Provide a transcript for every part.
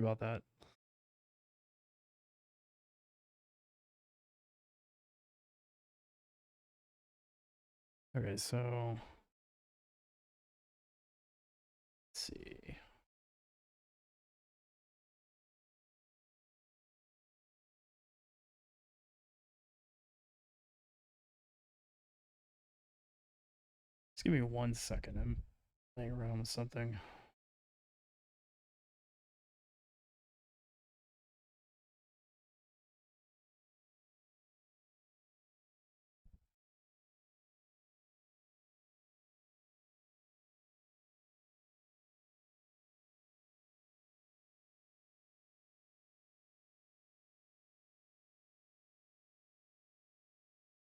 about that. Okay, so let's see. Just give me 1 second. I'm playing around with something.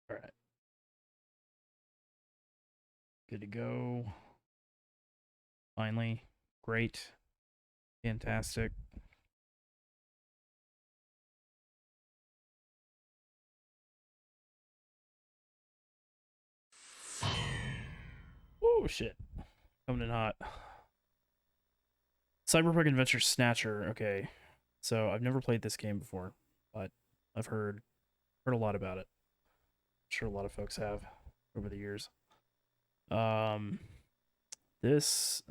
All right. Good to go. Finally. Great. Fantastic. Oh, shit. Coming in hot. Cyberpunk Adventure Snatcher. Okay. So I've never played this game before, but I've heard a lot about it. I'm sure a lot of folks have over the years. This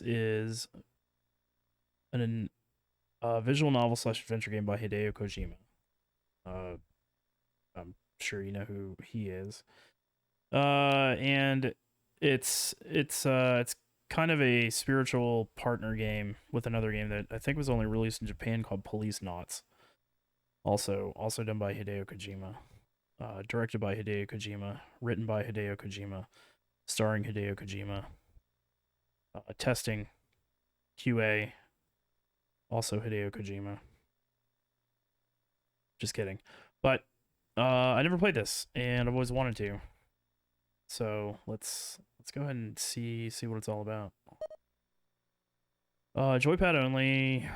is a visual novel / adventure game by Hideo Kojima. I'm sure you know who he is. And it's kind of a spiritual partner game with another game that I think was only released in Japan called Police Knots. Also done by Hideo Kojima. Directed by Hideo Kojima, written by Hideo Kojima, starring Hideo Kojima. Testing, QA, also Hideo Kojima. Just kidding. But I never played this, and I've always wanted to. So let's go ahead and see what it's all about. Joypad only.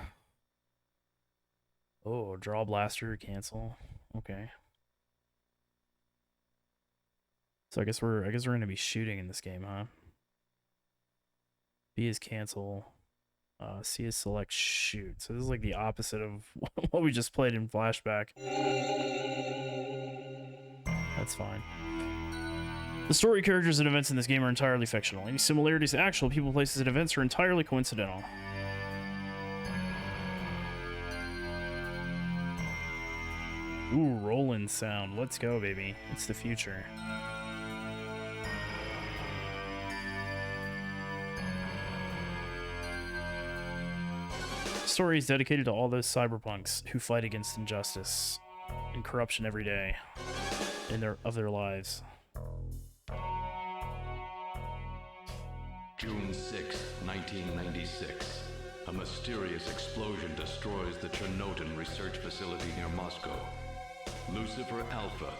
Oh, draw blaster, cancel. Okay. So I guess we're gonna be shooting in this game, huh? B is cancel. C is select shoot. So this is like the opposite of what we just played in flashback. That's fine. The story, characters, and events in this game are entirely fictional. Any similarities to actual people, places, and events are entirely coincidental. Ooh, rolling sound. Let's go, baby. It's the future. The story is dedicated to all those cyberpunks who fight against injustice and corruption every day of their lives. June 6, 1996. A mysterious explosion destroys the Chernobyl research facility near Moscow. Lucifer Alpha,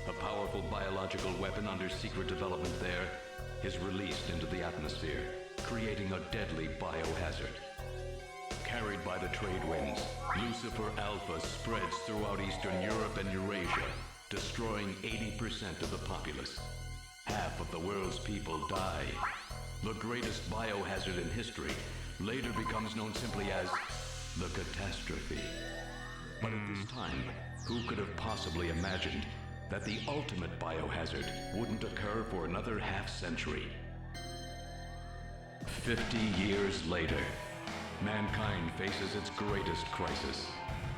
a powerful biological weapon under secret development there, is released into the atmosphere, creating a deadly biohazard. Carried by the trade winds, Lucifer Alpha spreads throughout Eastern Europe and Eurasia, destroying 80% of the populace. Half of the world's people die. The greatest biohazard in history later becomes known simply as the catastrophe. But at this time, who could have possibly imagined that the ultimate biohazard wouldn't occur for another half-century? 50 years later, mankind faces its greatest crisis.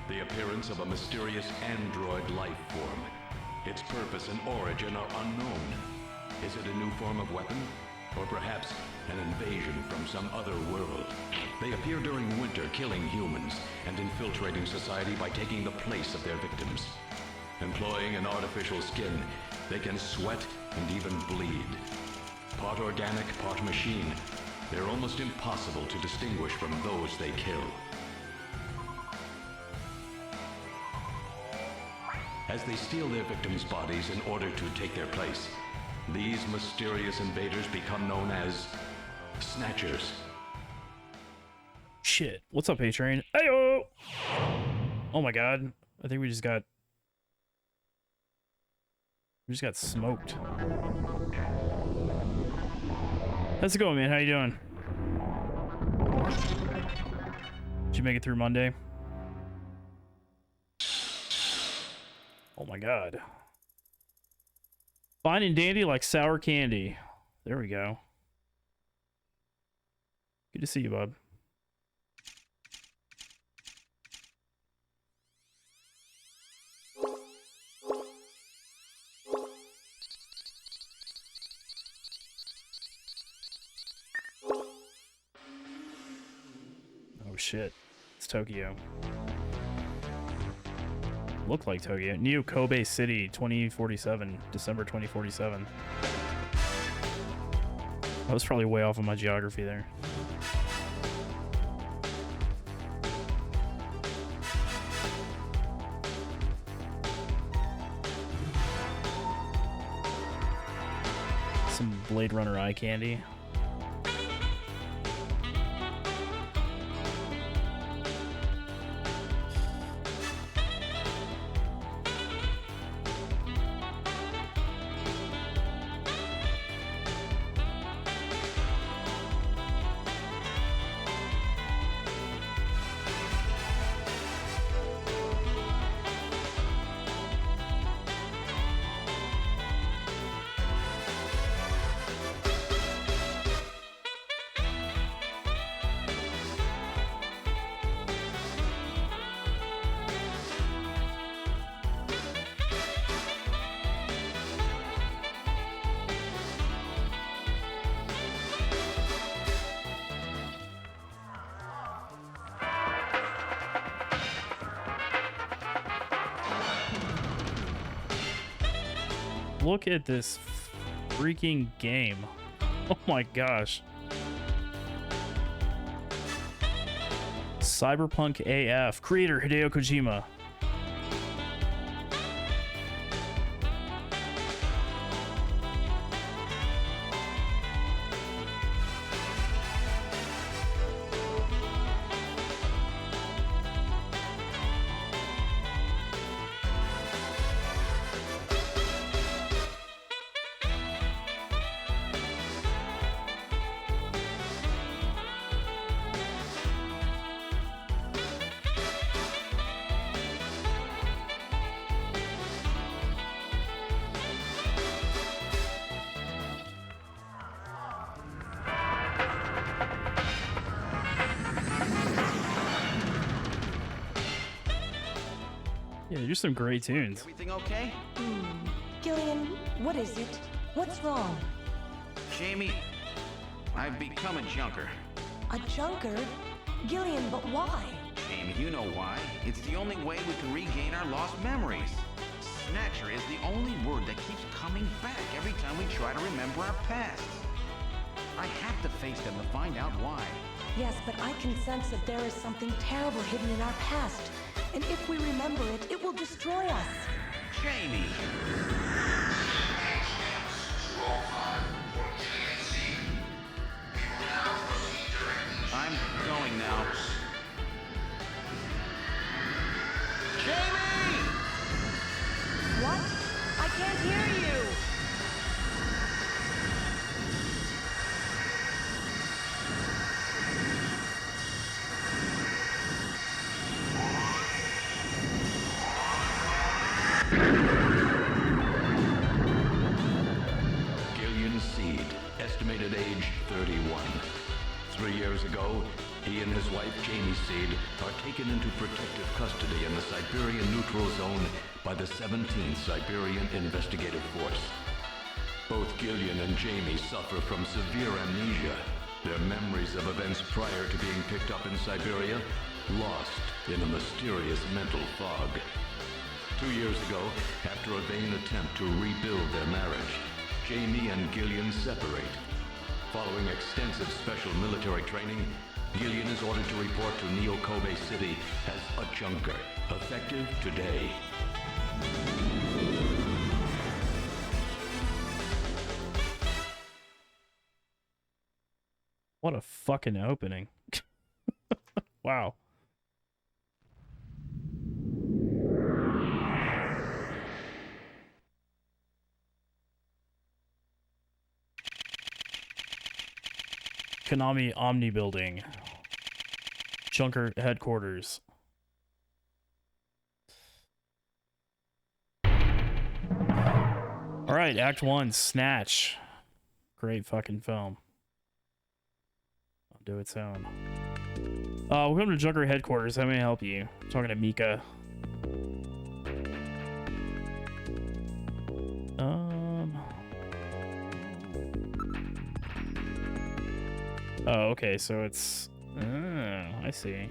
The appearance of a mysterious android life form. Its purpose and origin are unknown. Is it a new form of weapon? Or perhaps an invasion from some other world? They appear during winter, killing humans and infiltrating society by taking the place of their victims. Employing an artificial skin, they can sweat and even bleed. Part organic, part machine, they're almost impossible to distinguish from those they kill. As they steal their victims' bodies in order to take their place, these mysterious invaders become known as Snatchers. Shit. What's up, A-Train? Ayo! Oh my god. I think we just got smoked. How's it going, man? How you doing? Did you make it through Monday? Oh my god. Fine and dandy like sour candy. There we go. Good to see you, bud. Oh shit. It's Tokyo. Look like Tokyo. New Kobe City 2047. December 2047. I was probably way off on my geography there. Some Blade Runner eye candy. Look at this freaking game. Oh my gosh. Cyberpunk AF. Creator Hideo Kojima. Yeah, there's some great tunes. Everything okay? Gillian, what is it? What's wrong? Jamie, I've become a junker. A junker? Gillian, but why? Jamie, you know why. It's the only way we can regain our lost memories. Snatcher is the only word that keeps coming back every time we try to remember our past. I have to face them to find out why. Yes, but I can sense that there is something terrible hidden in our past. And if we remember it, it will destroy us. Jamie! I'm going now. Jamie! What? I can't hear you! Estimated age 31. 3 years ago, he and his wife Jamie Seed are taken into protective custody in the Siberian Neutral Zone by the 17th Siberian Investigative Force. Both Gillian and Jamie suffer from severe amnesia. Their memories of events prior to being picked up in Siberia lost in a mysterious mental fog. 2 years ago, after a vain attempt to rebuild their marriage, Jamie and Gillian separate. Following extensive special military training, Gillian is ordered to report to Neo Kobe City as a junker, effective today. What a fucking opening. Wow. Konami Omni Building. Junker headquarters. All right, Act 1, Snatch. Great fucking film. I'll do its own. Welcome to Junker headquarters. How may I help you? I'm talking to Mika. Oh, okay, so it's... I see.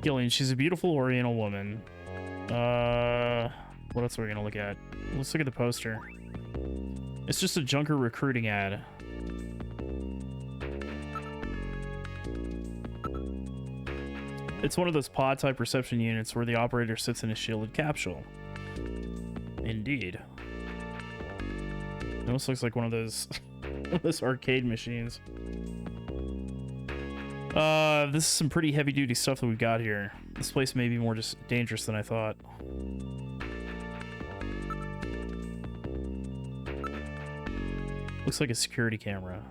Gillian, she's a beautiful Oriental woman. What else are we gonna look at? Let's look at the poster. It's just a Junker recruiting ad. It's one of those pod-type reception units where the operator sits in a shielded capsule. Indeed. It almost looks like one of those, those arcade machines. This is some pretty heavy-duty stuff that we've got here. This place may be more just dangerous than I thought. Looks like a security camera.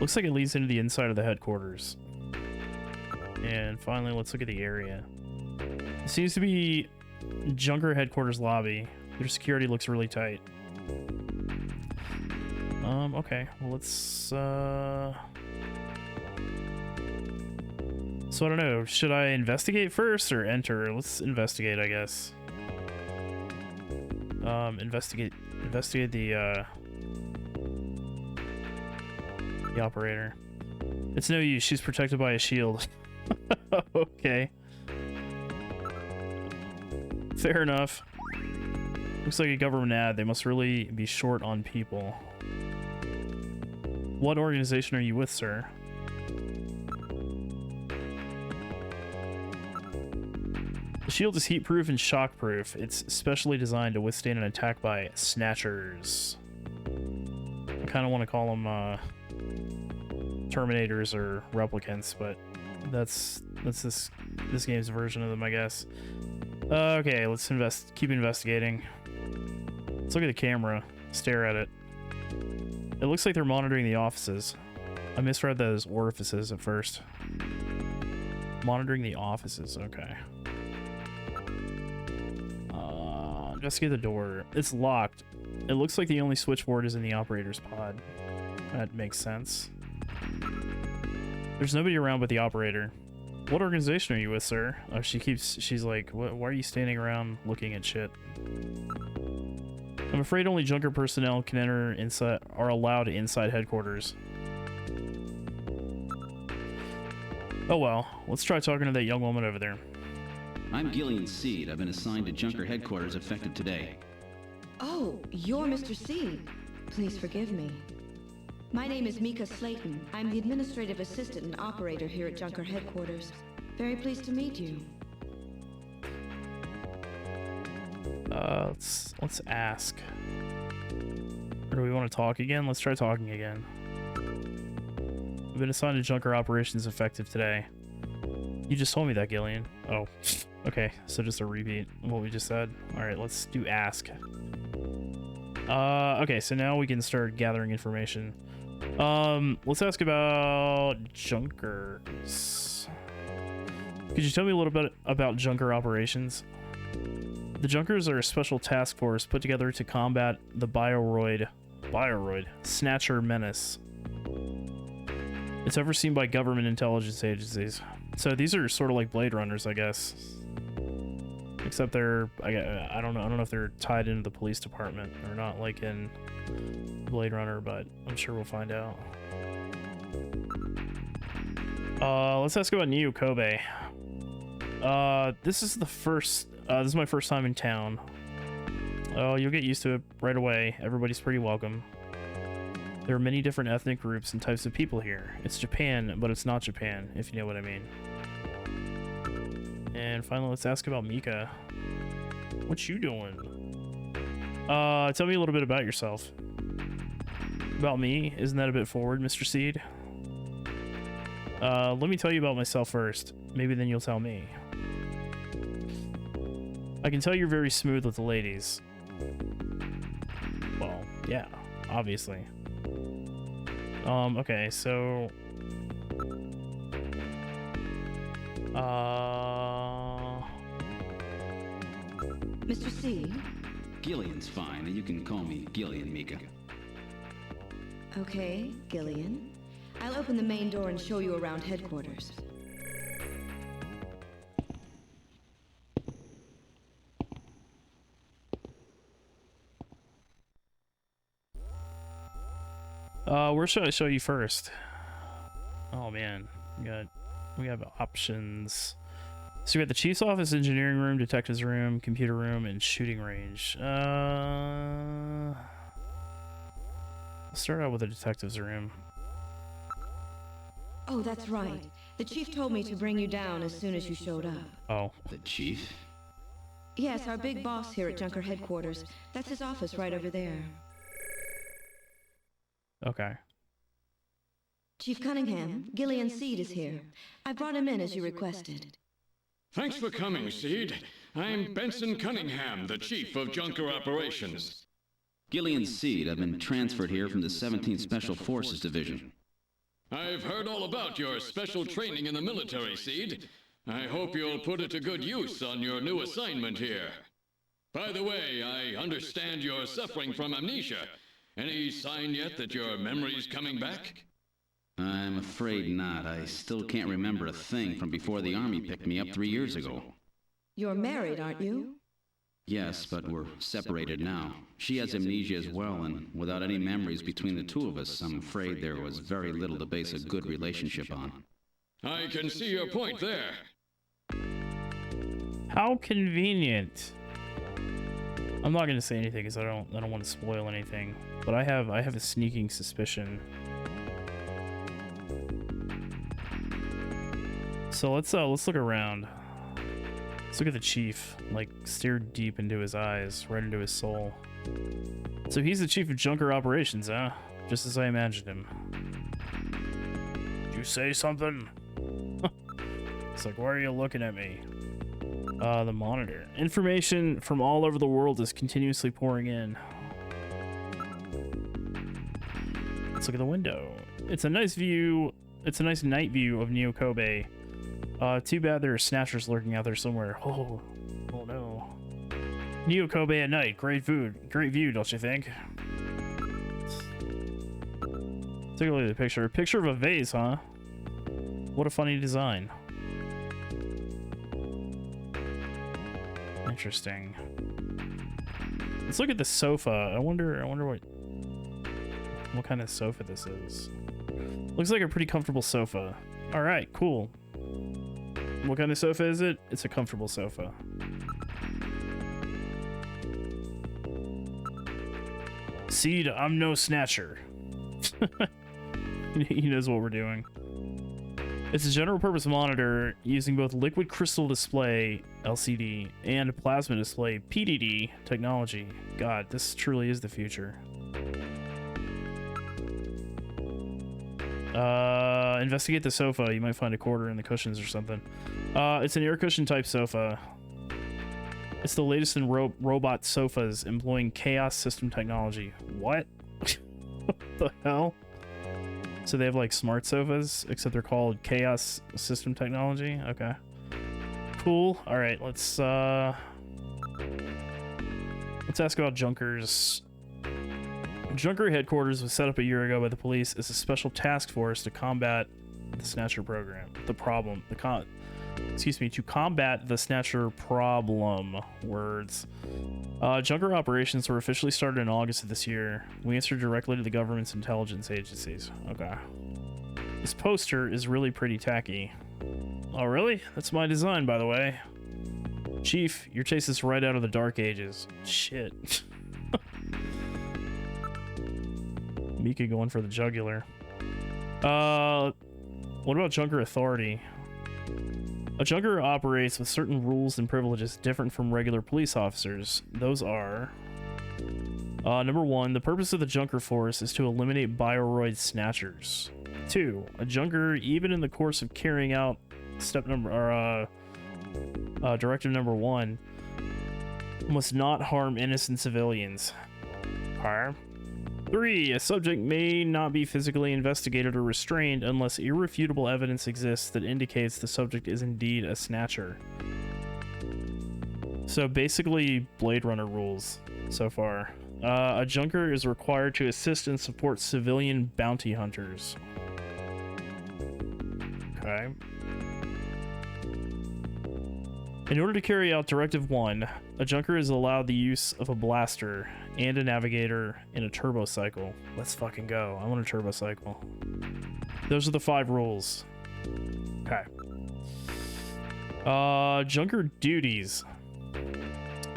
Looks like it leads into the inside of the headquarters. And finally, let's look at the area. It seems to be Junker headquarters lobby. Their security looks really tight. Okay. Well, let's, so I don't know. Should I investigate first or enter? Let's investigate, I guess. Investigate the operator. It's no use. She's protected by a shield. Okay. Fair enough. Looks like a government ad. They must really be short on people. What organization are you with, sir? The shield is heat-proof and shock-proof. It's specially designed to withstand an attack by Snatchers. I kind of want to call them Terminators or Replicants, but that's this game's version of them, I guess. Okay, let's keep investigating. Let's look at the camera, stare at it. It looks like they're monitoring the offices. I misread that as orifices at first. Monitoring the offices, okay. Investigate the door. It's locked. It looks like the only switchboard is in the operator's pod. That makes sense. There's nobody around but the operator. What organization are you with, sir? Oh, she's like, why are you standing around looking at shit? I'm afraid only Junker personnel can enter inside, are allowed inside headquarters. Oh well, let's try talking to that young woman over there. I'm Gillian Seed. I've been assigned to Junker headquarters effective today. Oh, you're Mr. C. Please forgive me. My name is Mika Slayton. I'm the administrative assistant and operator here at Junker headquarters. Very pleased to meet you. Let's ask. Or do we want to talk again? Let's try talking again. We've been assigned to Junker operations effective today. You just told me that, Gillian. Oh, okay. So just a repeat of what we just said. All right, let's do ask. Okay, so now we can start gathering information. Let's ask about Junkers. Could you tell me a little bit about Junker operations? The Junkers are a special task force put together to combat the Bioroid Snatcher menace. It's overseen by government intelligence agencies. So these are sort of like Blade Runners, I guess. Except they're, I don't know if they're tied into the police department or not, like in Blade Runner, but I'm sure we'll find out. Let's ask about New Kobe. This is my first time in town. Oh, you'll get used to it right away. Everybody's pretty welcome. There are many different ethnic groups and types of people here. It's Japan, but it's not Japan, if you know what I mean. And finally, let's ask about Mika. What you doing? Tell me a little bit about yourself. About me? Isn't that a bit forward, Mr. Seed? Let me tell you about myself first. Maybe then you'll tell me. I can tell you're very smooth with the ladies. Well, Yeah, obviously. Okay, so... Mr. Seed? Gillian's fine, and you can call me Gillian, Mika. Okay, Gillian. I'll open the main door and show you around headquarters. Where should I show you first? Oh man, we have options. So we got the chief's office, engineering room, detective's room, computer room, and shooting range. Let's start out with the detective's room. Oh, that's right. The chief told me to bring you down as soon as you showed up. Oh. The chief? Yes, our big boss here at Junker headquarters. That's his office right over there. Okay. Chief Cunningham, Gillian Seed is here. I brought him in as you requested. Thanks for coming, Seed. I'm Benson Cunningham, the Chief of Junker Operations. Gillian Seed. I've been transferred here from the 17th Special Forces Division. I've heard all about your special training in the military, Seed. I hope you'll put it to good use on your new assignment here. By the way, I understand you're suffering from amnesia. Any sign yet that your memory's coming back? I'm afraid not. I still can't remember a thing from before the Army picked me up 3 years ago. You're married, aren't you? Yes, but we're separated now. She has amnesia as well, and without any memories between the two of us, I'm afraid there was very little to base a good relationship on. I can see your point there. How convenient. I'm not gonna say anything because I don't want to spoil anything, but I have a sneaking suspicion. So let's look around. Let's look at the chief. Like, stare deep into his eyes, right into his soul. So he's the chief of Junker Operations, huh? Just as I imagined him. Did you say something? It's like, why are you looking at me? The monitor. Information from all over the world is continuously pouring in. Let's look at the window. It's a nice view. It's a nice night view of Neo Kobe. Too bad there are snatchers lurking out there somewhere. Oh no. Neo Kobe at night. Great view, don't you think? Take a look at the picture. A picture of a vase, huh? What a funny design. Interesting. Let's look at the sofa. I wonder what kind of sofa this is. Looks like a pretty comfortable sofa. All right, cool. What kind of sofa is it? It's a comfortable sofa. Seed, I'm no snatcher. He knows what we're doing. It's a general purpose monitor using both liquid crystal display LCD and plasma display PDD technology. God, this truly is the future. Investigate the sofa. You might find a quarter in the cushions or something. It's an air cushion type sofa. It's the latest in robot sofas employing chaos system technology. What? What the hell? So they have like smart sofas, except they're called chaos system technology. Okay. Cool. All right, let's ask about Junkers. Junker headquarters was set up a year ago by the police as a special task force to combat the Snatcher program. To combat the Snatcher problem. Words. Junker operations were officially started in August of this year. We answered directly to the government's intelligence agencies. Okay. This poster is really pretty tacky. Oh, really? That's my design, by the way. Chief, your taste is right out of the Dark Ages. Shit. Mika going for the jugular. What about Junker Authority? A Junker operates with certain rules and privileges different from regular police officers. Those are... number 1, the purpose of the Junker force is to eliminate bioroid snatchers. 2, a Junker, even in the course of carrying out directive number 1, must not harm innocent civilians. 3. A subject may not be physically investigated or restrained unless irrefutable evidence exists that indicates the subject is indeed a snatcher. So basically Blade Runner rules so far. A junker is required to assist and support civilian bounty hunters. Okay. In order to carry out Directive 1, a junker is allowed the use of a blaster and a navigator in a turbocycle. Let's fucking go. I want a turbocycle. Those are the 5 rules. Okay. Junker duties.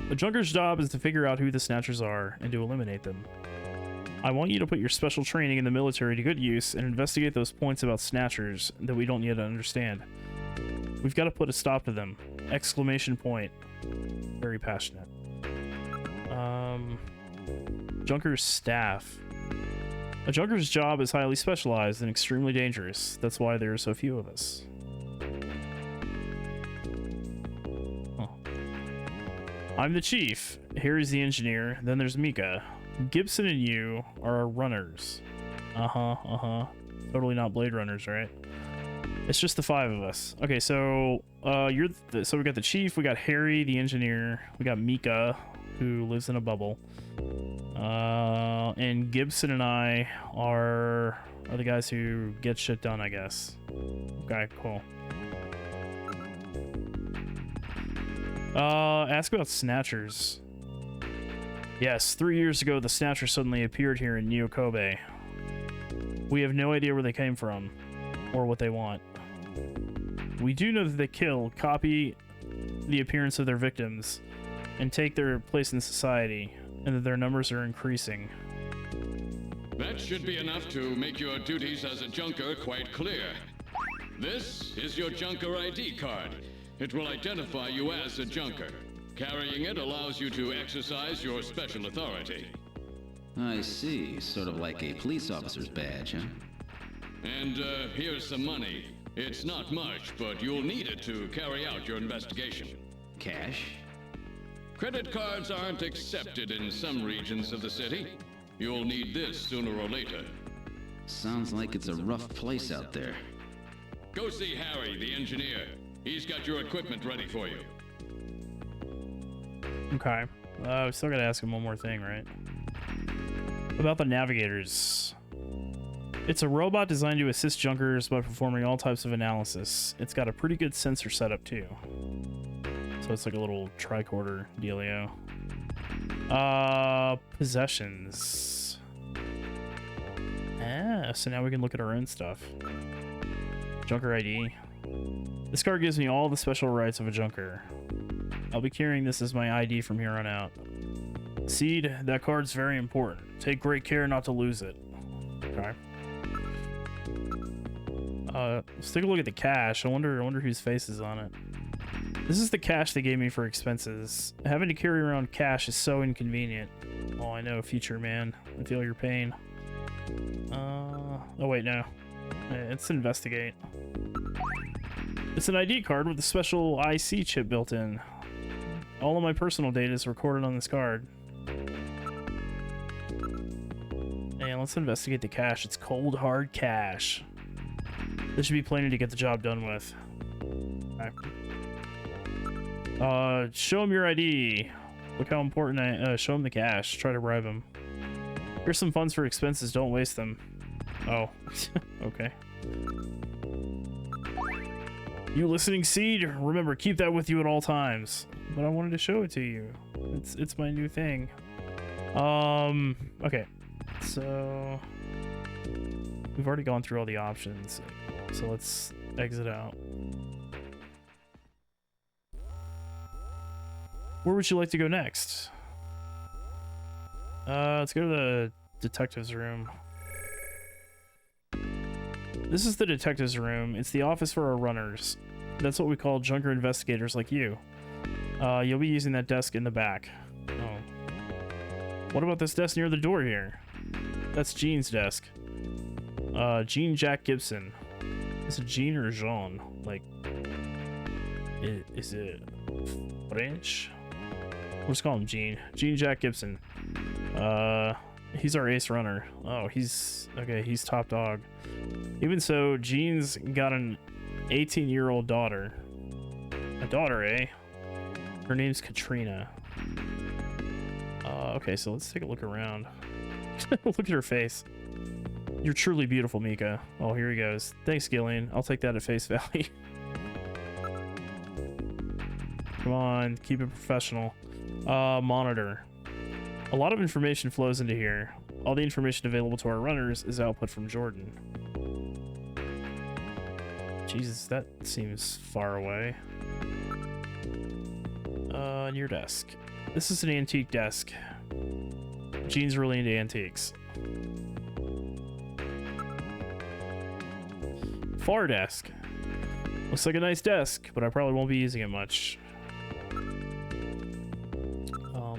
A junker's job is to figure out who the snatchers are and to eliminate them. I want you to put your special training in the military to good use and investigate those points about snatchers that we don't yet understand. We've got to put a stop to them. Exclamation point. Very passionate. Junker's staff. A junker's job is highly specialized and extremely dangerous. That's why there are so few of us. Huh. I'm the chief. Harry's the engineer. Then there's Mika. Gibson and you are our runners. Totally not Blade Runners, right? It's just the 5 of us. Okay, so so we got the chief, we got Harry, the engineer, we got Mika, who lives in a bubble, and Gibson and I are the guys who get shit done, I guess. Okay, cool. Ask about snatchers. Yes, 3 years ago, the snatcher suddenly appeared here in Neo Kobe. We have no idea where they came from or what they want. We do know that they kill, copy the appearance of their victims, and take their place in society, and that their numbers are increasing. That should be enough to make your duties as a junker quite clear. This is your junker ID card. It will identify you as a junker. Carrying it allows you to exercise your special authority. I see. Sort of like a police officer's badge, huh? And here's some money. It's not much, but you'll need it to carry out your investigation. Cash? Credit cards aren't accepted in some regions of the city. You'll need this sooner or later. Sounds like it's a rough place out there. Go see Harry, the engineer. He's got your equipment ready for you. Okay. We still gotta ask him one more thing, right? About the navigators. It's a robot designed to assist junkers by performing all types of analysis. It's got a pretty good sensor setup too. So it's like a little tricorder dealio. Possessions. Ah, so now we can look at our own stuff. Junker ID. This card gives me all the special rights of a junker. I'll be carrying this as my ID from here on out. Seed, that card's very important. Take great care not to lose it. Okay. Let's take a look at the cash. I wonder whose face is on it. This is the cash they gave me for expenses. Having to carry around cash is so inconvenient. Oh, I know, future man. I feel your pain. Oh wait, no. It's investigate. It's an ID card with a special IC chip built in. All of my personal data is recorded on this card. And let's investigate the cash. It's cold, hard cash. This should be plenty to get the job done with. Okay. Show him your ID. Look how important show him the cash. Try to bribe him. Here's some funds for expenses. Don't waste them. Oh. Okay. You listening, Seed? Remember, keep that with you at all times. But I wanted to show it to you. It's my new thing. Okay. So we've already gone through all the options. So let's exit out. Where would you like to go next? Let's go to the detective's room. This is the detective's room. It's the office for our runners. That's what we call junker investigators like you. You'll be using that desk in the back. Oh. What about this desk near the door here? That's Jean's desk. Jean Jack Gibson. Is it Jean or Jean? Like, is it French? We'll just call him Jean. Jean Jack Gibson. He's our ace runner. Oh, he's okay. He's top dog. Even so, Jean's got an 18-year-old daughter. A daughter, eh? Her name's Katrina. Okay, so let's take a look around. Look at her face. You're truly beautiful, Mika. Oh, here he goes. Thanks, Gillian. I'll take that at face value. Come on, keep it professional. Monitor. A lot of information flows into here. All the information available to our runners is output from Jordan. Jesus, that seems far away. Near desk. This is an antique desk. Jean's really into antiques. Far desk. Looks like a nice desk, but I probably won't be using it much.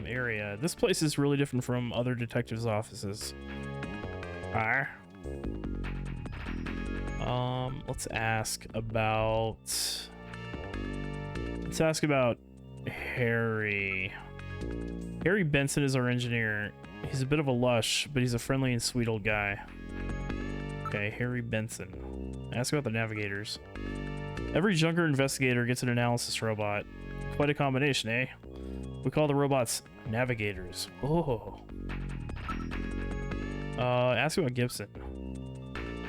Area. This place is really different from other detectives' offices. Let's ask about Harry. Harry Benson is our engineer. He's a bit of a lush, but he's a friendly and sweet old guy. Okay, Harry Benson. Ask about the navigators. Every junker investigator gets an analysis robot. Quite a combination, eh? We call the robots navigators. Oh. Ask about Gibson.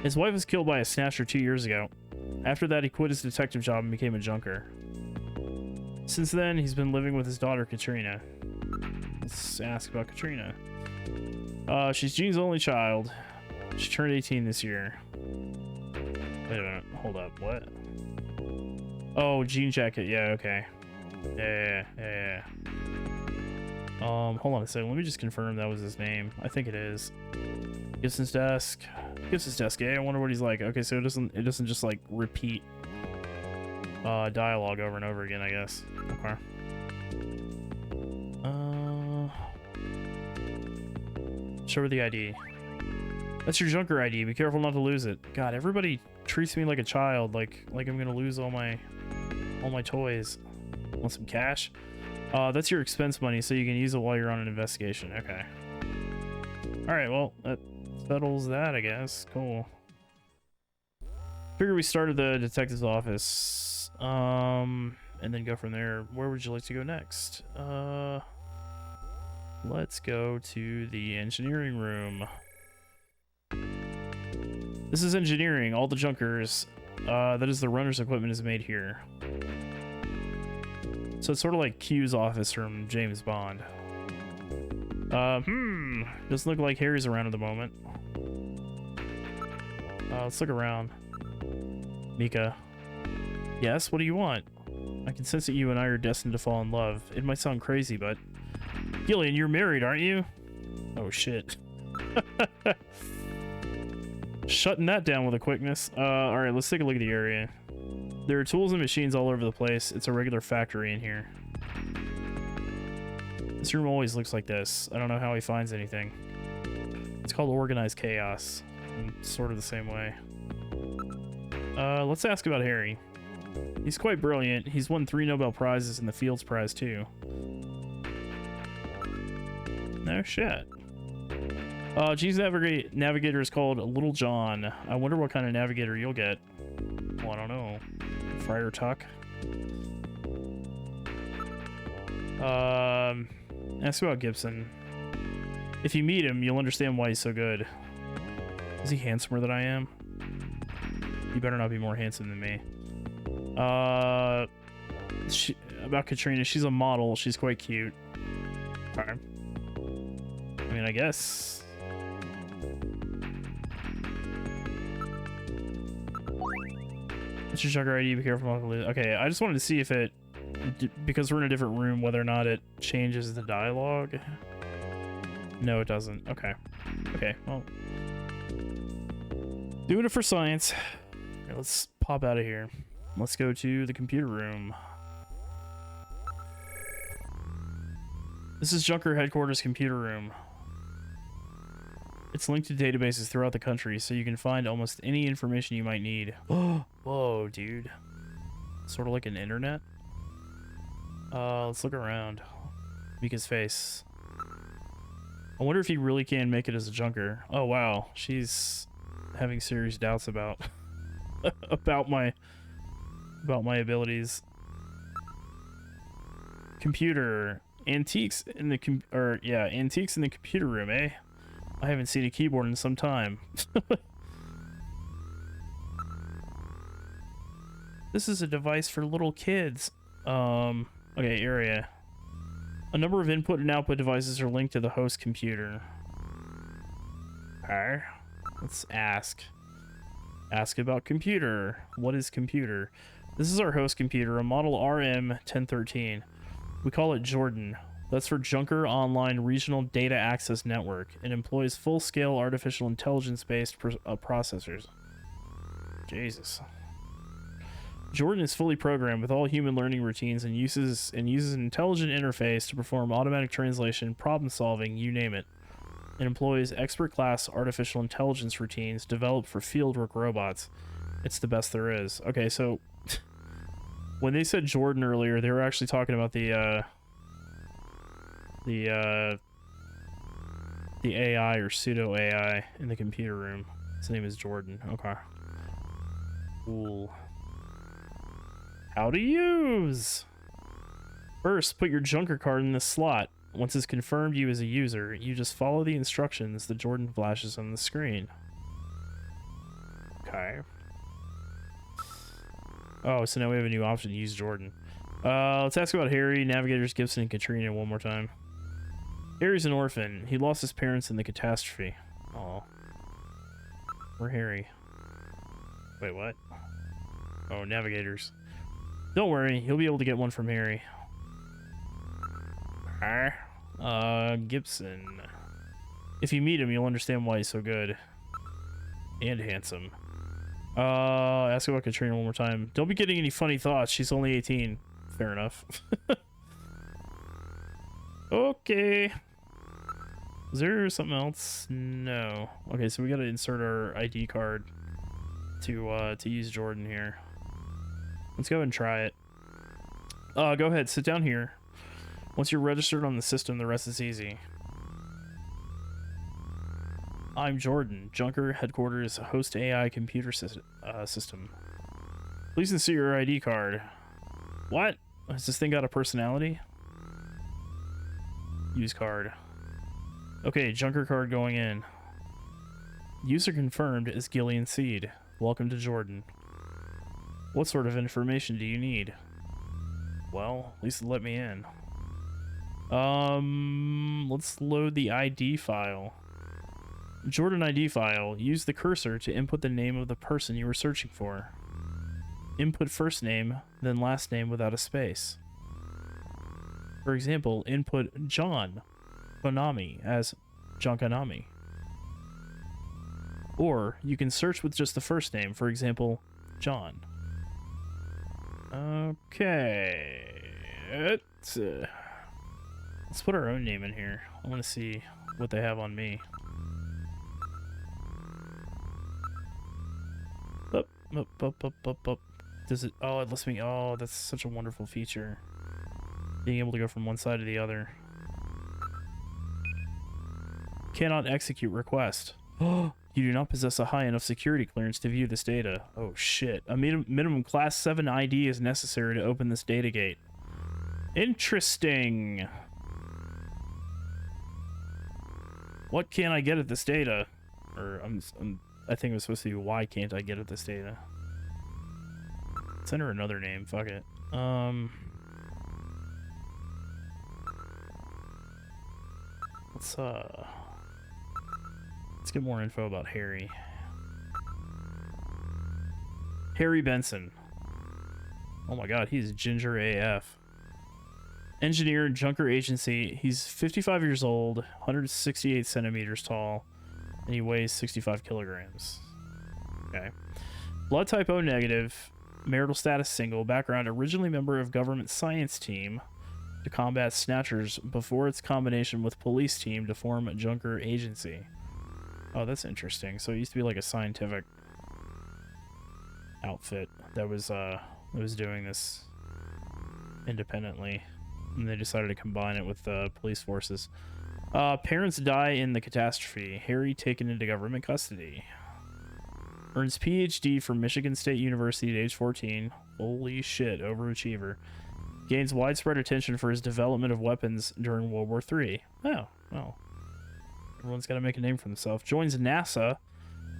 His wife was killed by a snatcher 2 years ago. After that, he quit his detective job and became a junker. Since then, he's been living with his daughter, Katrina. Let's ask about Katrina. She's Jean's only child. She turned 18 this year. Wait a minute. Hold up. What? Oh, jean jacket. Yeah, okay. Yeah. Hold on a second. Let me just confirm that was his name. I think it is. Gibson's desk. Gibson's desk. Yeah, I wonder what he's like. Okay, so it doesn't just like repeat dialogue over and over again, I guess. Okay. Show her the ID. That's your junker ID. Be careful not to lose it. God, everybody treats me like a child, like I'm gonna lose all my toys. Want some cash? That's your expense money, so you can use it while you're on an investigation. Okay. Alright, well, that settles that, I guess. Cool. Figure we start at the detective's office. And then go from there. Where would you like to go next? Let's go to the engineering room. This is engineering. All the junkers, that is the runner's equipment, is made here. So it's sort of like Q's office from James Bond. Doesn't look like Harry's around at the moment. Let's look around. Mika. Yes, what do you want? I can sense that you and I are destined to fall in love. It might sound crazy, but... Gillian, you're married, aren't you? Oh, shit. Shutting that down with a quickness. Alright, let's take a look at the area. There are tools and machines all over the place. It's a regular factory in here. This room always looks like this. I don't know how he finds anything. It's called organized chaos. Sort of the same way. Let's ask about Harry. He's quite brilliant. He's won 3 Nobel Prizes and the Fields Prize, too. No shit. G's navigator is called Little John. I wonder what kind of navigator you'll get. Well, I don't know. Friar Tuck. Ask about Gibson. If you meet him, you'll understand why he's so good. Is he handsomer than I am? You better not be more handsome than me. About Katrina, she's a model. She's quite cute. Okay. I mean, I guess. It's your junker ID. Be careful not to lose. Okay, I just wanted to see if it, because we're in a different room, whether or not it changes the dialogue. No, it doesn't. Okay. Okay, well. Doing it for science. Okay, let's pop out of here. Let's go to the computer room. This is Junker Headquarters computer room. It's linked to databases throughout the country, so you can find almost any information you might need. Whoa, dude. Sort of like an internet. Let's look around. Mika's face. I wonder if he really can make it as a junker. Oh wow, she's having serious doubts about about my abilities. Computer antiques in the antiques in the computer room, eh? I haven't seen a keyboard in some time. This is a device for little kids. Okay, area. A number of input and output devices are linked to the host computer. Okay. Let's ask. Ask about computer. What is computer? This is our host computer, a model RM1013. We call it Jordan. That's for Junker Online Regional Data Access Network. It employs full-scale artificial intelligence-based processors. Jesus. Jordan is fully programmed with all human learning routines and uses an intelligent interface to perform automatic translation, problem solving, you name it. It employs expert class artificial intelligence routines developed for fieldwork robots. It's the best there is. Okay, so when they said Jordan earlier, they were actually talking about the AI or pseudo AI in the computer room. His name is Jordan. Okay. Cool. How to use! First, put your Junker card in this slot. Once it's confirmed you as a user, you just follow the instructions that Jordan flashes on the screen. Okay. Oh, so now we have a new option to use Jordan. Let's ask about Harry, Navigators, Gibson, and Katrina one more time. Harry's an orphan. He lost his parents in the catastrophe. Oh. Where Harry? Wait, what? Oh, Navigators. Don't worry, he'll be able to get one from Harry. Gibson. If you meet him, you'll understand why he's so good. And handsome. Ask about Katrina one more time. Don't be getting any funny thoughts. She's only 18. Fair enough. Okay. Is there something else? No. Okay, so we gotta insert our ID card to use Jordan here. Let's go ahead and try it. Go ahead, sit down here. Once you're registered on the system, the rest is easy. I'm Jordan, Junker Headquarters Host AI Computer System. Please insert your ID card. What? Has this thing got a personality? Use card. Okay, Junker card going in. User confirmed is Gillian Seed. Welcome to Jordan. What sort of information do you need? Well, at least let me in. Let's load the ID file. Jordan ID file. Use the cursor to input the name of the person you were searching for. Input first name, then last name without a space. For example, input John Konami as John Konami. Or you can search with just the first name, for example, John. Okay. Let's put our own name in here. I want to see what they have on me. Up. Does it? Oh, it lets me. Oh, that's such a wonderful feature. Being able to go from one side to the other. Cannot execute request. Oh, you do not possess a high enough security clearance to view this data. Oh shit. A minimum class 7 ID is necessary to open this data gate. Interesting. What can I get at this data? Or I think it was supposed to be why can't I get at this data? Let's enter another name. Fuck it. Let's get more info about Harry. Harry Benson. Oh my god, he's ginger AF. Engineer, Junker Agency. He's 55 years old, 168 centimeters tall, and he weighs 65 kilograms. Okay. Blood type O negative, marital status single, background originally member of government science team to combat Snatchers before its combination with police team to form a Junker Agency. Oh, that's interesting. So it used to be like a scientific outfit that was doing this independently, and they decided to combine it with police forces. Parents die in the catastrophe. Harry taken into government custody. Earns PhD from Michigan State University at age 14. Holy shit, overachiever. Gains widespread attention for his development of weapons during World War III. Oh, well. Everyone's got to make a name for themselves. Joins NASA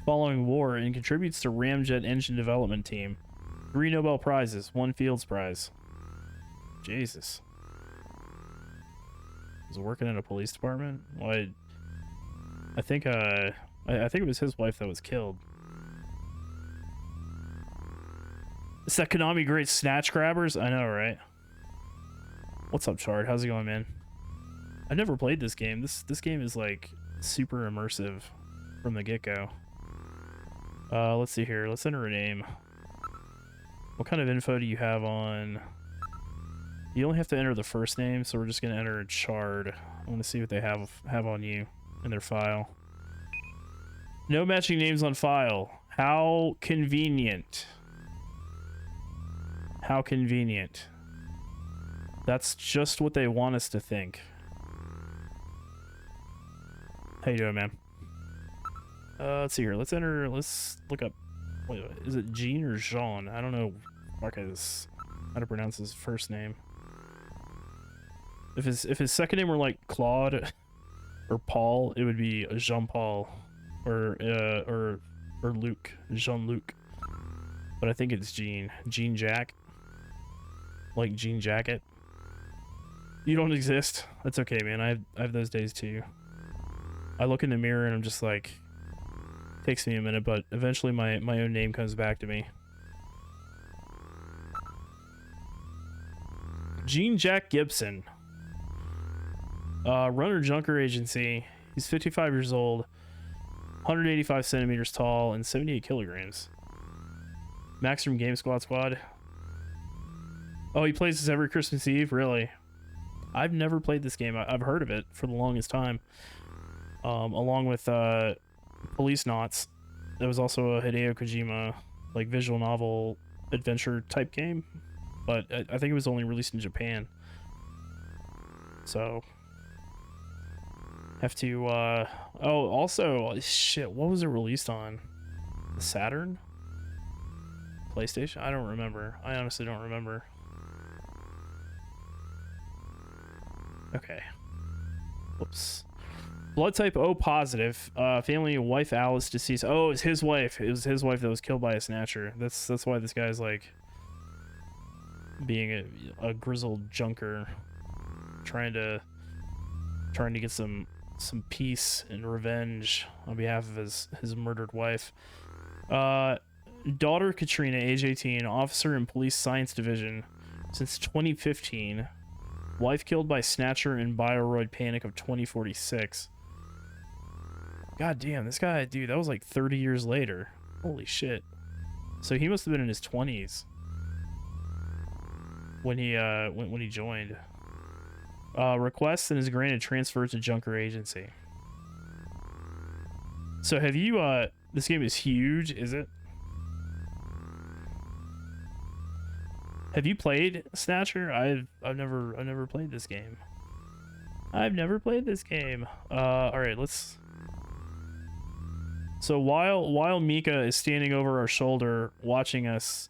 following war and contributes to ramjet engine development team. 3 Nobel Prizes, 1 Fields Prize. Jesus. Was working in a police department? Well, I think I think it was his wife that was killed. It's that Konami great snatch grabbers? I know, right? What's up, Chard? How's it going, man? I've never played this game. This game is like super immersive from the get-go. Let's see here. Let's enter a name. What kind of info do you have on... You only have to enter the first name, so we're just gonna enter Chard. I want to see what they have on you in their file. No matching names on file. How convenient. How convenient. That's just what they want us to think. How you doing, man? Let's see here. Let's look up. Wait, is it Jean or Jean? I don't know. Marcus, how to pronounce his first name. If his second name were like Claude or Paul, it would be Jean-Paul or Luc, Jean-Luc. But I think it's Jean Jack. Like Jean Jacket. You don't exist. That's okay, man. I have those days too. I look in the mirror and I'm just like, takes me a minute, but eventually my own name comes back to me. Jean Jack Gibson. Runner Junker Agency. He's 55 years old, 185 centimeters tall, and 78 kilograms. Max from Game Squad. Oh, he plays this every Christmas Eve? Really? I've never played this game. I've heard of it for the longest time. Along with Police Knots. There was also a Hideo Kojima like visual novel adventure type game, but I think it was only released in Japan. So have to oh, also shit, what was it released on? The Saturn? PlayStation? I don't remember. I honestly don't remember. Okay. Whoops. Blood type O positive. Family wife Alice deceased. Oh, it's his wife. It was his wife that was killed by a snatcher. That's why this guy's like being a grizzled junker, trying to get some peace and revenge on behalf of his murdered wife. Daughter Katrina, age 18, officer in police science division since 2015. Wife killed by Snatcher in Bioroid Panic of 2046. God damn, this guy, dude, that was like 30 years later. Holy shit. So he must have been in his 20s when he joined. Requests and is granted transfer to Junker Agency. So have you this game is huge, is it? Have you played Snatcher? I've never played this game. I've never played this game. All right, let's. So while Mika is standing over our shoulder watching us,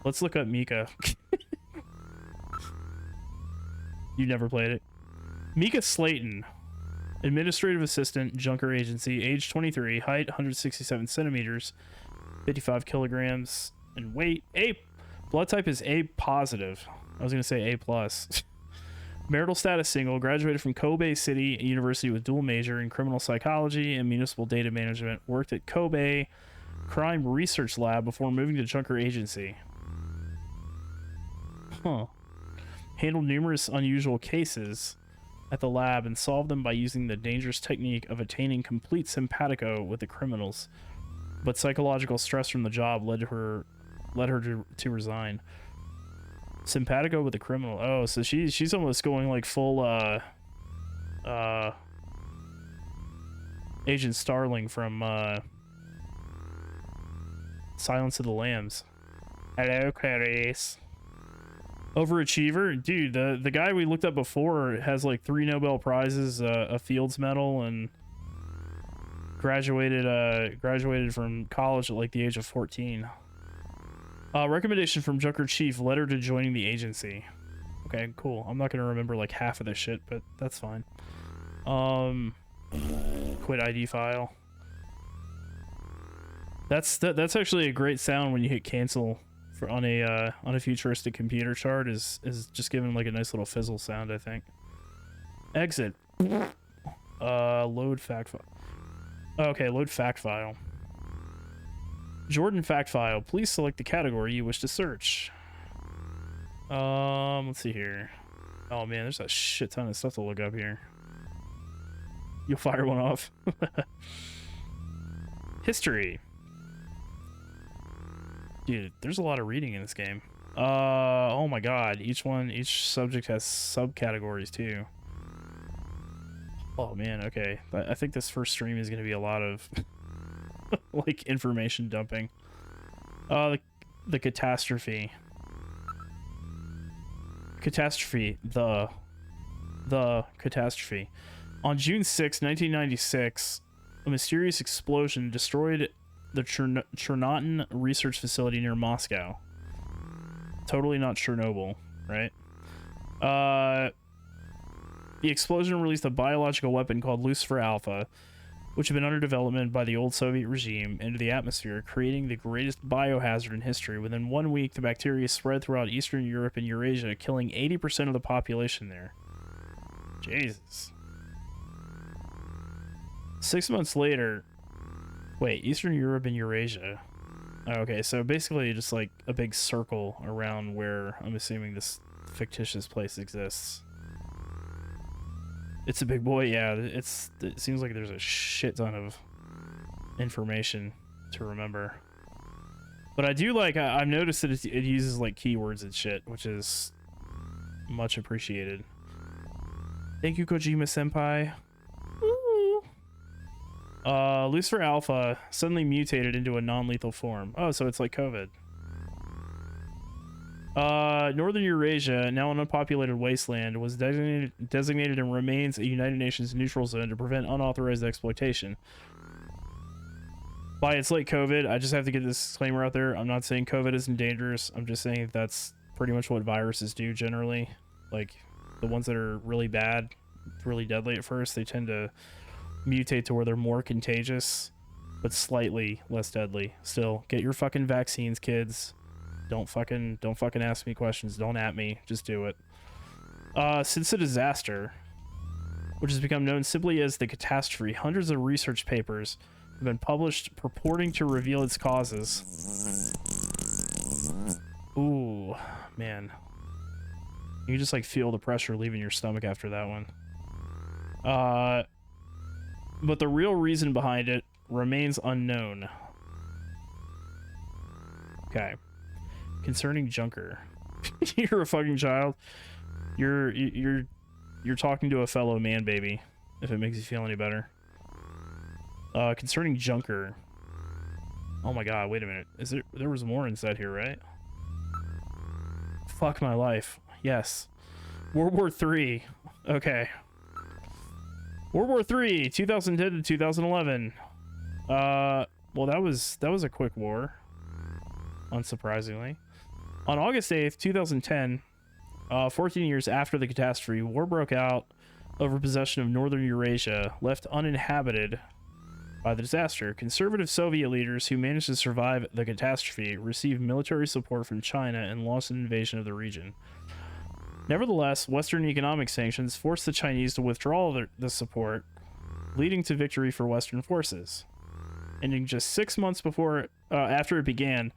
let's look up Mika. You never played it. Mika Slayton, administrative assistant, Junker Agency, age 23, height 167 centimeters, 55 kilograms, and weight A. Blood type is A positive. I was gonna say A plus. Marital status single. Graduated from Kobe City University with dual major in criminal psychology and municipal data management. Worked at Kobe Crime Research Lab before moving to Junker Agency. Huh. Handled numerous unusual cases at the lab and solved them by using the dangerous technique of attaining complete simpatico with the criminals. But psychological stress from the job led her to resign. Simpatico with the criminal. Oh, so she's almost going like full Agent Starling from Silence of the Lambs. Hello, Clarice. Overachiever, dude. The guy we looked up before has like 3 Nobel Prizes, a Fields Medal, and graduated from college at like the age of 14. Recommendation from Junker Chief: letter to joining the agency. Okay, cool. I'm not gonna remember like half of this shit, but that's fine. Quit ID file. That's actually a great sound when you hit cancel for on a futuristic computer chart. Is just giving like a nice little fizzle sound, I think. Exit. Load fact file. Okay, load fact file. Jordan fact file. Please select the category you wish to search. Let's see here. Oh man, there's a shit ton of stuff to look up here. You'll fire one off. History. Dude, there's a lot of reading in this game. Oh my god, each subject has subcategories too. Oh man, okay. I think this first stream is gonna be a lot of like information dumping. The catastrophe. Catastrophe. The catastrophe. On June 6, 1996, a mysterious explosion destroyed the Chernobyl research facility near Moscow. Totally not Chernobyl, right? The explosion released a biological weapon called Lucifer Alpha, which had been under development by the old Soviet regime, into the atmosphere, creating the greatest biohazard in history. Within 1 week, the bacteria spread throughout Eastern Europe and Eurasia, killing 80% of the population there. Jesus. 6 months later... Wait, Eastern Europe and Eurasia. Okay, so basically just like a big circle around where I'm assuming this fictitious place exists. It's a big boy, yeah. It seems like there's a shit ton of information to remember. But I do like, I've noticed that it uses like keywords and shit, which is much appreciated. Thank you, Kojima-senpai. Lucifer Alpha suddenly mutated into a non-lethal form. Oh, so it's like COVID. Northern Eurasia, now an unpopulated wasteland, was designated and remains a United Nations neutral zone to prevent unauthorized exploitation. By it's like COVID, I just have to get this disclaimer out there. I'm not saying COVID isn't dangerous. I'm just saying that's pretty much what viruses do generally. Like, the ones that are really bad, really deadly at first, they tend to mutate to where they're more contagious, but slightly less deadly. Still, get your fucking vaccines, kids. Don't fucking ask me questions. Don't at me. Just do it. Since the disaster, which has become known simply as the catastrophe, hundreds of research papers have been published purporting to reveal its causes. Ooh, man. You can just like feel the pressure leaving your stomach after that one. But the real reason behind it remains unknown. Okay. Concerning Junker. You're a fucking child. You're talking to a fellow man baby, if it makes you feel any better. Concerning Junker. Oh my god, wait a minute. There was more inside here, right? Fuck my life. Yes. World War III. Okay. World War III, 2010 to 2011. Well, that was a quick war, unsurprisingly. On August 8th, 2010, 14 years after the catastrophe, war broke out over possession of northern Eurasia, left uninhabited by the disaster. Conservative Soviet leaders who managed to survive the catastrophe received military support from China and launched an invasion of the region. Nevertheless, Western economic sanctions forced the Chinese to withdraw the support, leading to victory for Western forces. Ending just 6 months after it began,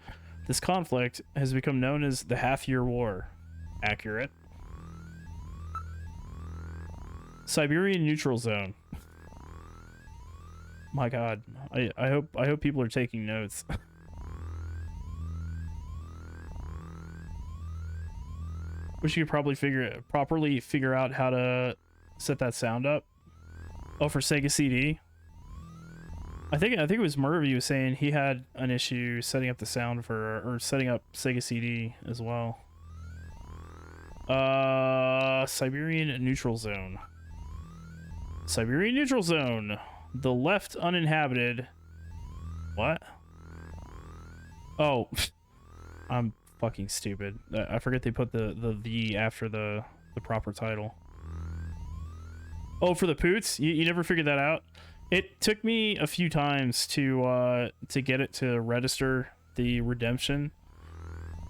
this conflict has become known as the Half-Year War. Accurate. Siberian Neutral Zone. My god. I hope people are taking notes. Wish you could properly figure out how to set that sound up. Oh, for SEGA CD? I think it was Murphy who was saying he had an issue setting up the sound for, or setting up SEGA CD as well. Siberian neutral zone. Siberian neutral zone. The left uninhabited. What? Oh, I'm fucking stupid. I forget they put the after the proper title. Oh, for the poots? You never figured that out? It took me a few times to get it to register the redemption.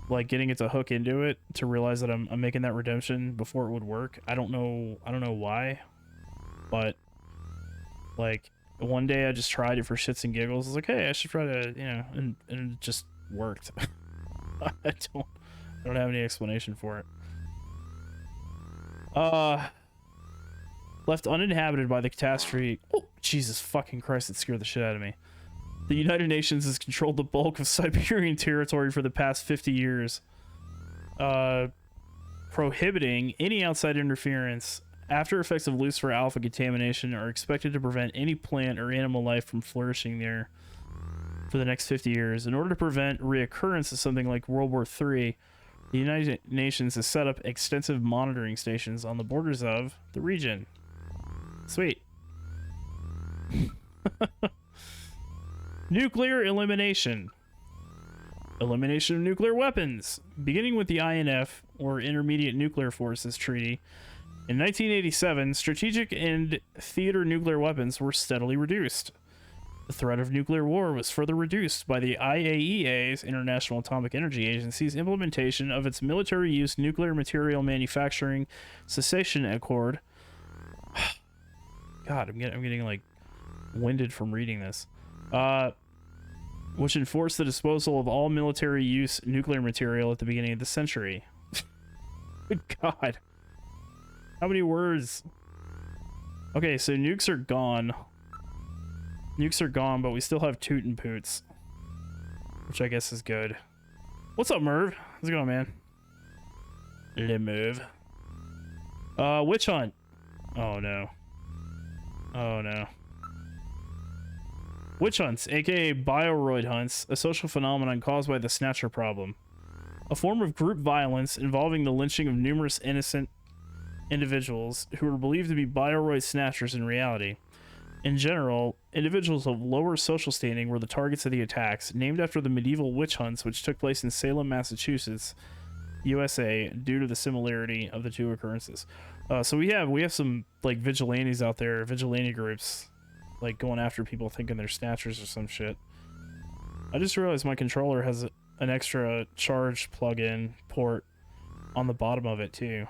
Like getting it to hook into it to realize that I'm making that redemption before it would work. I don't know why. But like one day I just tried it for shits and giggles. I was like, hey, I should try to, you know, and it just worked. I don't have any explanation for it. Left uninhabited by the catastrophe. Oh, Jesus fucking Christ, it scared the shit out of me. The United Nations has controlled the bulk of Siberian territory for the past 50 years, prohibiting any outside interference. After effects of Lucifer Alpha contamination are expected to prevent any plant or animal life from flourishing there for the next 50 years. In order to prevent reoccurrence of something like World War III, the United Nations has set up extensive monitoring stations on the borders of the region. Sweet. Nuclear elimination. Elimination of nuclear weapons. Beginning with the INF, or Intermediate Nuclear Forces Treaty, in 1987, strategic and theater nuclear weapons were steadily reduced. The threat of nuclear war was further reduced by the IAEA's, International Atomic Energy Agency's, implementation of its military-use nuclear material manufacturing cessation accord. God, I'm getting like winded from reading this. Which enforced the disposal of all military-use nuclear material at the beginning of the century. Good God. How many words? Okay, so nukes are gone. Nukes are gone, but we still have Toot and Poots. Which I guess is good. What's up, Merv? How's it going, man? Le Merv. Witch hunt. Oh, no. Oh, no. Witch hunts, aka bioroid hunts, a social phenomenon caused by the Snatcher problem. A form of group violence involving the lynching of numerous innocent individuals who were believed to be bioroid snatchers in reality. In general, individuals of lower social standing were the targets of the attacks, named after the medieval witch hunts which took place in Salem, Massachusetts, USA, due to the similarity of the two occurrences. So we have some like vigilantes out there, vigilante groups, like going after people thinking they're snatchers or some shit. I just realized my controller has an extra charge plug-in port on the bottom of it too.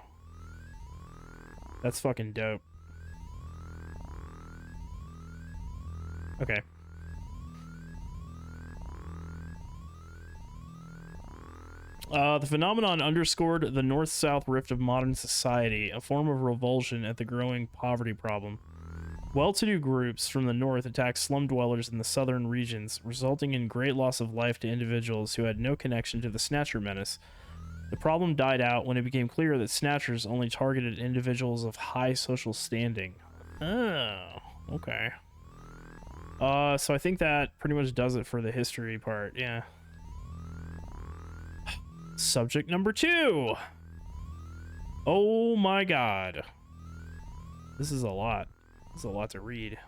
That's fucking dope. Okay. The phenomenon underscored the north-south rift of modern society, a form of revulsion at the growing poverty problem. Well-to-do groups from the north attacked slum dwellers in the southern regions, resulting in great loss of life to individuals who had no connection to the Snatcher menace. The problem died out when it became clear that Snatchers only targeted individuals of high social standing. Oh, okay. So I think that pretty much does it for the history part, yeah. Subject number 2! Oh my god. This is a lot. This is a lot to read.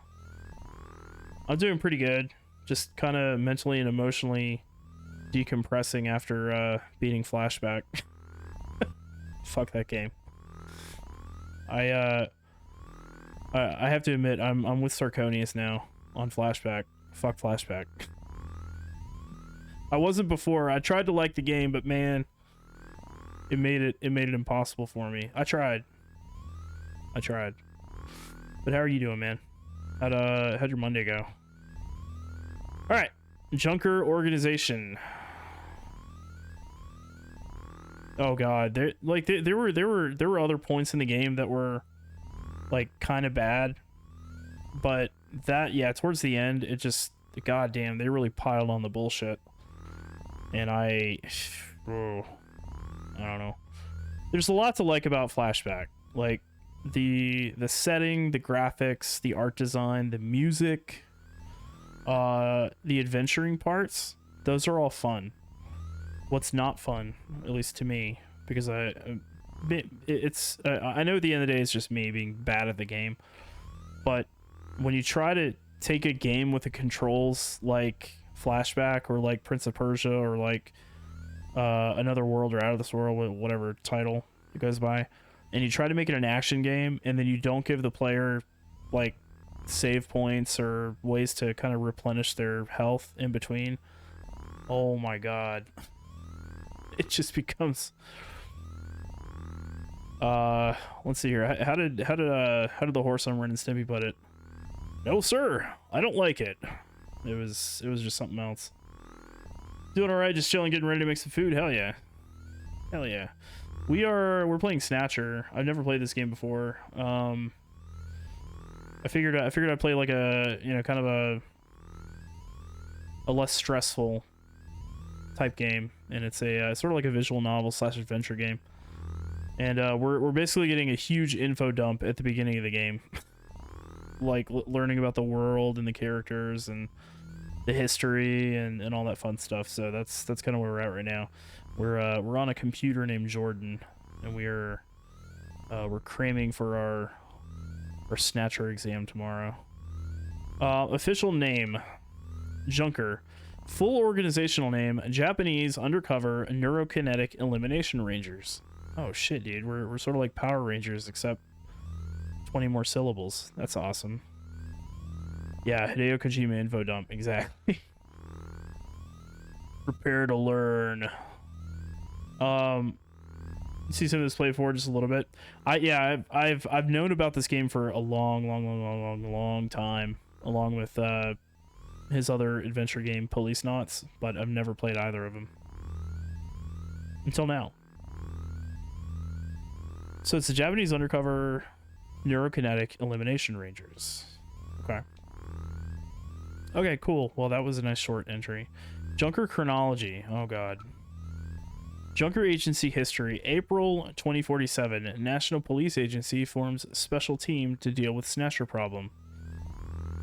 I'm doing pretty good. Just kind of mentally and emotionally decompressing after beating Flashback. Fuck that game. I have to admit I'm with Sarconius now on Flashback. Fuck Flashback. I wasn't before. I tried to like the game, but man, it made it impossible for me. I tried. But how are you doing, man? How'd your Monday go? All right, Junker organization. Oh god, there were other points in the game that were like kind of bad, but that, yeah, towards the end it just, goddamn, they really piled on the bullshit, and I don't know. There's a lot to like about Flashback, like the setting, the graphics, the art design, the music, the adventuring parts. Those are all fun. What's not fun, at least to me, because it's I know at the end of the day it's just me being bad at the game, but when you try to take a game with the controls like Flashback or like Prince of Persia or like Another World or Out of This World, whatever title it goes by, and you try to make it an action game, and then you don't give the player like save points or ways to kind of replenish their health in between, oh my god, it just becomes let's see here. How did the horse on Ren and Stimpy put it? No sir, I don't like it. It was just something else. Doing all right, just chilling, getting ready to make some food. Hell yeah. Hell yeah. We're playing Snatcher. I've never played this game before. I figured I'd play like a, you know, kind of a less stressful type game, and it's a sort of like a visual novel / adventure game. And we're basically getting a huge info dump at the beginning of the game. Like learning about the world and the characters and the history and all that fun stuff. So that's kind of where we're at right now. We're on a computer named Jordan, and we're cramming for our Snatcher exam tomorrow. Official name, Junker. Full organizational name, Japanese Undercover Neurokinetic Elimination Rangers. Oh shit, dude, we're sort of like Power Rangers, except 20 more syllables. That's awesome. Yeah, Hideo Kojima info dump, exactly. Prepare to learn. You see some of this played for just a little bit. I've known about this game for a long time, along with his other adventure game, Police Knots, but I've never played either of them until now. So it's the Japanese Undercover Neurokinetic Elimination Rangers. Okay. Okay, cool. Well, that was a nice short entry. Junker chronology. Oh god. Junker agency history. April 2047. National Police Agency forms special team to deal with Snatcher problem.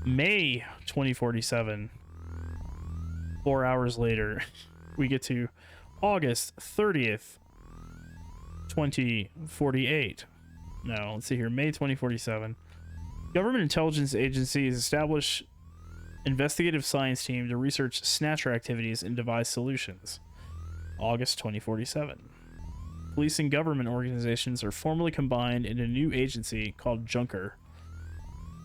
May 2047. 4 hours later, we get to August 30th, 2048. No, let's see here. May 2047. Government Intelligence Agency has established investigative science team to research Snatcher activities and devise solutions. August 2047. Police and government organizations are formally combined in a new agency called Junker.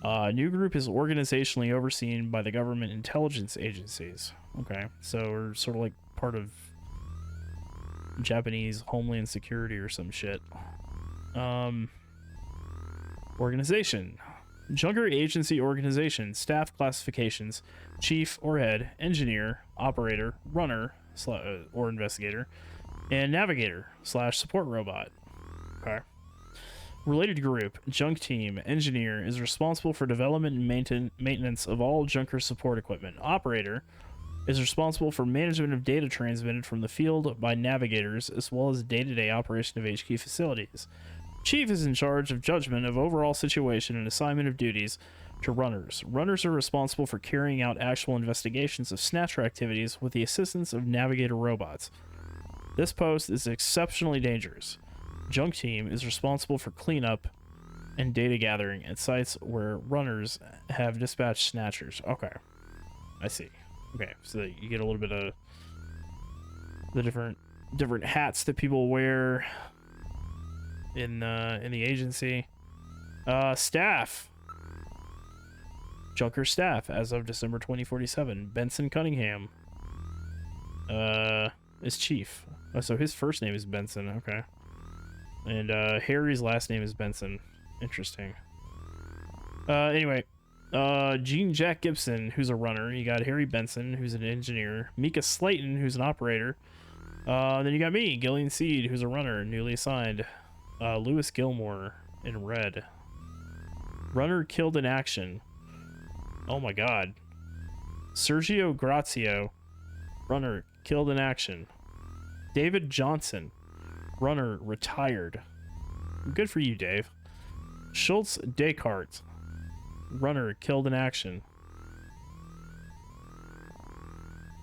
A new group is organizationally overseen by the government intelligence agencies. Okay, so we're sort of like part of Japanese Homeland Security or some shit. Organization. Junker agency organization. Staff classifications. Chief or head. Engineer. Operator. Runner or investigator. And navigator / support robot. Okay. Related group. Junk team. Engineer is responsible for development and maintenance of all Junker support equipment. Operator is responsible for management of data transmitted from the field by navigators, as well as day-to-day operation of HQ facilities. Chief is in charge of judgment of overall situation and assignment of duties to runners. Runners are responsible for carrying out actual investigations of Snatcher activities with the assistance of navigator robots. This post is exceptionally dangerous. Junk team is responsible for cleanup and data gathering at sites where runners have dispatched Snatchers. Okay, I see. Okay, so you get a little bit of the different hats that people wear in the agency. Staff. Junker staff as of December 2047. Benson Cunningham is chief. Oh, so his first name is Benson. Okay. And Harry's last name is Benson. Interesting. Anyway. Gene Jack Gibson, who's a runner. You got Harry Benson, who's an engineer. Mika Slayton, who's an operator. Then you got me, Gillian Seed, who's a runner, newly assigned. Lewis Gilmore in red. Runner killed in action. Oh my god. Sergio Grazio, runner killed in action. David Johnson, runner retired. Good for you, Dave. Schultz Descartes, runner killed in action.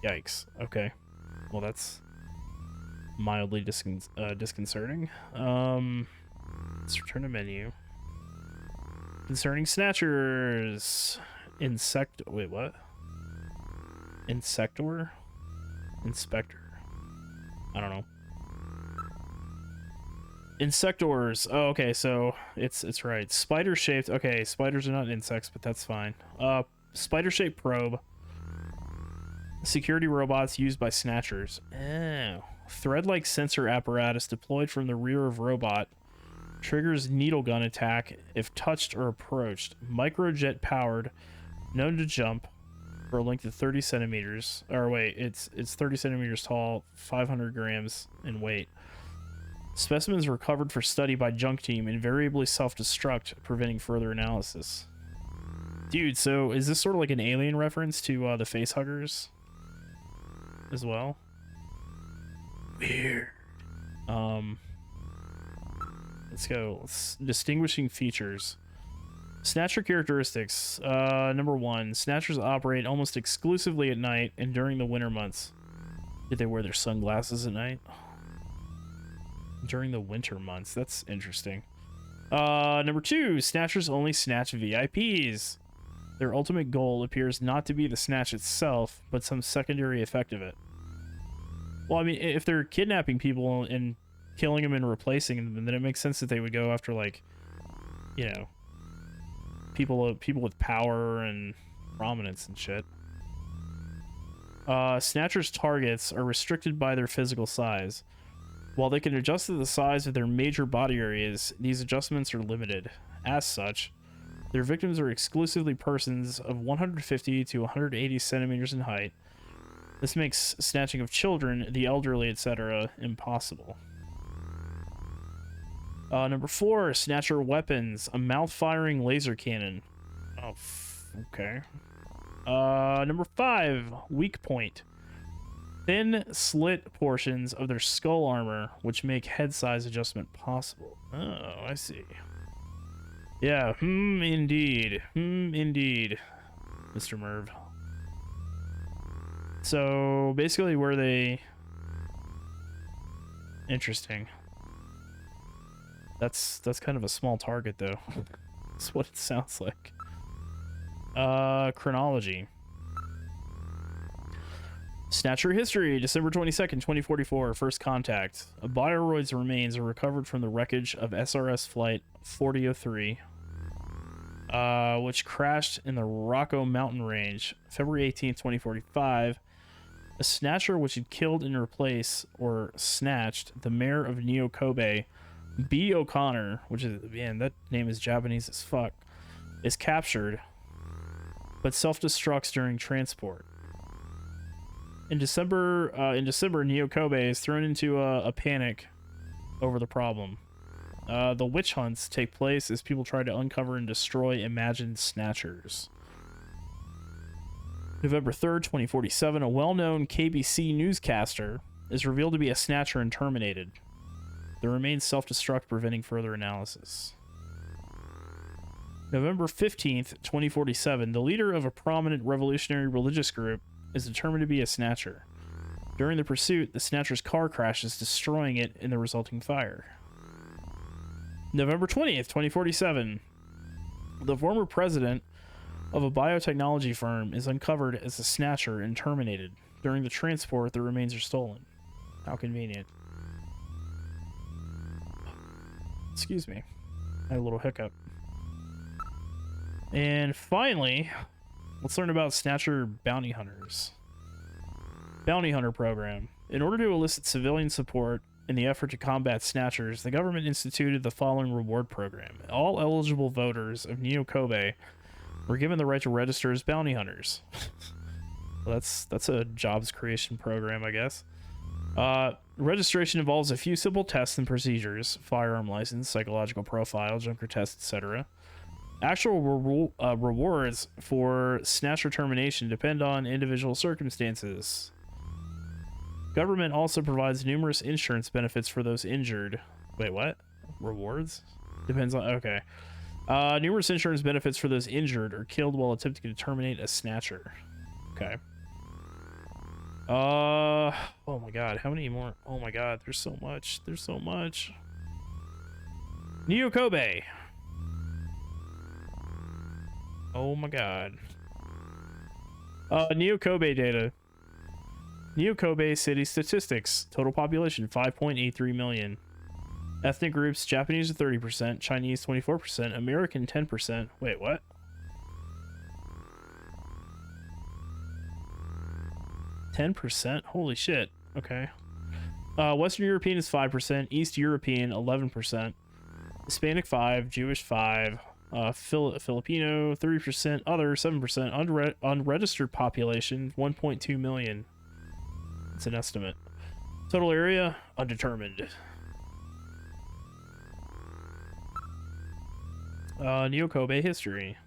Yikes. Okay. Well, that's mildly disconcerting. Let's return to menu. Concerning Snatchers. Wait, what? Inspector? I don't know. Insectors. Oh, okay, so it's right. Spider-shaped. Okay, spiders are not insects, but that's fine. Spider-shaped probe. Security robots used by Snatchers. Oh. Thread-like sensor apparatus deployed from the rear of robot. Triggers needle gun attack if touched or approached. Microjet powered. Known to jump for a length of 30 centimeters. Or wait, it's 30 centimeters tall, 500 grams in weight. Specimens recovered for study by junk team, invariably self-destruct, preventing further analysis. Dude, so is this sort of like an alien reference to the facehuggers as well? Weird. Let's go. Distinguishing features. Snatcher characteristics. Number 1. Snatchers operate almost exclusively at night and during the winter months. Did they wear their sunglasses at night? During the winter months. That's interesting. Number 2. Snatchers only snatch VIPs. Their ultimate goal appears not to be the snatch itself, but some secondary effect of it. Well, I mean, if they're kidnapping people and killing them and replacing them, then it makes sense that they would go after, like, you know, people with power and prominence and shit. Snatchers' targets are restricted by their physical size. While they can adjust to the size of their major body areas, these adjustments are limited. As such, their victims are exclusively persons of 150 to 180 centimeters in height. This makes snatching of children, the elderly, etc. impossible. Number 4, Snatcher weapons. A mouth-firing laser cannon. Oh, okay. Number 5, weak point. Thin slit portions of their skull armor, which make head size adjustment possible. Oh, I see. Yeah, indeed. Indeed, Mr. Merv. So, basically, were they... Interesting. That's kind of a small target, though. That's what it sounds like. Chronology. Snatcher history, December 22nd, 2044, first contact. A Bioroid's remains are recovered from the wreckage of SRS Flight 4003, which crashed in the Rocco Mountain Range, February 18th, 2045. A Snatcher which had killed and replaced, or snatched, the mayor of Neo Kobe, B. O'Connor, which is, man, that name is Japanese as fuck, is captured, but self-destructs during transport. In December, Neo Kobe is thrown into a panic over the problem. The witch hunts take place as people try to uncover and destroy imagined snatchers. November 3rd, 2047, a well-known KBC newscaster is revealed to be a snatcher and terminated. The remains self-destruct, preventing further analysis. November 15th, 2047, the leader of a prominent revolutionary religious group is determined to be a snatcher. During the pursuit, the snatcher's car crashes, destroying it in the resulting fire. November 20th, 2047, the former president of a biotechnology firm is uncovered as a snatcher and terminated. During the transport, the remains are stolen. How convenient. Excuse me. I had a little hiccup. And finally, let's learn about Snatcher bounty hunters. Bounty hunter program. In order to elicit civilian support in the effort to combat snatchers, the government instituted the following reward program. All eligible voters of Neo Kobe were given the right to register as bounty hunters. Well, that's a jobs creation program, I guess. Registration involves a few simple tests and procedures: firearm license, psychological profile, junker test, etc. Actual rewards for snatcher termination depend on individual circumstances. Government also provides numerous insurance benefits for those injured. Wait, what? Rewards? Depends on... Okay. Numerous insurance benefits for those injured or killed while attempting to terminate a snatcher. Okay. Oh my god, how many more? Oh my god, there's so much. There's so much. Neo Kobe. Oh my god. Neo Kobe data. Neo Kobe city statistics. Total population 5.83 million. Ethnic groups: Japanese 30%, Chinese 24%, American 10%. Wait, what? %? Holy shit. Okay. Western European is 5%, East European 11%, Hispanic 5, Jewish 5, Filipino 30%, other 7%, unregistered population 1.2 million. It's an estimate. Total area undetermined. Neo Kobe history.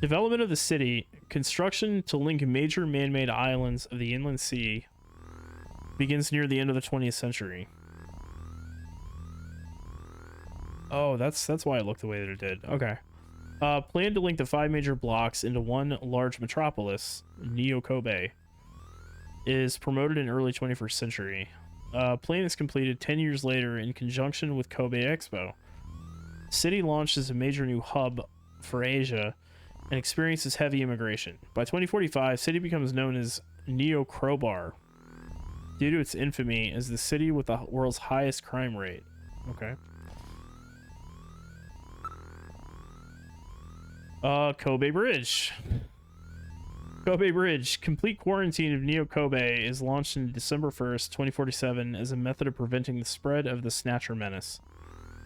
Development of the city. Construction to link major man-made islands of the inland sea begins near the end of the 20th century. Oh, that's why it looked the way that it did. Okay. Plan to link the 5 major blocks into one large metropolis, Neo Kobe, is promoted in early 21st century. Plan is completed 10 years later in conjunction with Kobe Expo. City launched as a major new hub for Asia and experiences heavy immigration. By 2045, city becomes known as Neo Crowbar due to its infamy as the city with the world's highest crime rate. Okay. Kobe Bridge. Kobe Bridge. Complete quarantine of Neo Kobe is launched on December 1st, 2047 as a method of preventing the spread of the Snatcher menace.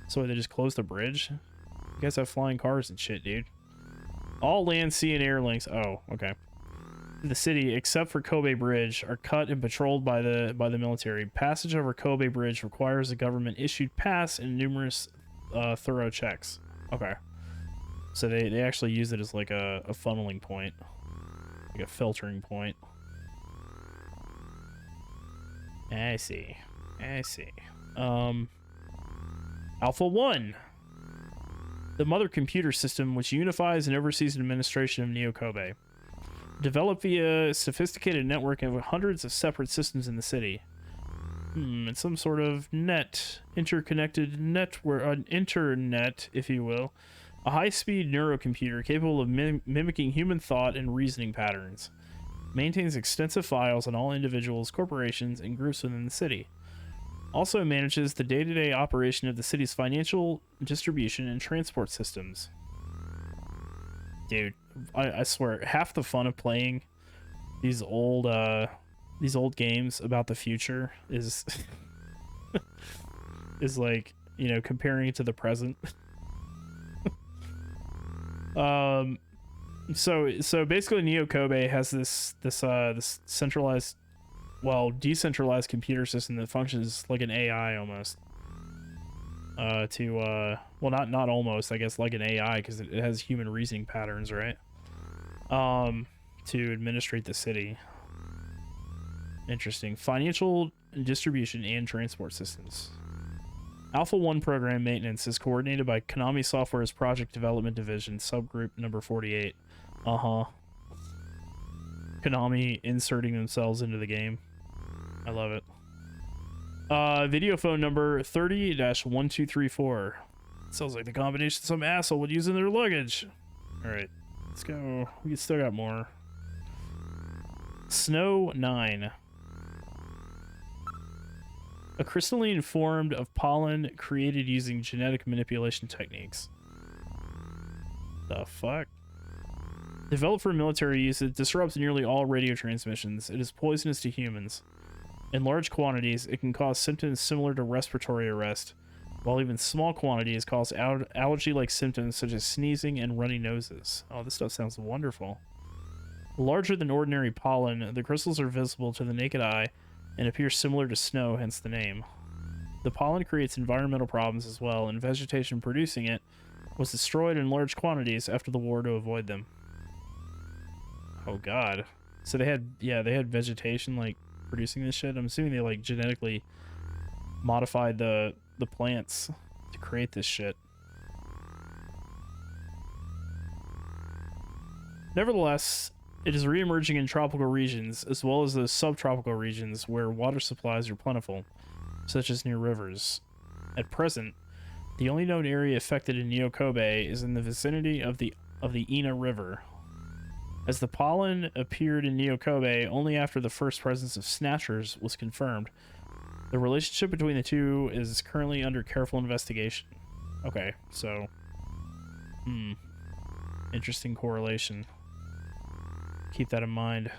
So they just closed the bridge? You guys have flying cars and shit, dude. All land, sea, and air links. Oh, okay. The city, except for Kobe Bridge, are cut and patrolled by the military. Passage over Kobe Bridge requires a government-issued pass and numerous thorough checks. Okay. So they actually use it as like a funneling point. Like a filtering point. I see. I see. Alpha 1. The mother computer system which unifies and oversees the administration of Neo Kobe. Developed via a sophisticated network of hundreds of separate systems in the city. It's some sort of interconnected network, an internet, if you will. A high-speed neurocomputer capable of mimicking human thought and reasoning patterns. Maintains extensive files on all individuals, corporations, and groups within the city. Also manages the day-to-day operation of the city's financial, distribution, and transport systems. Dude, I swear, half the fun of playing these old games about the future is is like, you know, comparing it to the present. So basically Neo Kobe has this centralized, well, decentralized computer system that functions like an AI almost. Well, not almost, I guess, like an AI, because it has human reasoning patterns, right? To administrate the city. Interesting. Financial distribution and transport systems. Alpha 1 program maintenance is coordinated by Konami Software's Project Development Division, subgroup number 48. Konami inserting themselves into the game. I love it. Video phone number 30-1234. Sounds like the combination some asshole would use in their luggage. Alright, let's go. We still got more. Snow 9. A crystalline formed of pollen created using genetic manipulation techniques. The fuck? Developed for military use, it disrupts nearly all radio transmissions. It is poisonous to humans. In large quantities, it can cause symptoms similar to respiratory arrest, while even small quantities cause allergy-like symptoms such as sneezing and runny noses. Oh, this stuff sounds wonderful. Larger than ordinary pollen, the crystals are visible to the naked eye and appear similar to snow, hence the name. The pollen creates environmental problems as well, and vegetation producing it was destroyed in large quantities after the war to avoid them. Oh god. So they had vegetation, like, producing this shit. I'm assuming they, like, genetically modified the plants to create this shit. Nevertheless, It is re-emerging in tropical regions, as well as those subtropical regions where water supplies are plentiful, such as near rivers. At present, the only known area affected in Neo-Kobe is in the vicinity of the Ina River. As the pollen appeared in Neo-Kobe only after the first presence of Snatchers was confirmed, the relationship between the two is currently under careful investigation. Okay, so... interesting correlation. Keep that in mind.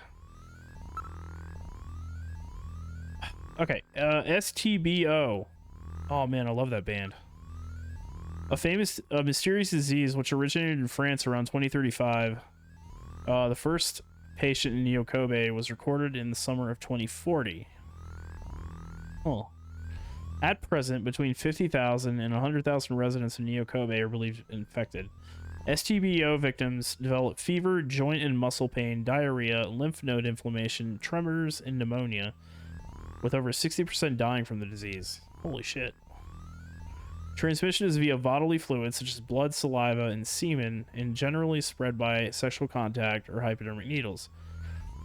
Okay, STBO. Oh man, I love that band. A mysterious disease which originated in France around 2035. The first patient in Neo-Kobe was recorded in the summer of 2040. Oh. At present, between 50,000 and 100,000 residents of Neo-Kobe are believed infected. STBO victims develop fever, joint and muscle pain, diarrhea, lymph node inflammation, tremors, and pneumonia, with over 60% dying from the disease. Holy shit. Transmission is via bodily fluids such as blood, saliva, and semen, and generally spread by sexual contact or hypodermic needles,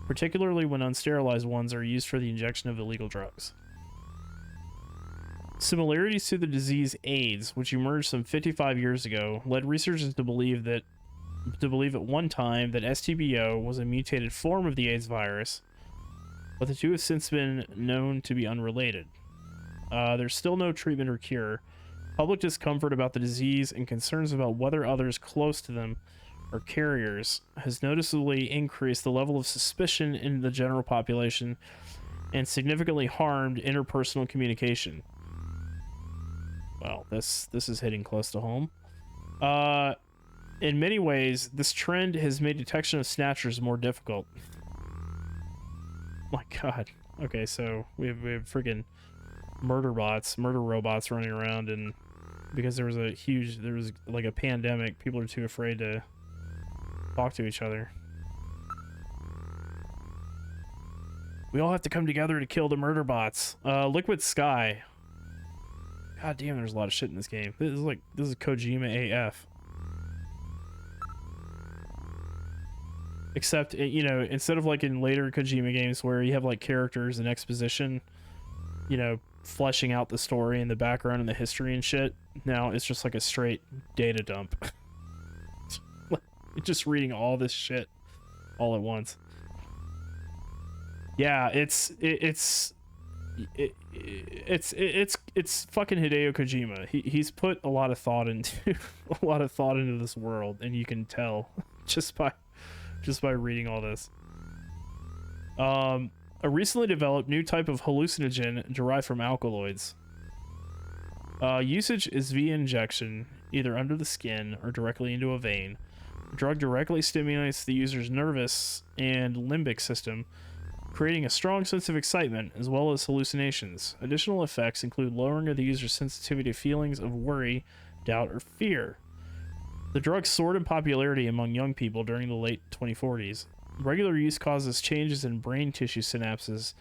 particularly when unsterilized ones are used for the injection of illegal drugs. Similarities to the disease AIDS, which emerged some 55 years ago, led researchers to believe at one time that STBO was a mutated form of the AIDS virus, but the two have since been known to be unrelated. There's still no treatment or cure. Public discomfort about the disease and concerns about whether others close to them are carriers has noticeably increased the level of suspicion in the general population and significantly harmed interpersonal communication. Well, this is hitting close to home. In many ways, this trend has made detection of Snatchers more difficult. My god. Okay, so we have freaking murder robots running around, and because there was like a pandemic, people are too afraid to talk to each other. We all have to come together to kill the murder bots. Liquid Sky. God damn, there's a lot of shit in this game. This is Kojima AF. Except, you know, instead of like in later Kojima games where you have like characters and exposition, you know, fleshing out the story and the background and the history and shit, now it's just like a straight data dump. Just reading all this shit all at once. Yeah, it's fucking Hideo Kojima. He's put a lot of thought into this world, and you can tell just by reading all this. A recently developed new type of hallucinogen derived from alkaloids. Usage is via injection, either under the skin or directly into a vein. The drug directly stimulates the user's nervous and limbic system, creating a strong sense of excitement as well as hallucinations. Additional effects include lowering of the user's sensitivity to feelings of worry, doubt, or fear. The drug soared in popularity among young people during the late 2040s. Regular use causes changes in brain tissue synapses,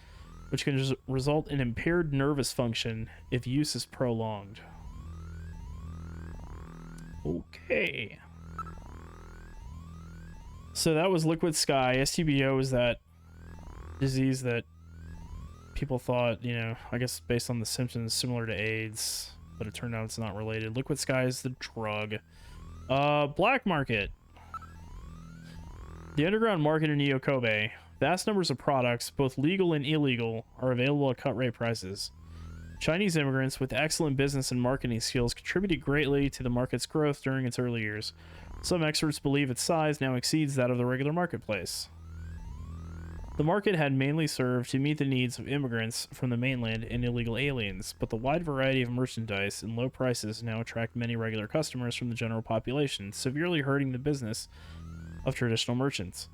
which can result in impaired nervous function if use is prolonged. Okay. So that was Liquid Sky. STBO is that disease that people thought, you know, I guess based on the symptoms, similar to AIDS, but it turned out it's not related. Liquid Sky is the drug. Black market. The underground market in Neo-Kobe. Vast numbers of products, both legal and illegal, are available at cut-rate prices. Chinese immigrants with excellent business and marketing skills contributed greatly to the market's growth during its early years. Some experts believe its size now exceeds that of the regular marketplace. The market had mainly served to meet the needs of immigrants from the mainland and illegal aliens, but the wide variety of merchandise and low prices now attract many regular customers from the general population, severely hurting the business of traditional merchants.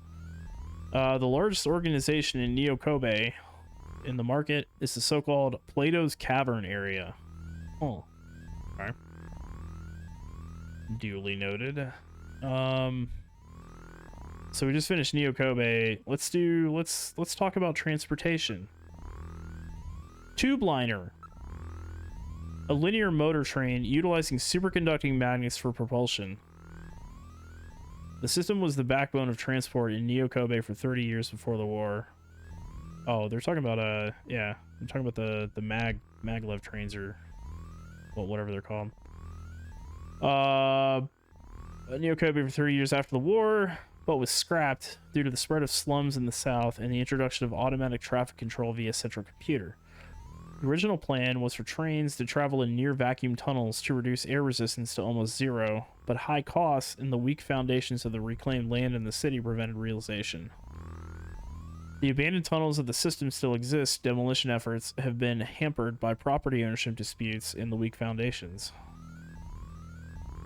The largest organization in Neo-Kobe in the market is the so-called Plato's Cavern area. Oh, okay. Duly noted. So we just finished Neo-Kobe. Let's talk about transportation. Tube liner. A linear motor train utilizing superconducting magnets for propulsion. The system was the backbone of transport in Neo Kobe for 30 years before the war. Oh, they're talking about yeah, they're talking about the maglev trains, or well, whatever they're called. Neo Kobe for 30 years after the war, but was scrapped due to the spread of slums in the south and the introduction of automatic traffic control via central computer. The original plan was for trains to travel in near vacuum tunnels to reduce air resistance to almost zero, but high costs and the weak foundations of the reclaimed land in the city prevented realization. The abandoned tunnels of the system still exist. Demolition efforts have been hampered by property ownership disputes and the weak foundations.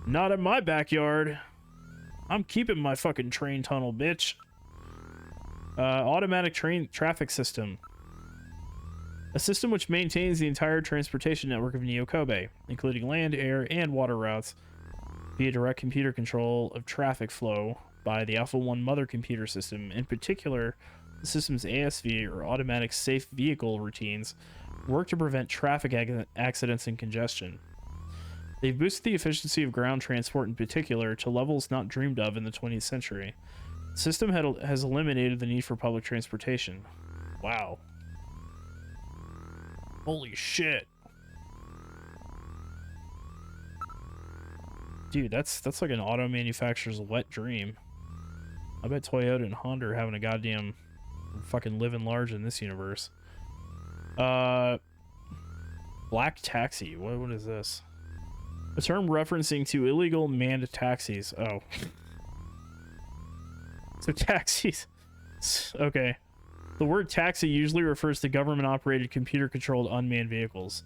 Not in my backyard. I'm keeping my fucking train tunnel, bitch. Automatic train traffic system. A system which maintains the entire transportation network of Neo Kobe, including land, air, and water routes, via direct computer control of traffic flow by the Alpha 1 mother computer system. In particular, the system's ASV, or automatic safe vehicle routines, work to prevent traffic accidents and congestion. They've boosted the efficiency of ground transport in particular to levels not dreamed of in the 20th century. The system has eliminated the need for public transportation. Wow. Holy shit. Dude, that's like an auto manufacturer's wet dream. I bet Toyota and Honda are having a goddamn fucking living large in this universe. Black taxi. What is this? A term referencing to illegal manned taxis. Oh. So taxis. Okay. The word taxi usually refers to government-operated, computer-controlled unmanned vehicles.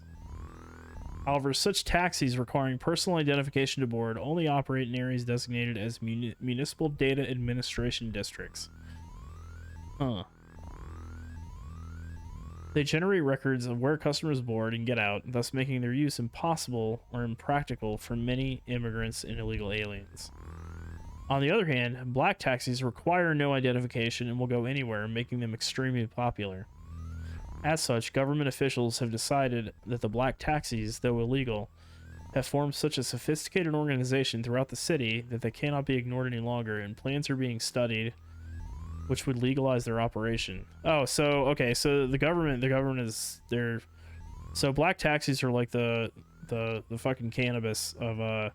However, such taxis requiring personal identification to board only operate in areas designated as municipal data administration districts. Huh. They generate records of where customers board and get out, thus making their use impossible or impractical for many immigrants and illegal aliens. On the other hand, black taxis require no identification and will go anywhere, making them extremely popular. As such, government officials have decided that the black taxis, though illegal, have formed such a sophisticated organization throughout the city that they cannot be ignored any longer, and plans are being studied which would legalize their operation. Oh, so okay, so the government is there. So black taxis are like the fucking cannabis of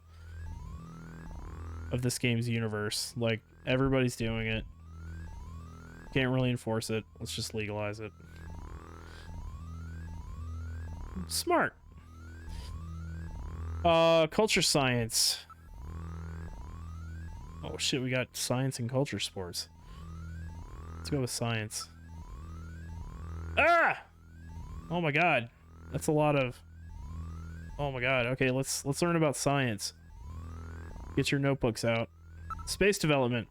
this game's universe. Like, everybody's doing it. Can't really enforce it. Let's just legalize it. Smart. Culture science. Oh shit, we got science and culture sports. Let's go with science. Ah! Oh my god. That's a lot of... Oh my god. Okay, let's learn about science. Get your notebooks out. Space development.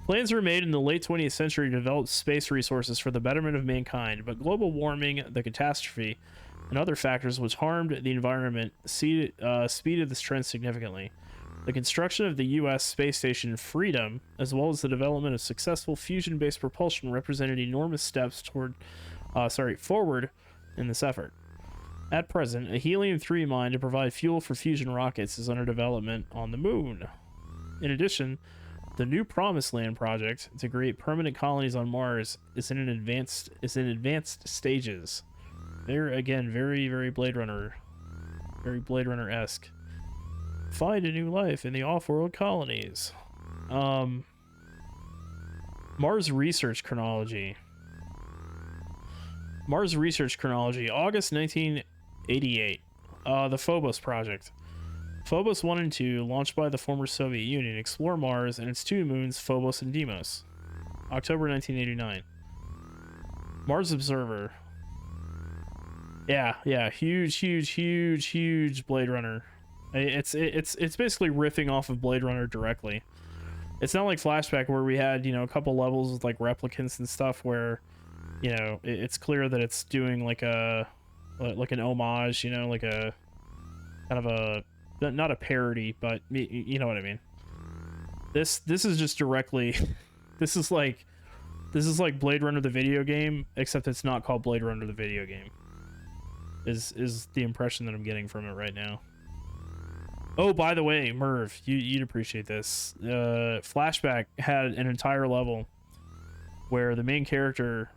Plans were made in the late 20th century to develop space resources for the betterment of mankind, but global warming, the catastrophe, and other factors which harmed the environment speeded this trend significantly. The construction of the U.S. space station Freedom, as well as the development of successful fusion-based propulsion, represented enormous steps forward in this effort. At present, a helium-3 mine to provide fuel for fusion rockets is under development on the moon. In addition, the New Promised Land project to create permanent colonies on Mars is in advanced stages. They're again very Blade Runner, very Blade Runner-esque. Find a new life in the off-world colonies. Mars research chronology. Mars research chronology, August 1988. The Phobos project. Phobos 1 and 2, launched by the former Soviet Union, explore Mars and its two moons, Phobos and Deimos. October 1989. Mars Observer. Yeah, huge Blade Runner. It's basically riffing off of Blade Runner directly. It's not like Flashback where we had, a couple levels with like replicants and stuff where, it's clear that it's doing like an homage, like a kind of a, not a parody, but you know what I mean. This is just directly this is like Blade Runner the video game, except it's not called Blade Runner the video game. Is the impression that I'm getting from it right now. Oh, by the way, Merv, you'd appreciate this. Flashback had an entire level where the main character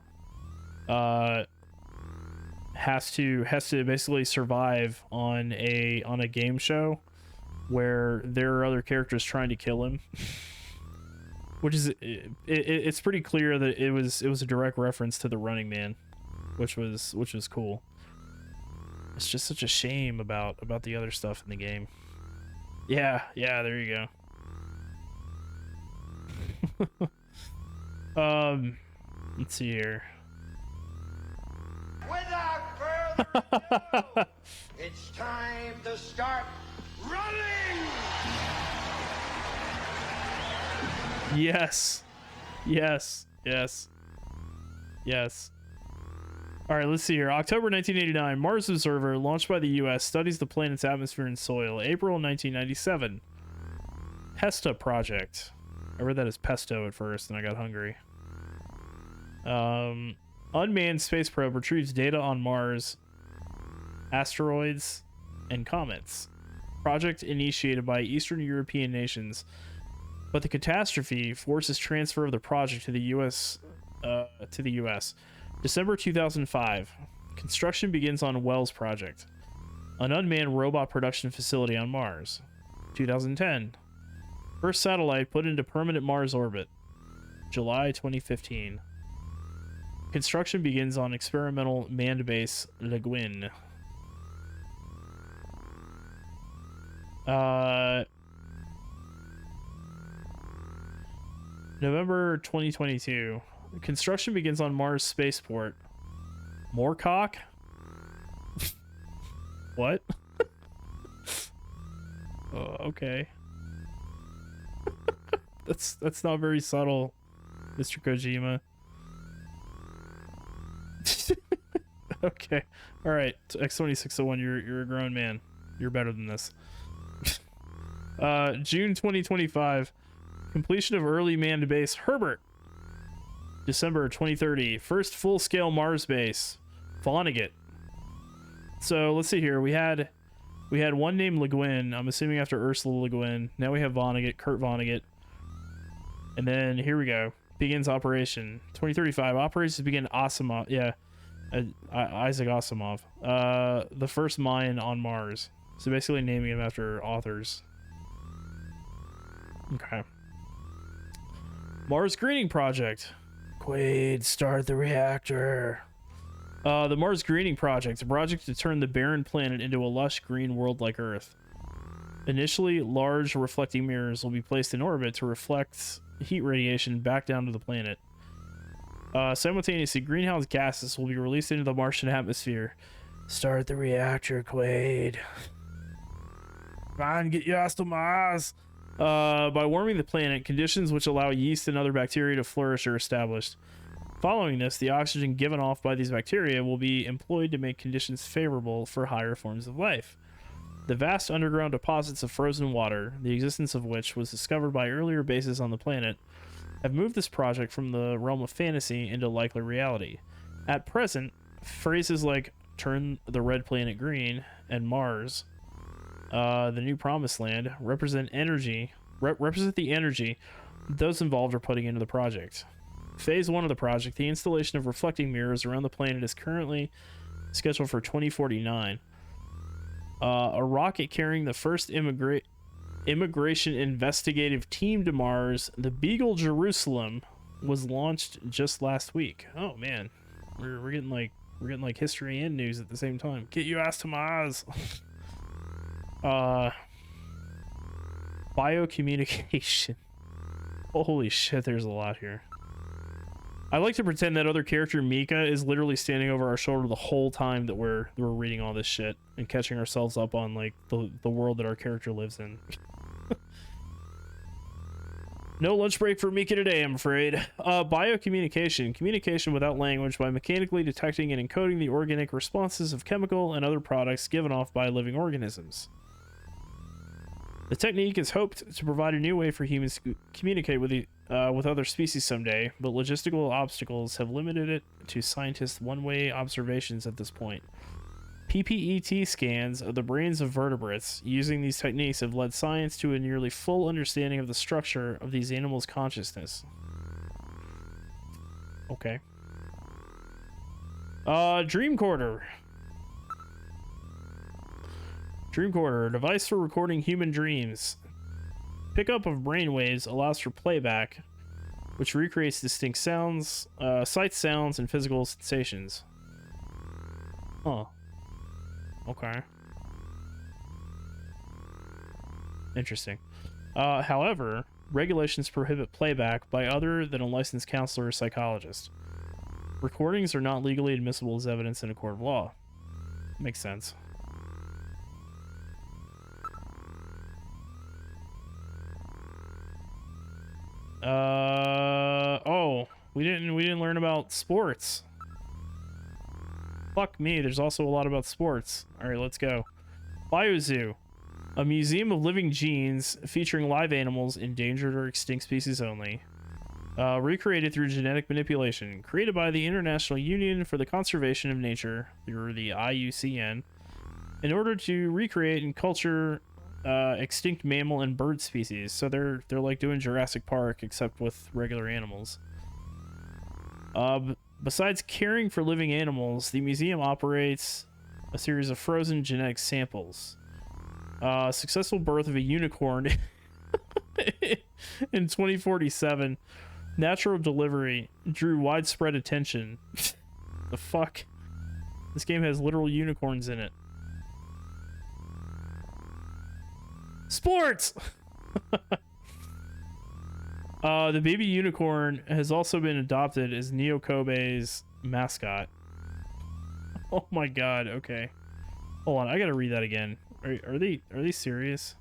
has to basically survive on a game show where there are other characters trying to kill him. Which is it's pretty clear that it was a direct reference to the Running Man, which was cool. It's just such a shame about the other stuff in the game. Yeah, there you go. Let's see here. Without further ado, it's time to start running! Yes. All right, let's see here. October 1989, Mars Observer, launched by the U.S., studies the planet's atmosphere and soil. April 1997, PESTA project. I read that as pesto at first, and I got hungry. Unmanned space probe retrieves data on Mars, asteroids, and comets. Project initiated by Eastern European nations, but the catastrophe forces transfer of the project to the U.S. December 2005. Construction begins on Wells project, an unmanned robot production facility on Mars. 2010. First satellite put into permanent Mars orbit. July 2015. Construction begins on experimental manned base Le Guin. November 2022. Construction begins on Mars spaceport. Moorcock? What? Oh, okay. That's not very subtle, Mr. Kojima. Okay. All right. X2601, you're a grown man. You're better than this. June 2025. Completion of early manned base Herbert. December 2030. First full-scale Mars base Vonnegut. So let's see here. We had one named Le Guin. I'm assuming after Ursula Le Guin. Now we have Vonnegut, Kurt Vonnegut. And then here we go. Begins operation. 2035. Operations begin Asimov. Yeah. Isaac Asimov. The first mine on Mars. So basically naming him after authors. Okay. Mars Greening Project. Quaid, start the reactor. The Mars Greening Project, a project to turn the barren planet into a lush green world like Earth. Initially, large reflecting mirrors will be placed in orbit to reflect heat radiation back down to the planet. Simultaneously, greenhouse gases will be released into the Martian atmosphere. Start the reactor, Quaid. Come on, get your ass to Mars. By warming the planet, conditions which allow yeast and other bacteria to flourish are established. Following this, the oxygen given off by these bacteria will be employed to make conditions favorable for higher forms of life. The vast underground deposits of frozen water, the existence of which was discovered by earlier bases on the planet, have moved this project from the realm of fantasy into likely reality. At present, phrases like turn the red planet green and Mars, the new promised land, represent the energy those involved are putting into the project. Phase 1 of the project, the installation of reflecting mirrors around the planet, is currently scheduled for 2049. A rocket carrying the first immigration investigative team to Mars, the Beagle Jerusalem, was launched just last week. Oh man, we're getting like history and news at the same time. Get your ass to Mars. Biocommunication. Holy shit, there's a lot here. I like to pretend that other character Mika is literally standing over our shoulder the whole time that we're reading all this shit and catching ourselves up on like the world that our character lives in. No lunch break for Mika today, I'm afraid. Biocommunication. Communication without language by mechanically detecting and encoding the organic responses of chemical and other products given off by living organisms. The technique is hoped to provide a new way for humans to communicate with other species someday, but logistical obstacles have limited it to scientists' one-way observations at this point. PPET scans of the brains of vertebrates using these techniques have led science to a nearly full understanding of the structure of these animals' consciousness. Okay. Dreamcorder. Dreamcorder, a device for recording human dreams. Pickup of brainwaves allows for playback, which recreates distinct sounds, sights, sounds, and physical sensations. Huh. Okay. Interesting. However, regulations prohibit playback by other than a licensed counselor or psychologist. Recordings are not legally admissible as evidence in a court of law. Makes sense. Oh, we didn't learn about sports. Fuck me, there's also a lot about sports. Alright, let's go. Biozoo. A museum of living genes featuring live animals, endangered or extinct species only. Recreated through genetic manipulation. Created by the International Union for the Conservation of Nature, or the IUCN, in order to recreate and culture extinct mammal and bird species. So they're like doing Jurassic Park, except with regular animals. Besides caring for living animals, the museum operates a series of frozen genetic samples. Successful birth of a unicorn in 2047. Natural delivery drew widespread attention. The fuck? This game has literal unicorns in it. Sports! The baby unicorn has also been adopted as Neo Kobe's mascot. Oh my god, okay. Hold on, I gotta read that again. Are they serious?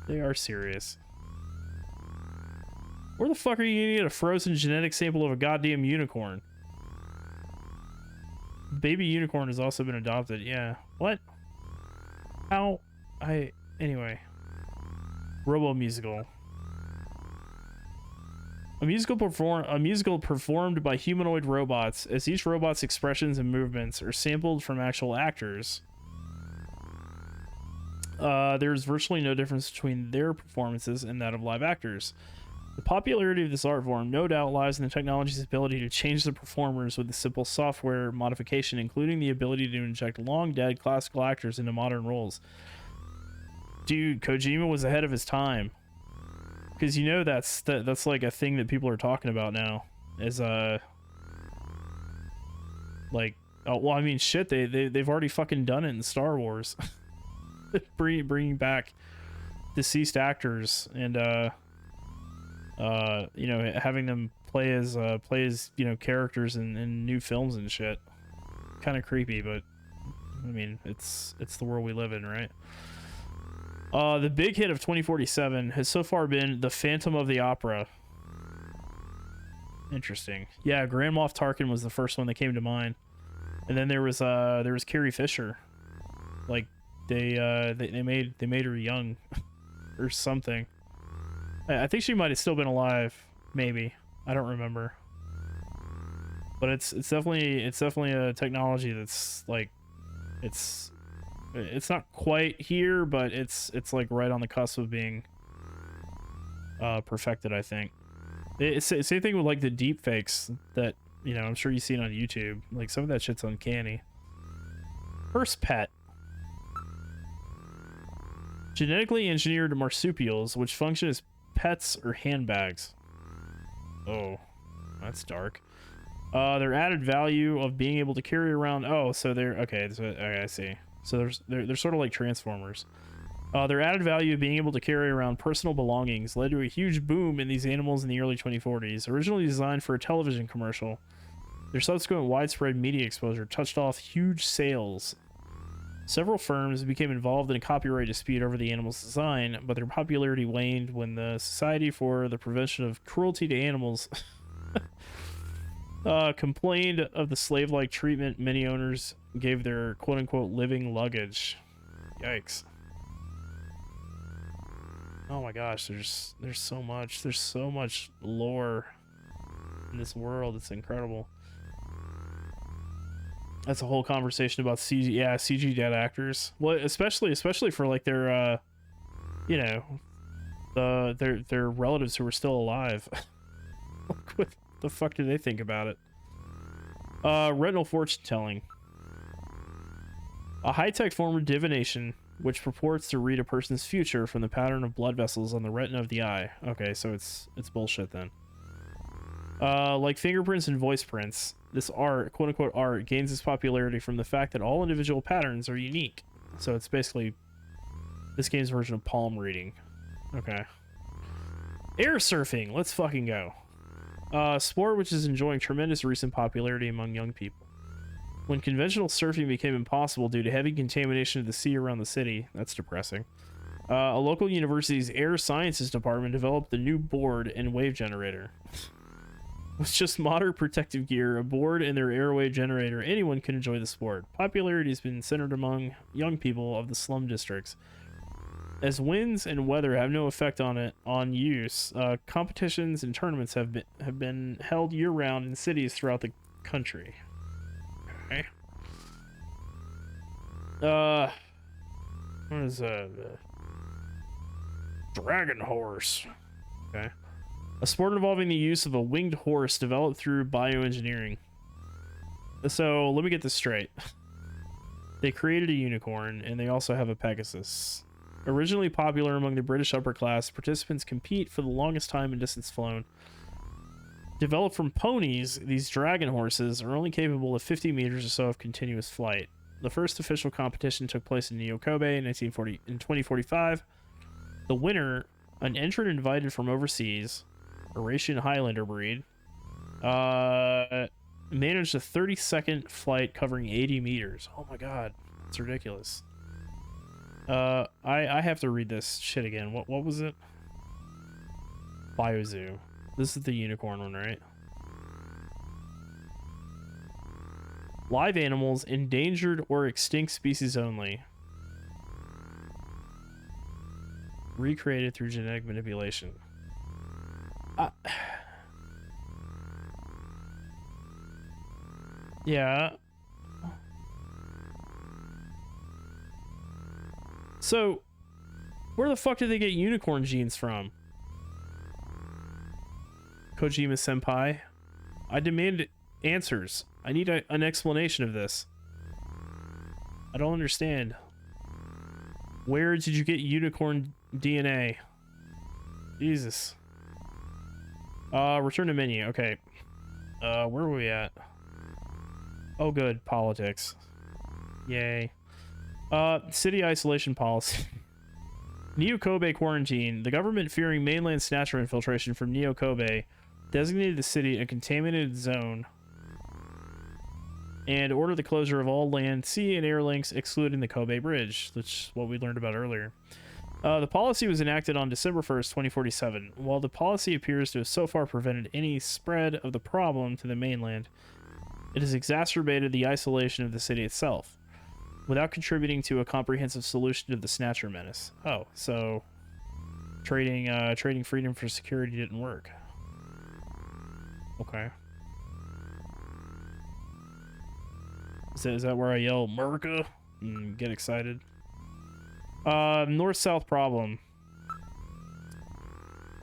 They are serious. Where the fuck are you gonna get a frozen genetic sample of a goddamn unicorn? Baby unicorn has also been adopted. Yeah. What? How? Anyway. Robo musical. A musical performed by humanoid robots, as each robot's expressions and movements are sampled from actual actors. There's virtually no difference between their performances and that of live actors. The popularity of this art form no doubt lies in the technology's ability to change the performers with a simple software modification, including the ability to inject long-dead classical actors into modern roles. Dude, Kojima was ahead of his time. Because you know that's like a thing that people are talking about now. Is like, oh well, I mean shit, they've already fucking done it in Star Wars. Bringing back deceased actors and you know, having them play as you know, characters in new films and shit. Kind of creepy, but I mean, it's the world we live in, right? The big hit of 2047 has so far been The Phantom of the Opera. Interesting. Yeah, Grand Moff Tarkin was the first one that came to mind, and then there was Carrie Fisher. Like they made her young or something. I think she might have still been alive, maybe. I don't remember. But it's definitely a technology that's like, it's not quite here, but it's like right on the cusp of being perfected, I think. It's same thing with like the deep fakes that, you know, I'm sure you've seen on YouTube. Like some of that shit's uncanny. First pet. Genetically engineered marsupials, which function as pets or handbags. Oh, that's dark. Their added value of being able to carry around. Oh, so they're okay. So, okay, I see. So they're sort of like Transformers. Their added value of being able to carry around personal belongings led to a huge boom in these animals in the early 2040s. Originally designed for a television commercial, their subsequent widespread media exposure touched off huge sales. Several firms became involved in a copyright dispute over the animal's design, but their popularity waned when the Society for the Prevention of Cruelty to Animals complained of the slave-like treatment many owners gave their quote-unquote living luggage. Yikes. Oh my gosh, there's so much lore in this world. It's incredible. That's a whole conversation about CG, yeah, CG dead actors. Well, especially for like their, you know, their relatives who are still alive. What the fuck do they think about it? Retinal fortune telling. A high-tech form of divination which purports to read a person's future from the pattern of blood vessels on the retina of the eye. Okay, so it's bullshit then. Like fingerprints and voice prints, this art, quote-unquote art, gains its popularity from the fact that all individual patterns are unique. So it's basically this game's version of palm reading. Okay. Air surfing, let's fucking go. Sport which is enjoying tremendous recent popularity among young people. When conventional surfing became impossible due to heavy contamination of the sea around the city, that's depressing, a local university's air sciences department developed the new board and wave generator. With just moderate protective gear, a board, and their airwave generator, anyone can enjoy the sport. Popularity has been centered among young people of the slum districts. As winds and weather have no effect on use, competitions and tournaments have been held year-round in cities throughout the country. Okay. What is that? Dragon horse. Okay. A sport involving the use of a winged horse developed through bioengineering. So, let me get this straight. They created a unicorn, and they also have a Pegasus. Originally popular among the British upper class, participants compete for the longest time and distance flown. Developed from ponies, these dragon horses are only capable of 50 meters or so of continuous flight. The first official competition took place in Neo-Kobe in 2045. The winner, an entrant invited from overseas, Eurasian Highlander breed, managed a 30-second flight covering 80 meters. Oh my god, that's ridiculous. I have to read this shit again. What was it? Biozoo. This is the unicorn one, right? Live animals, endangered or extinct species only. Recreated through genetic manipulation. Yeah. So, where the fuck did they get unicorn genes from? Kojima Senpai, I demand answers. I need an explanation of this. I don't understand. Where did you get unicorn DNA? Jesus. Return to menu. Okay. Where were we at? Oh, good. Politics. Yay. City isolation policy. Neo-Kobe quarantine. The government, fearing mainland Snatcher infiltration from Neo-Kobe, designated the city a contaminated zone and ordered the closure of all land, sea, and air links, excluding the Kobe Bridge, which is what we learned about earlier. The policy was enacted on December 1st, 2047. While the policy appears to have so far prevented any spread of the problem to the mainland, it has exacerbated the isolation of the city itself, without contributing to a comprehensive solution to the Snatcher menace. Oh, so trading freedom for security didn't work. Okay. Is that where I yell America and get excited? North-South problem.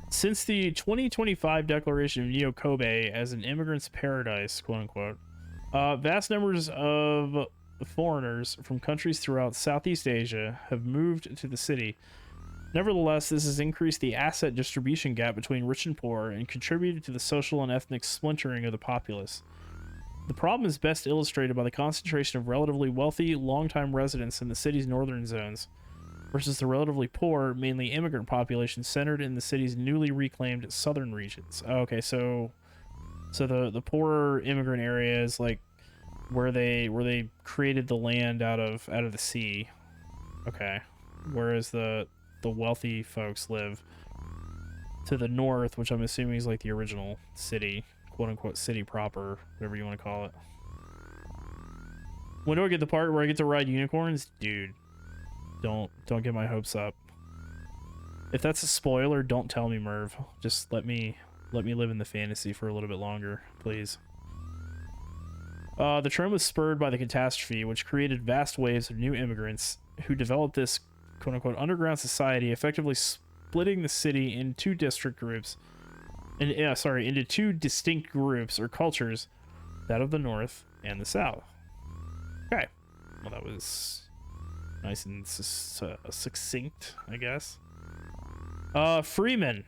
Since the 2025 declaration of Neo-Kobe as an immigrant's paradise, quote-unquote, vast numbers of foreigners from countries throughout Southeast Asia have moved to the city. Nevertheless, this has increased the asset distribution gap between rich and poor and contributed to the social and ethnic splintering of the populace. The problem is best illustrated by the concentration of relatively wealthy, long-time residents in the city's northern zones versus the relatively poor, mainly immigrant population centered in the city's newly reclaimed southern regions. Okay, so the poorer immigrant areas, like where they created the land out of the sea. Okay, whereas the wealthy folks live to the north, which I'm assuming is like the original city, quote unquote city proper, whatever you want to call it. When do I get the part where I get to ride unicorns? Dude, don't get my hopes up. If that's a spoiler, don't tell me, Merv. Just let me live in the fantasy for a little bit longer, please. The trend was spurred by the catastrophe, which created vast waves of new immigrants who developed this quote-unquote underground society, effectively splitting the city in two district groups, into two distinct groups or cultures, that of the North and the South. Okay, well that was nice and succinct, I guess. Freemen.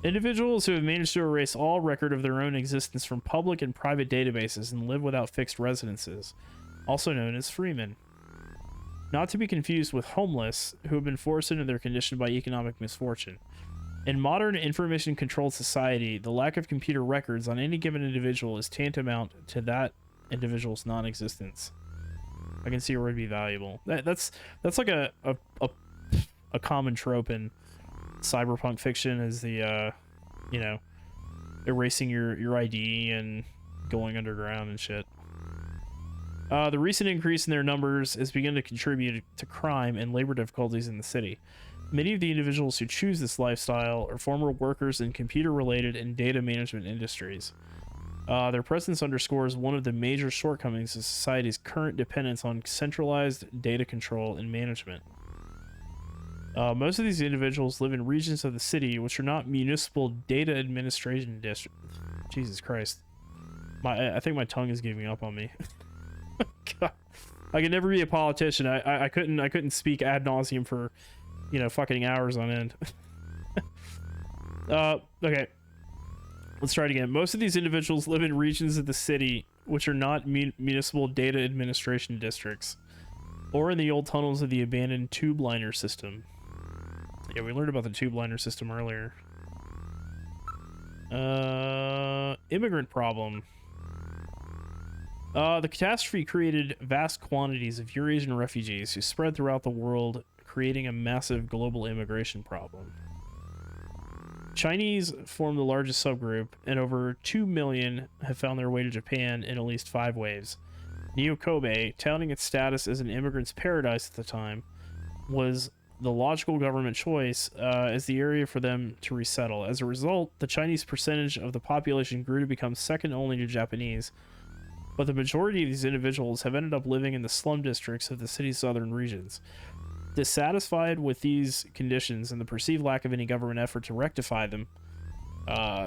Individuals who have managed to erase all record of their own existence from public and private databases and live without fixed residences, also known as freemen. Not to be confused with homeless, who have been forced into their condition by economic misfortune. In modern information-controlled society, the lack of computer records on any given individual is tantamount to that individual's non-existence. I can see where it would be valuable. That's like a common trope in cyberpunk fiction, is the erasing your ID and going underground and shit. The recent increase in their numbers has begun to contribute to crime and labor difficulties in the city. Many of the individuals who choose this lifestyle are former workers in computer-related and data management industries. Their presence underscores one of the major shortcomings of society's current dependence on centralized data control and management. Most of these individuals live in regions of the city which are not municipal data administration districts. Jesus Christ. I think my tongue is giving up on me. God. I could never be a politician. I couldn't speak ad nauseum for, fucking hours on end. Okay. Let's try it again. Most of these individuals live in regions of the city which are not municipal data administration districts, or in the old tunnels of the abandoned tube liner system. Yeah, we learned about the tube liner system earlier. Immigrant problem. The catastrophe created vast quantities of Eurasian refugees who spread throughout the world, creating a massive global immigration problem. Chinese form the largest subgroup, and over 2 million have found their way to Japan in at least 5 waves. Neo Kobe, touting its status as an immigrant's paradise at the time, was the logical government choice as the area for them to resettle. As a result, the Chinese percentage of the population grew to become second only to Japanese, but the majority of these individuals have ended up living in the slum districts of the city's southern regions. Dissatisfied with these conditions and the perceived lack of any government effort to rectify them,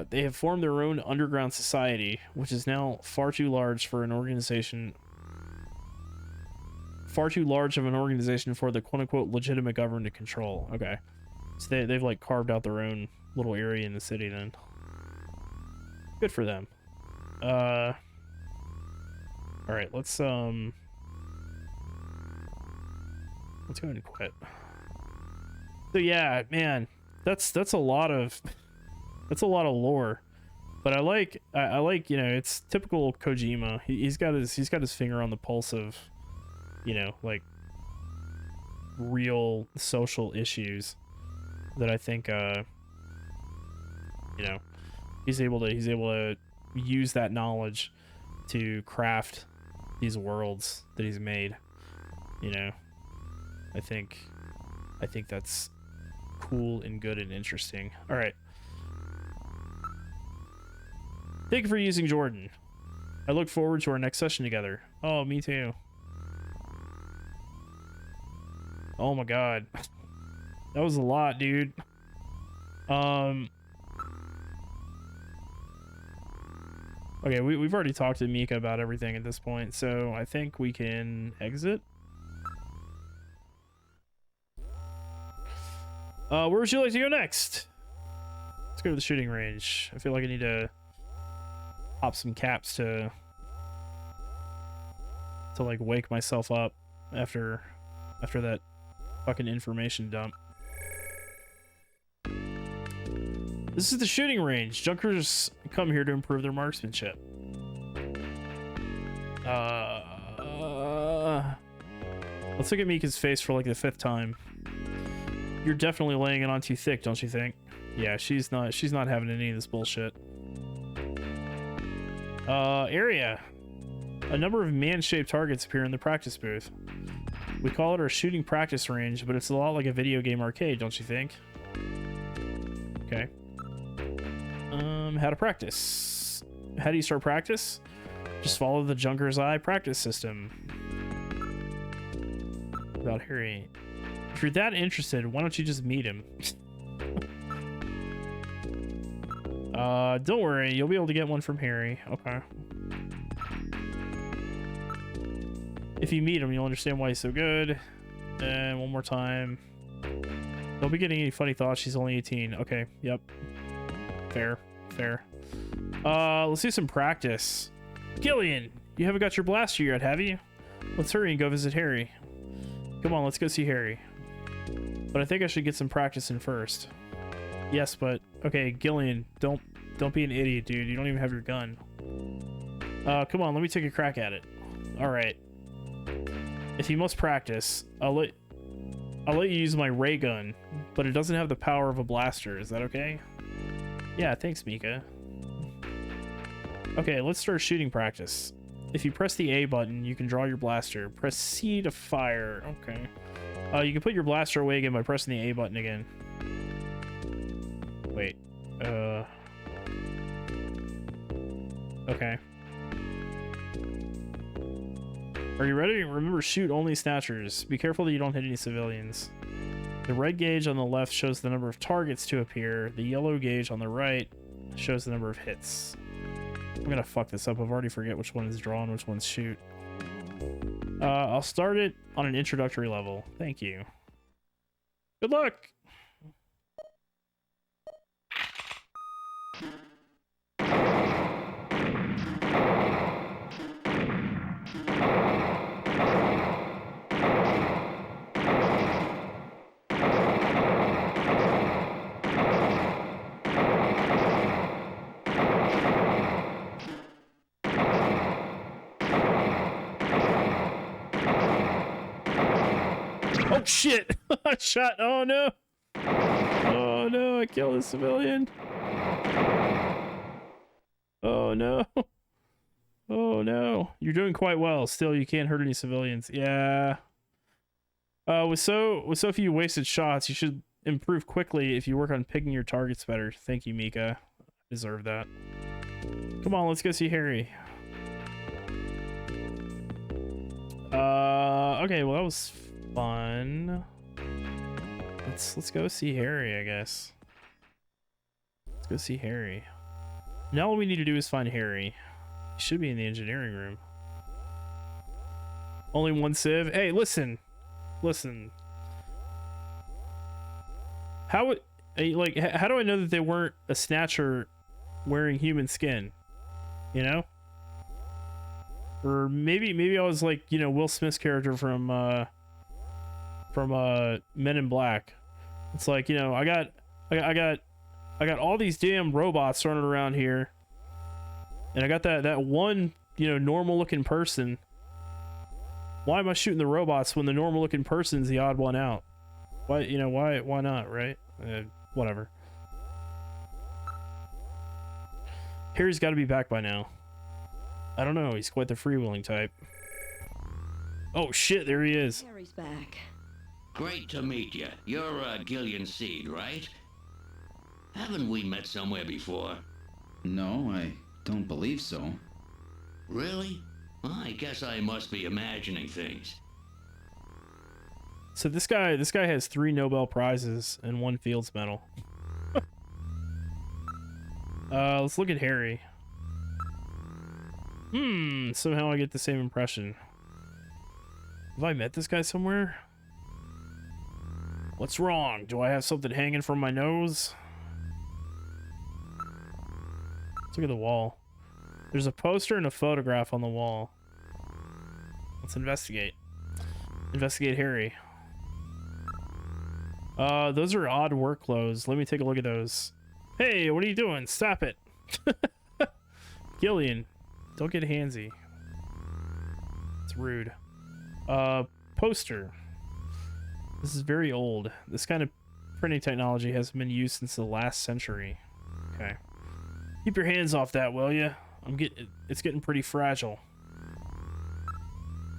they have formed their own underground society, which is now far too large of an organization for the quote-unquote legitimate government to control. Okay, so they've like carved out their own little area in the city then. Good for them. All right, let's go ahead and quit. So yeah, man, that's a lot of lore, but I like it's typical Kojima. He's got his finger on the pulse of like real social issues that I think he's able to use that knowledge to craft these worlds that he's made. I think that's cool and good and interesting. All right. Thank you for using Jordan. I look forward to our next session together. Oh, me too. Oh my god. That was a lot, dude. Okay, we've already talked to Mika about everything at this point, so I think we can exit. Where would you like to go next? Let's go to the shooting range. I feel like I need to pop some caps to like wake myself up after that fucking information dump. This is the shooting range. Junkers come here to improve their marksmanship. Let's look at Mika's face for like the 5th time. You're definitely laying it on too thick, don't you think? Yeah, she's not having any of this bullshit. Area. A number of man-shaped targets appear in the practice booth. We call it our shooting practice range, but it's a lot like a video game arcade, don't you think? Okay. How to practice. How do you start practice? Just follow the Junker's Eye practice system. About Harry. If you're that interested, why don't you just meet him? Don't worry, you'll be able to get one from Harry. Okay. If you meet him, you'll understand why he's so good. And one more time. Don't be getting any funny thoughts. She's only 18. Okay, yep. Fair. Let's do some practice. Gillian, you haven't got your blaster yet, have you? Let's hurry and go visit Harry. Come on, let's go see Harry. But I think I should get some practice in first. Yes, but okay, Gillian, don't be an idiot, dude. You don't even have your gun. Come on, let me take a crack at it. All right. If you must practice, I'll let you use my ray gun, but it doesn't have the power of a blaster. Is that okay? Yeah, thanks, Mika. Okay, let's start shooting practice. If you press the A button, you can draw your blaster. Press C to fire. Okay. You can put your blaster away again by pressing the A button again. Wait. Okay. Are you ready? Remember, shoot only Snatchers. Be careful that you don't hit any civilians. The red gauge on the left shows the number of targets to appear. The yellow gauge on the right shows the number of hits. I'm gonna fuck this up. I've already forget which one is draw and which one's shoot. I'll start it on an introductory level. Thank you. Good luck! Oh shit! I shot. Oh no! Oh no! I killed a civilian. Oh no! Oh no! You're doing quite well. Still, you can't hurt any civilians. Yeah. With so few wasted shots, you should improve quickly if you work on picking your targets better. Thank you, Mika. I deserve that. Come on, let's go see Harry. Okay, well that was fun. Let's go see Harry, I guess. Let's go see Harry. Now all we need to do is find Harry. He should be in the engineering room. Only one civ? Hey, listen. How would like how do I know that they weren't a Snatcher wearing human skin? You know? Or maybe I was like, you know, Will Smith's character from Men in Black. It's like, you know, I got all these damn robots running around here, and I got that one, you know, normal looking person. Why am I shooting the robots when the normal looking person's the odd one out? Why, you know, why not, right? Whatever. Harry's got to be back by now. I don't know, he's quite the freewheeling type. Oh shit, there he is. Harry's back. Great to meet you. You're Gillian Seed, right? Haven't we met somewhere before? No, I don't believe so. Really? Well, I guess I must be imagining things. So this guy has 3 Nobel Prizes and 1 Fields Medal. Let's look at Harry. Somehow I get the same impression. Have I met this guy somewhere? What's wrong? Do I have something hanging from my nose? Let's look at the wall. There's a poster and a photograph on the wall. Let's investigate. Investigate Harry. Those are odd work clothes. Let me take a look at those. Hey, what are you doing? Stop it. Gillian, don't get handsy. It's rude. Poster. This is very old. This kind of printing technology hasn't been used since the last century. Okay. Keep your hands off that, will ya? It's getting pretty fragile.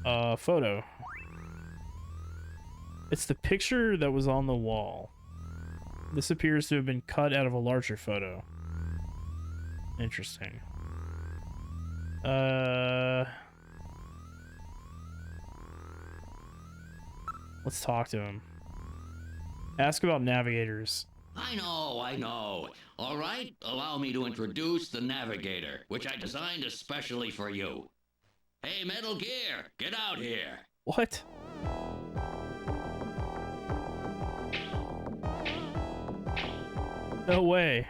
Photo. It's the picture that was on the wall. This appears to have been cut out of a larger photo. Interesting. Let's talk to him. Ask about navigators. I know. All right, allow me to introduce the Navigator, which I designed especially for you. Hey, Metal Gear, get out here. What? No way.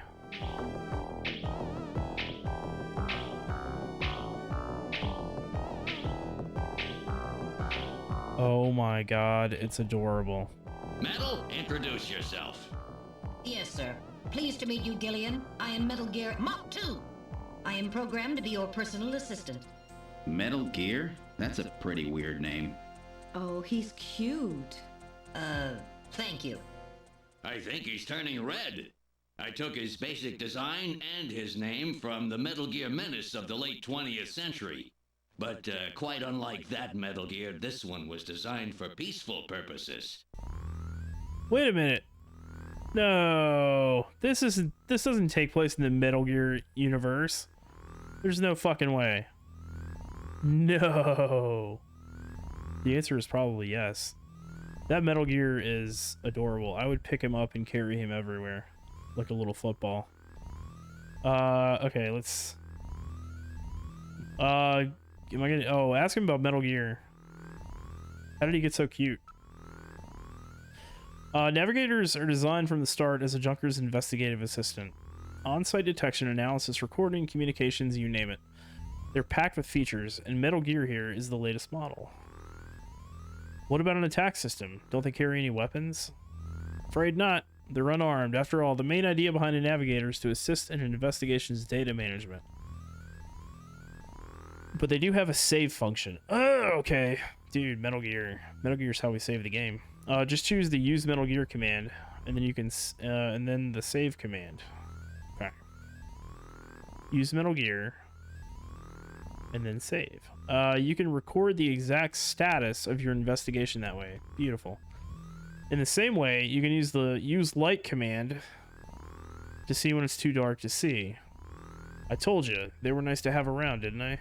Oh my god, it's adorable. Metal, introduce yourself. Yes, sir. Pleased to meet you, Gillian. I am Metal Gear Mach 2. I am programmed to be your personal assistant. Metal Gear? That's a pretty weird name. Oh, he's cute. Thank you. I think he's turning red. I took his basic design and his name from the Metal Gear Menace of the late 20th century. But quite unlike that Metal Gear, this one was designed for peaceful purposes. Wait a minute. No, this doesn't take place in the Metal Gear universe. There's no fucking way. No. The answer is probably yes. That Metal Gear is adorable. I would pick him up and carry him everywhere, like a little football. Okay, let's. Am I gonna? Oh, ask him about Metal Gear. How did he get so cute? Navigators are designed from the start as a Junker's investigative assistant. On-site detection, analysis, recording, communications, you name it. They're packed with features, and Metal Gear here is the latest model. What about an attack system? Don't they carry any weapons? Afraid not. They're unarmed. After all, the main idea behind a navigator is to assist in an investigation's data management. But they do have a save function. Oh, okay. Dude, Metal Gear. Metal Gear is how we save the game. Just choose the use Metal Gear command, and then you can, and then the save command. Okay. Use Metal Gear, and then save. You can record the exact status of your investigation that way. Beautiful. In the same way, you can use the use light command to see when it's too dark to see. I told you, they were nice to have around, didn't I?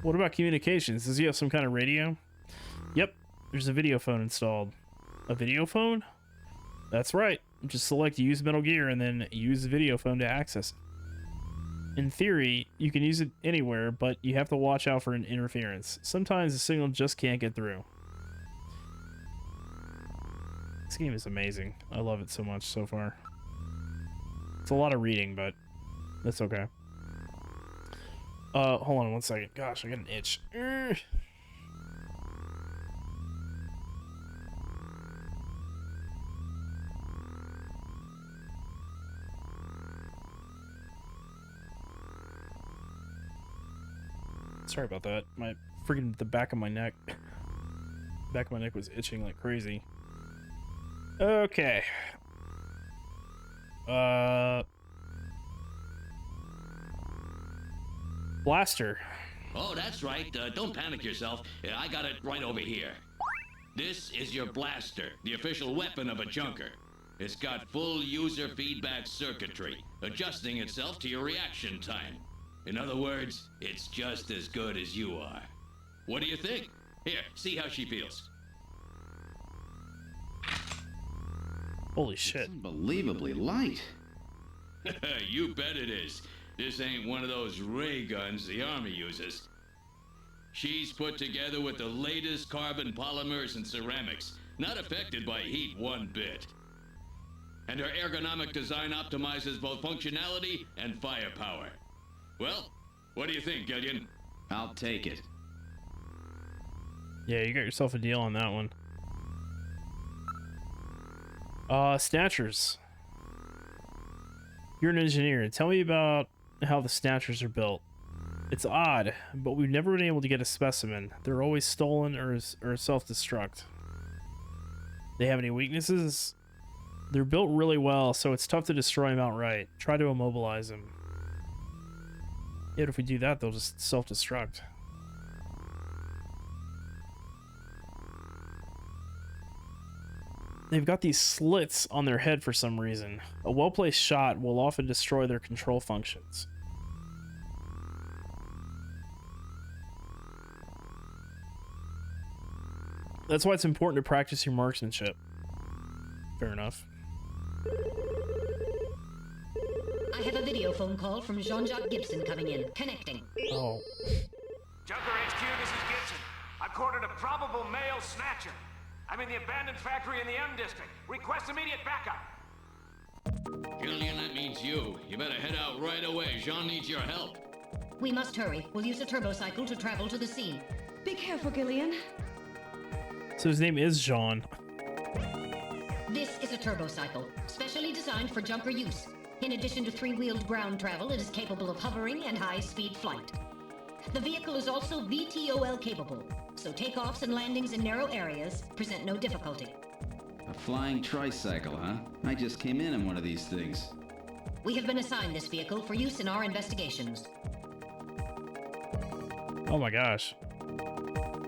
What about communications? Does he have some kind of radio? Yep, there's a video phone installed. A video phone? That's right. Just select use Metal Gear and then use the video phone to access it. In theory, you can use it anywhere, but you have to watch out for an interference. Sometimes the signal just can't get through. This game is amazing. I love it so much so far. It's a lot of reading, but that's okay. Hold on one second. Gosh, I got an itch. Sorry about that. My freaking the back of my neck. Back of my neck was itching like crazy. Okay. Blaster. Oh, that's right. Don't panic yourself. I got it right over here. This is your blaster, the official weapon of a junker. It's got full user feedback circuitry, adjusting itself to your reaction time. In other words, it's just as good as you are. What do you think? Here, see how she feels. Holy shit. Unbelievably light. You bet it is. This ain't one of those ray guns the Army uses. She's put together with the latest carbon polymers and ceramics, not affected by heat one bit. And her ergonomic design optimizes both functionality and firepower. Well, what do you think, Gillian? I'll take it. Yeah, you got yourself a deal on that one. Snatchers. You're an engineer. Tell me about how the Snatchers are built. It's odd, but we've never been able to get a specimen. They're always stolen or self-destruct. They have any weaknesses? They're built really well, so it's tough to destroy them outright. Try to immobilize them. Yet if we do that, they'll just self-destruct. They've got these slits on their head for some reason. A well-placed shot will often destroy their control functions. That's why it's important to practice your marksmanship. Fair enough. I have a video phone call from Jean-Jacques Gibson coming in. Connecting. Oh. Junker HQ, this is Gibson. I've cornered a probable male snatcher. I'm in the abandoned factory in the M district. Request immediate backup. Gillian, that means you. You better head out right away. Jean needs your help. We must hurry. We'll use a turbocycle to travel to the scene. Be careful, Gillian. So his name is Jean. This is a turbocycle, specially designed for junker use. In addition to three-wheeled ground travel, it is capable of hovering and high-speed flight. The vehicle is also VTOL capable, so takeoffs and landings in narrow areas present no difficulty. A flying tricycle, huh? I just came in one of these things. We have been assigned this vehicle for use in our investigations. Oh my gosh.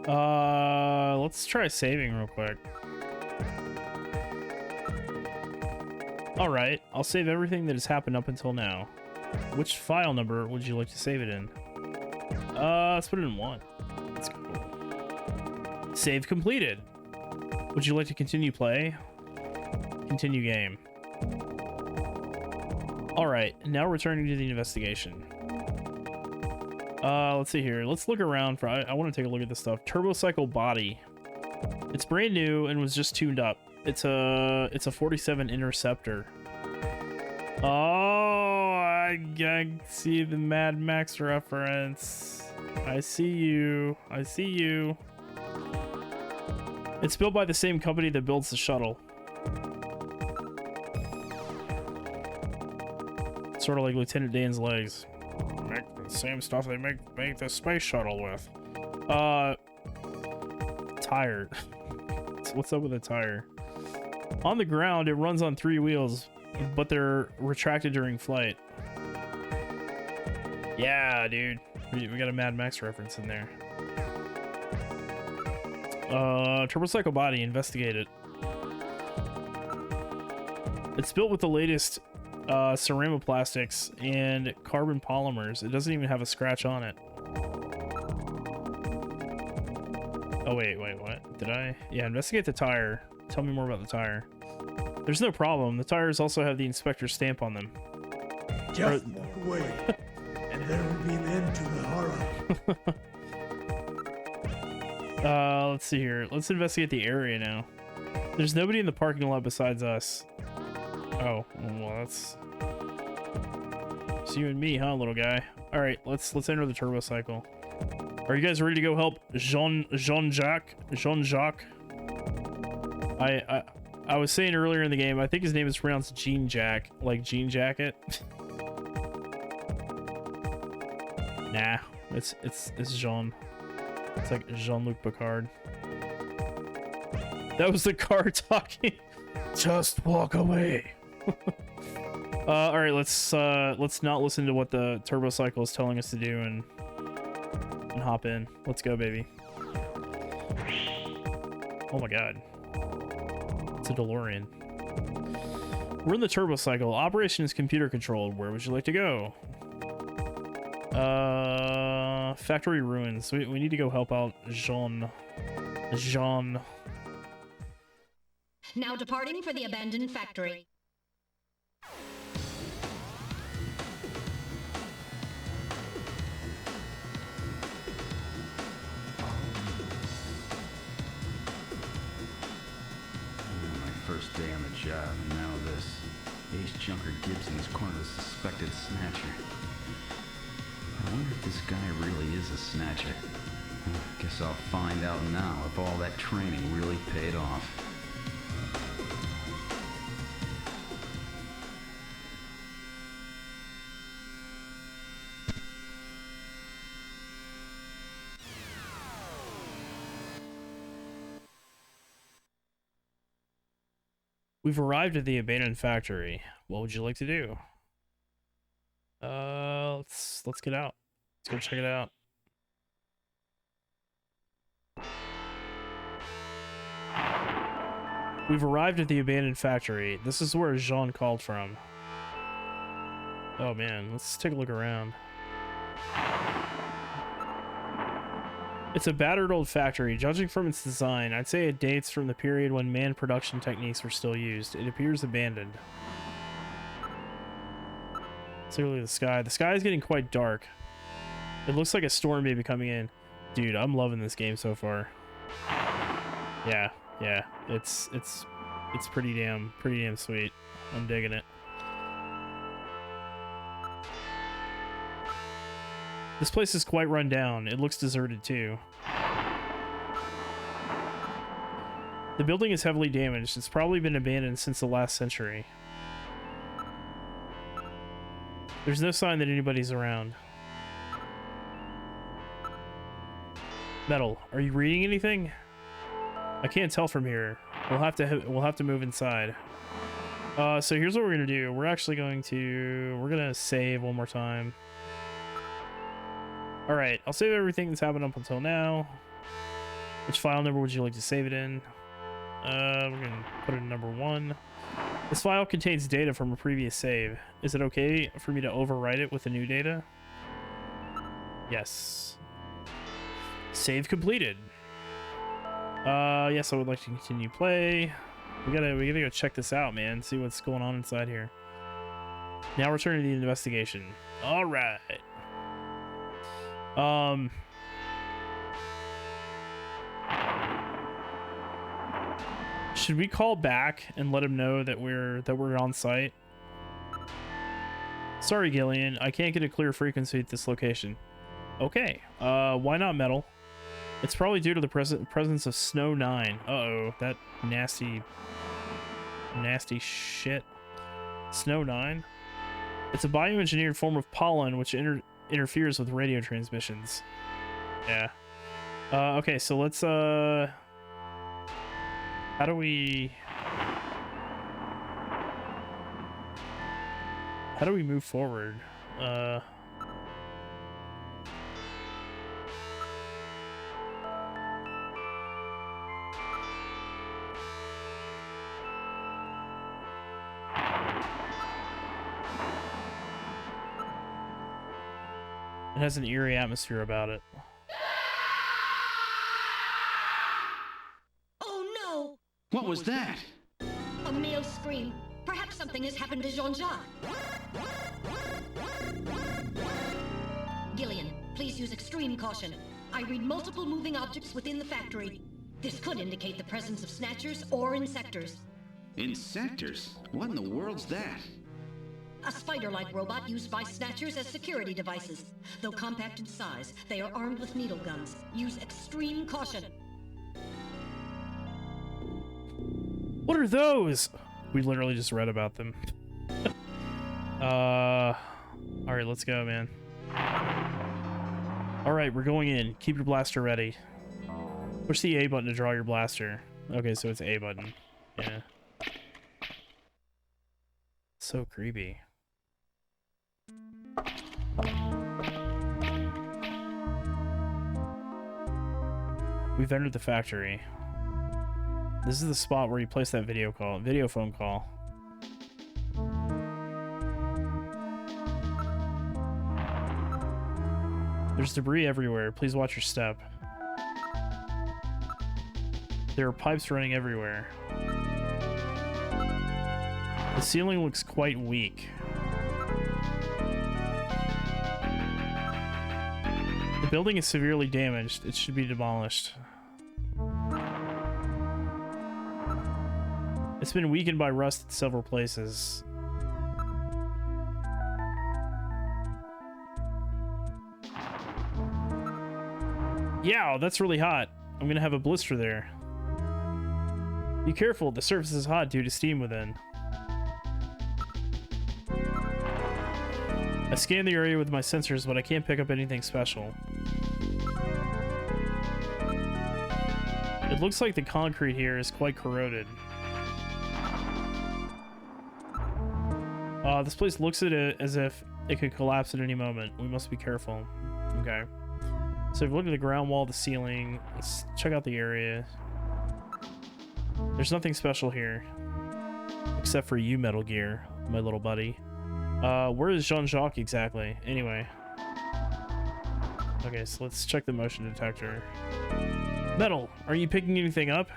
Let's try saving real quick. Alright, I'll save everything that has happened up until now. Which file number would you like to save it in? Let's put it in 1. Let's go. Save completed. Would you like to continue play? Continue game. Alright, now returning to the investigation. Let's see here. Let's look around for... I want to take a look at this stuff. Turbocycle body. It's brand new and was just tuned up. It's a 47 Interceptor. Oh, I see the Mad Max reference. I see you. I see you. It's built by the same company that builds the shuttle. Sort of like Lieutenant Dan's legs. Make the same stuff they make the space shuttle with. Tire. What's up with the tire? On the ground, it runs on 3 wheels, but they're retracted during flight. Yeah, dude. We got a Mad Max reference in there. Turbocycle body, investigate it. It's built with the latest ceramiplastics and carbon polymers. It doesn't even have a scratch on it. Oh, wait, what? Did I? Yeah, investigate the tire. Tell me more about the tire. There's no problem. The tires also have the inspector's stamp on them. Just walk away, and there will be an end to the horror. Let's see here. Let's investigate the area now. There's nobody in the parking lot besides us. Oh, well, that's... It's you and me, huh, little guy? All right, let's enter the turbocycle. Are you guys ready to go help Jean-Jacques? I was saying earlier in the game, I think his name is pronounced Jean Jack, like Jean Jacket. Nah, it's Jean. It's like Jean-Luc Picard. That was the car talking. Just walk away. All right, let's not listen to what the turbocycle is telling us to do and hop in. Let's go, baby. Oh my god. It's a DeLorean. We're in the turbocycle. Operation is computer controlled. Where would you like to go? Factory ruins. We need to go help out Jean. Now departing for the abandoned factory. First day on the job, and now this. Ace Junker Gibson is cornered a suspected snatcher. I wonder if this guy really is a snatcher. Guess I'll find out now if all that training really paid off. We've arrived at the abandoned factory. What would you like to do? Let's get out. Let's go check it out. We've arrived at the abandoned factory. This is where Jean called from. Oh man, let's take a look around. It's a battered old factory. Judging from its design, I'd say it dates from the period when manned production techniques were still used. It appears abandoned. Clearly the sky. The sky is getting quite dark. It looks like a storm may be coming in. Dude, I'm loving this game so far. Yeah, it's pretty damn sweet. I'm digging it. This place is quite run down. It looks deserted too. The building is heavily damaged. It's probably been abandoned since the last century. There's no sign that anybody's around. Metal, are you reading anything? I can't tell from here. We'll have to move inside. So here's what we're gonna do. We're gonna save one more time. All right, I'll save everything that's happened up until now. Which file number would you like to save it in? We're gonna put it in number 1. This file contains data from a previous save. Is it okay for me to overwrite it with the new data? Yes. Save completed. Yes, I would like to continue play. We gotta go check this out, man. See what's going on inside here. Now return to the investigation. All right. Should we call back and let him know that we're on site? Sorry, Gillian, I can't get a clear frequency at this location. Okay, why not Metal? It's probably due to the presence of Snow 9. Uh-oh, that nasty shit. Snow 9? It's a bioengineered form of pollen which interferes with radio transmissions. Yeah. Okay, so let's, how do we move forward? It has an eerie atmosphere about it. Oh no! What was that? A male scream. Perhaps something has happened to Jean-Jacques. Gillian, please use extreme caution. I read multiple moving objects within the factory. This could indicate the presence of Snatchers or Insectors. Insectors? What in the world's that? A spider-like robot used by Snatchers as security devices. Though compact in size, they are armed with needle guns. Use extreme caution. What are those? We literally just read about them. Alright, let's go, man. Alright, we're going in. Keep your blaster ready. Push the A button to draw your blaster. Okay, so it's A button. Yeah. So creepy. We've entered the factory. This is the spot where you place that video phone call. There's debris everywhere. Please watch your step. There are pipes running everywhere. The ceiling looks quite weak. The building is severely damaged. It should be demolished. It's been weakened by rust in several places. Yeah, that's really hot. I'm gonna have a blister there. Be careful, the surface is hot due to steam within. I scanned the area with my sensors, but I can't pick up anything special. It looks like the concrete here is quite corroded. This place looks at it as if it could collapse at any moment. We must be careful. Okay. So if you look at the ground wall, the ceiling, let's check out the area. There's nothing special here. Except for you, Metal Gear, my little buddy. Where is Jean-Jacques exactly? Anyway. Okay, so let's check the motion detector. Metal, are you picking anything up?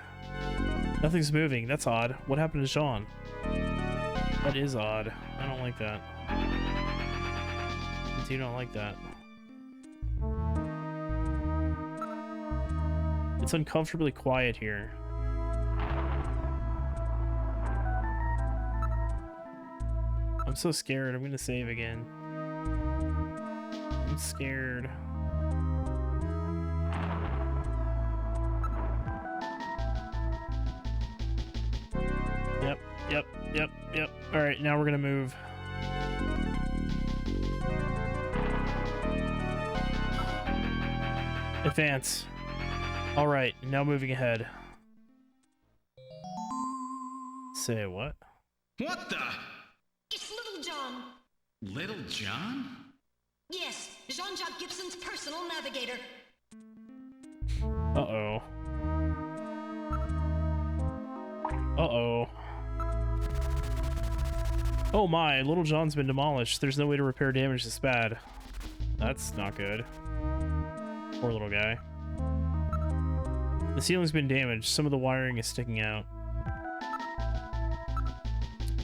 Nothing's moving. That's odd. What happened to Sean? That is odd. I don't like that. I do not like that. It's uncomfortably quiet here. I'm so scared. I'm gonna save again. I'm scared. Yep. Alright, now we're gonna move. Advance. Alright, now moving ahead. Say what? What the? It's Little John. Little John? Yes, Jean-Jacques Gibson's personal navigator. Uh-oh. Uh-oh. Oh my, Little John's been demolished. There's no way to repair damage this bad. That's not good. Poor little guy. The ceiling's been damaged. Some of the wiring is sticking out.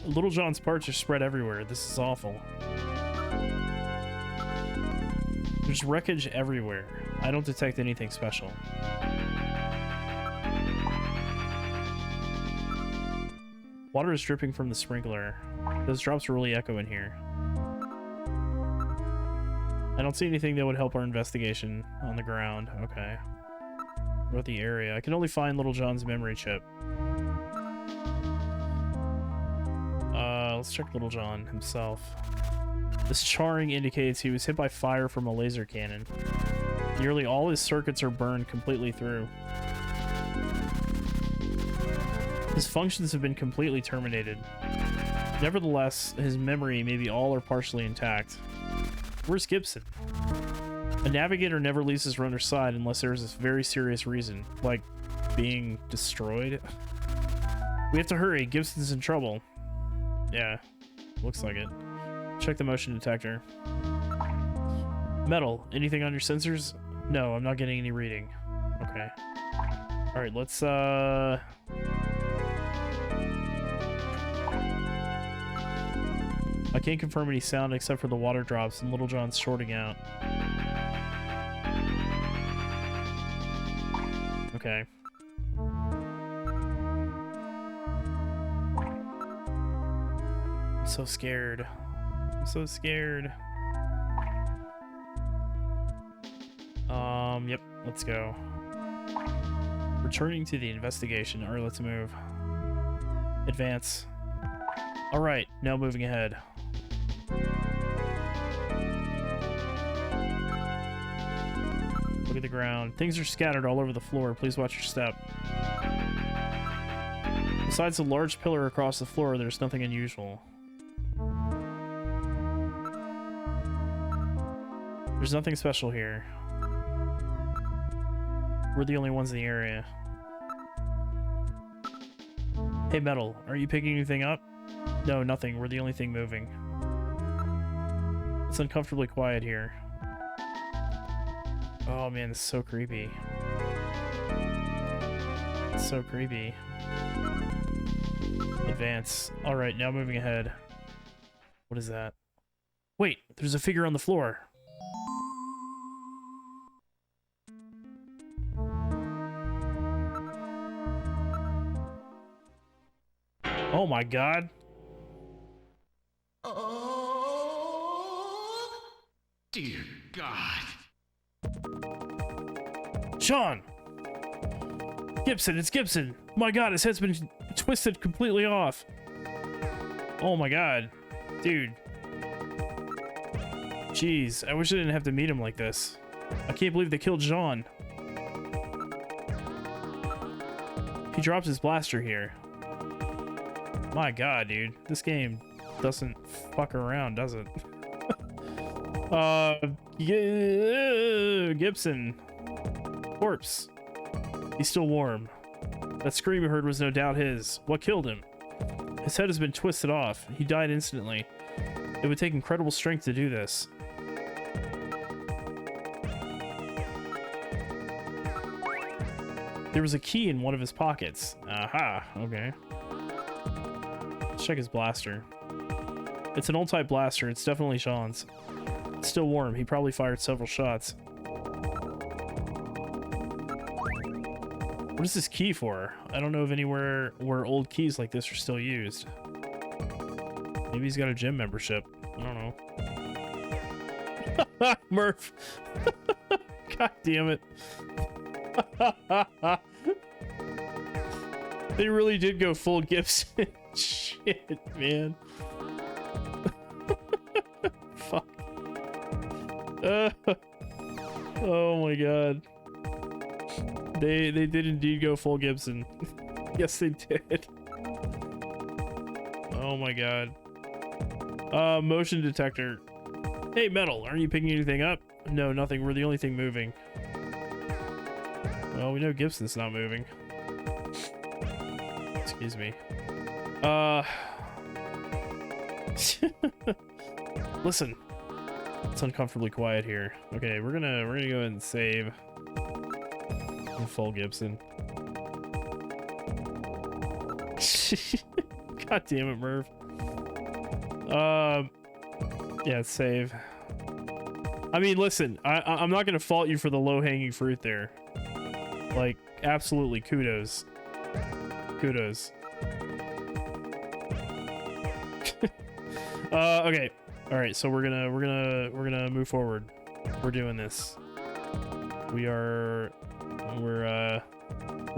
Little John's parts are spread everywhere. This is awful. There's wreckage everywhere. I don't detect anything special. Water is dripping from the sprinkler. Those drops really echo in here. I don't see anything that would help our investigation on the ground. Okay. What about the area? I can only find Little John's memory chip. Let's check Little John himself. This charring indicates he was hit by fire from a laser cannon. Nearly all his circuits are burned completely through. His functions have been completely terminated. Nevertheless, his memory may be all or partially intact. Where's Gibson? A navigator never leaves his runner's side unless there is a very serious reason, like being destroyed. We have to hurry. Gibson's in trouble. Yeah, looks like it. Check the motion detector. Metal, anything on your sensors? No, I'm not getting any reading. Okay. Alright, let's, I can't confirm any sound except for the water drops and Little John's shorting out. Okay. I'm so scared. I'm so scared. Yep, let's go. Returning to the investigation. Alright, let's move. Advance. Alright, now moving ahead. Look at the ground. Things are scattered all over the floor. Please watch your step. Besides the large pillar across the floor, there's nothing unusual. There's nothing special here. We're the only ones in the area. Hey, Metal, are you picking anything up? No, nothing. We're the only thing moving. It's uncomfortably quiet here. Oh man, this is so creepy. It's so creepy. Advance. Alright, now moving ahead. What is that? Wait, there's a figure on the floor. Oh my god. Oh, dear God. Sean! Gibson, it's Gibson! My god, his head's been twisted completely off. Oh my god. Dude. Jeez, I wish I didn't have to meet him like this. I can't believe they killed Jean. He drops his blaster here. My god, dude. This game doesn't fuck around, does it? Gibson. Corpse. He's still warm. That scream you heard was no doubt his. What killed him? His head has been twisted off. He died instantly. It would take incredible strength to do this. There was a key in one of his pockets. Aha, okay. Let's check his blaster. It's an old type blaster. It's definitely Sean's. It's still warm. He probably fired several shots. What is this key for? I don't know of anywhere where old keys like this are still used. Maybe he's got a gym membership. I don't know. Murph. God damn it. They really did go full Gibson. Shit, man. Fuck. Oh my god. They did indeed go full Gibson. Yes, they did. Oh my god. Motion detector. Hey, Metal, aren't you picking anything up? No, nothing. We're the only thing moving. Well, we know Gibson's not moving. Excuse me. Listen. It's uncomfortably quiet here. Okay, we're gonna go ahead and save. Full Gibson. God damn it, Merv. Yeah, save. I mean, listen, I'm not gonna fault you for the low-hanging fruit there. Like, absolutely, kudos. Kudos. Okay. All right, so we're gonna move forward. We're doing this. We're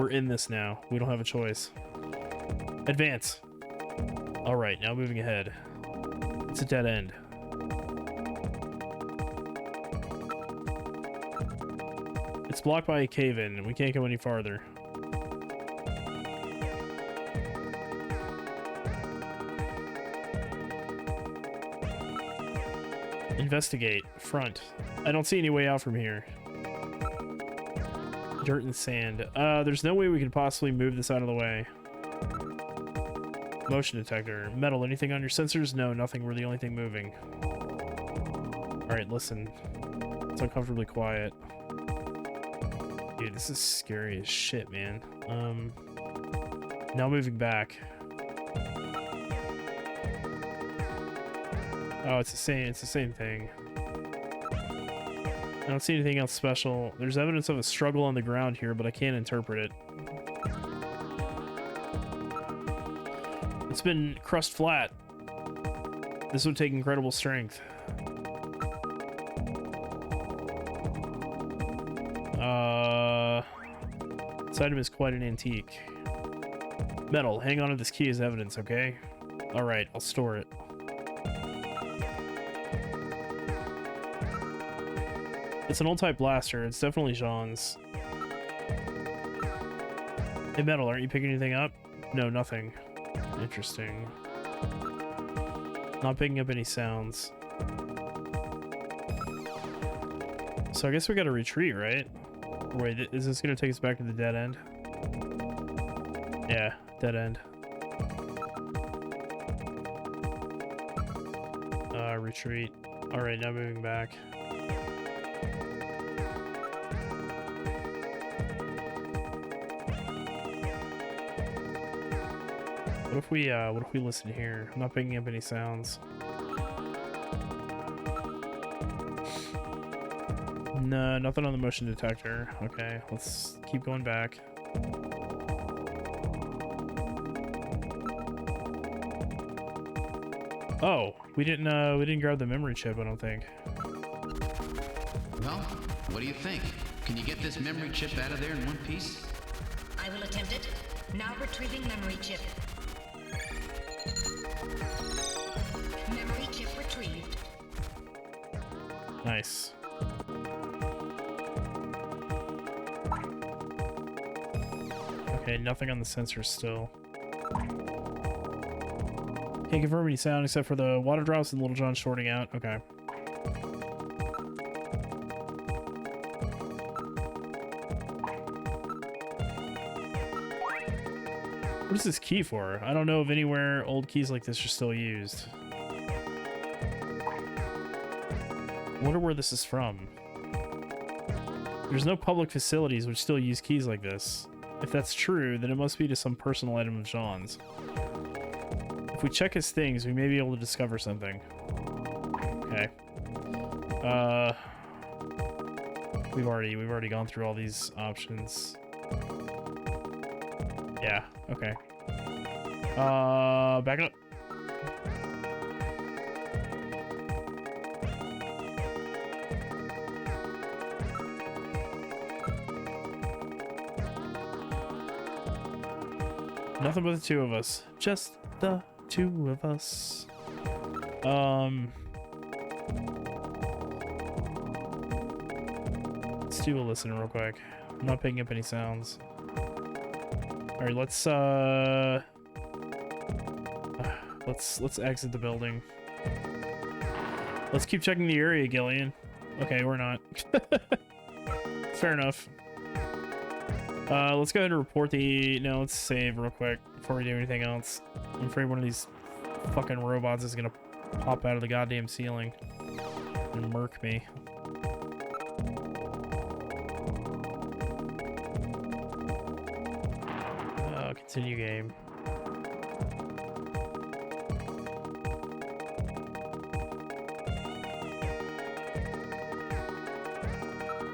in this now. We don't have a choice. Advance. All right, now moving ahead. It's a dead end. It's blocked by a cave-in, and we can't go any farther. Investigate. Front. I don't see any way out from here. Dirt and sand. There's no way we could possibly move this out of the way. Motion detector. Metal. Anything on your sensors? No, nothing. We're the only thing moving. Alright, listen. It's uncomfortably quiet. Dude, this is scary as shit, man. Now moving back. Oh, it's the same thing. I don't see anything else special. There's evidence of a struggle on the ground here, but I can't interpret it. It's been crushed flat. This would take incredible strength. This item is quite an antique. Metal, hang on to this key as evidence, okay? Alright, I'll store it. It's an old type blaster. It's definitely Jean's. Hey, Metal, aren't you picking anything up? No, nothing. Interesting. Not picking up any sounds. So I guess we gotta retreat, right? Wait, is this gonna take us back to the dead end? Yeah, dead end. Retreat. Alright, now moving back. What if we listen here? I'm not picking up any sounds. No, nothing on the motion detector. Okay, let's keep going back. Oh, we didn't grab the memory chip, I don't think. Well, what do you think? Can you get this memory chip out of there in one piece? I will attempt it. Now retrieving memory chip. Memory chip retrieved. Nice. Okay, nothing on the sensor still. Can't confirm any sound except for the water drops and Little John shorting out. Okay. What is this key for? I don't know of anywhere old keys like this are still used. I wonder where this is from. There's no public facilities which still use keys like this. If that's true, then it must be to some personal item of Jean's. If we check his things, we may be able to discover something. Okay. We've already gone through all these options. Yeah, okay. Back up. Nothing but the two of us. Just the two of us. Let's do a listen real quick. I'm not picking up any sounds. Alright, let's exit the building. Let's keep checking the area, Gillian. Okay, we're not. Fair enough. Let's go ahead and report the... No, let's save real quick before we do anything else. I'm afraid one of these fucking robots is gonna pop out of the goddamn ceiling and murk me. Continue game.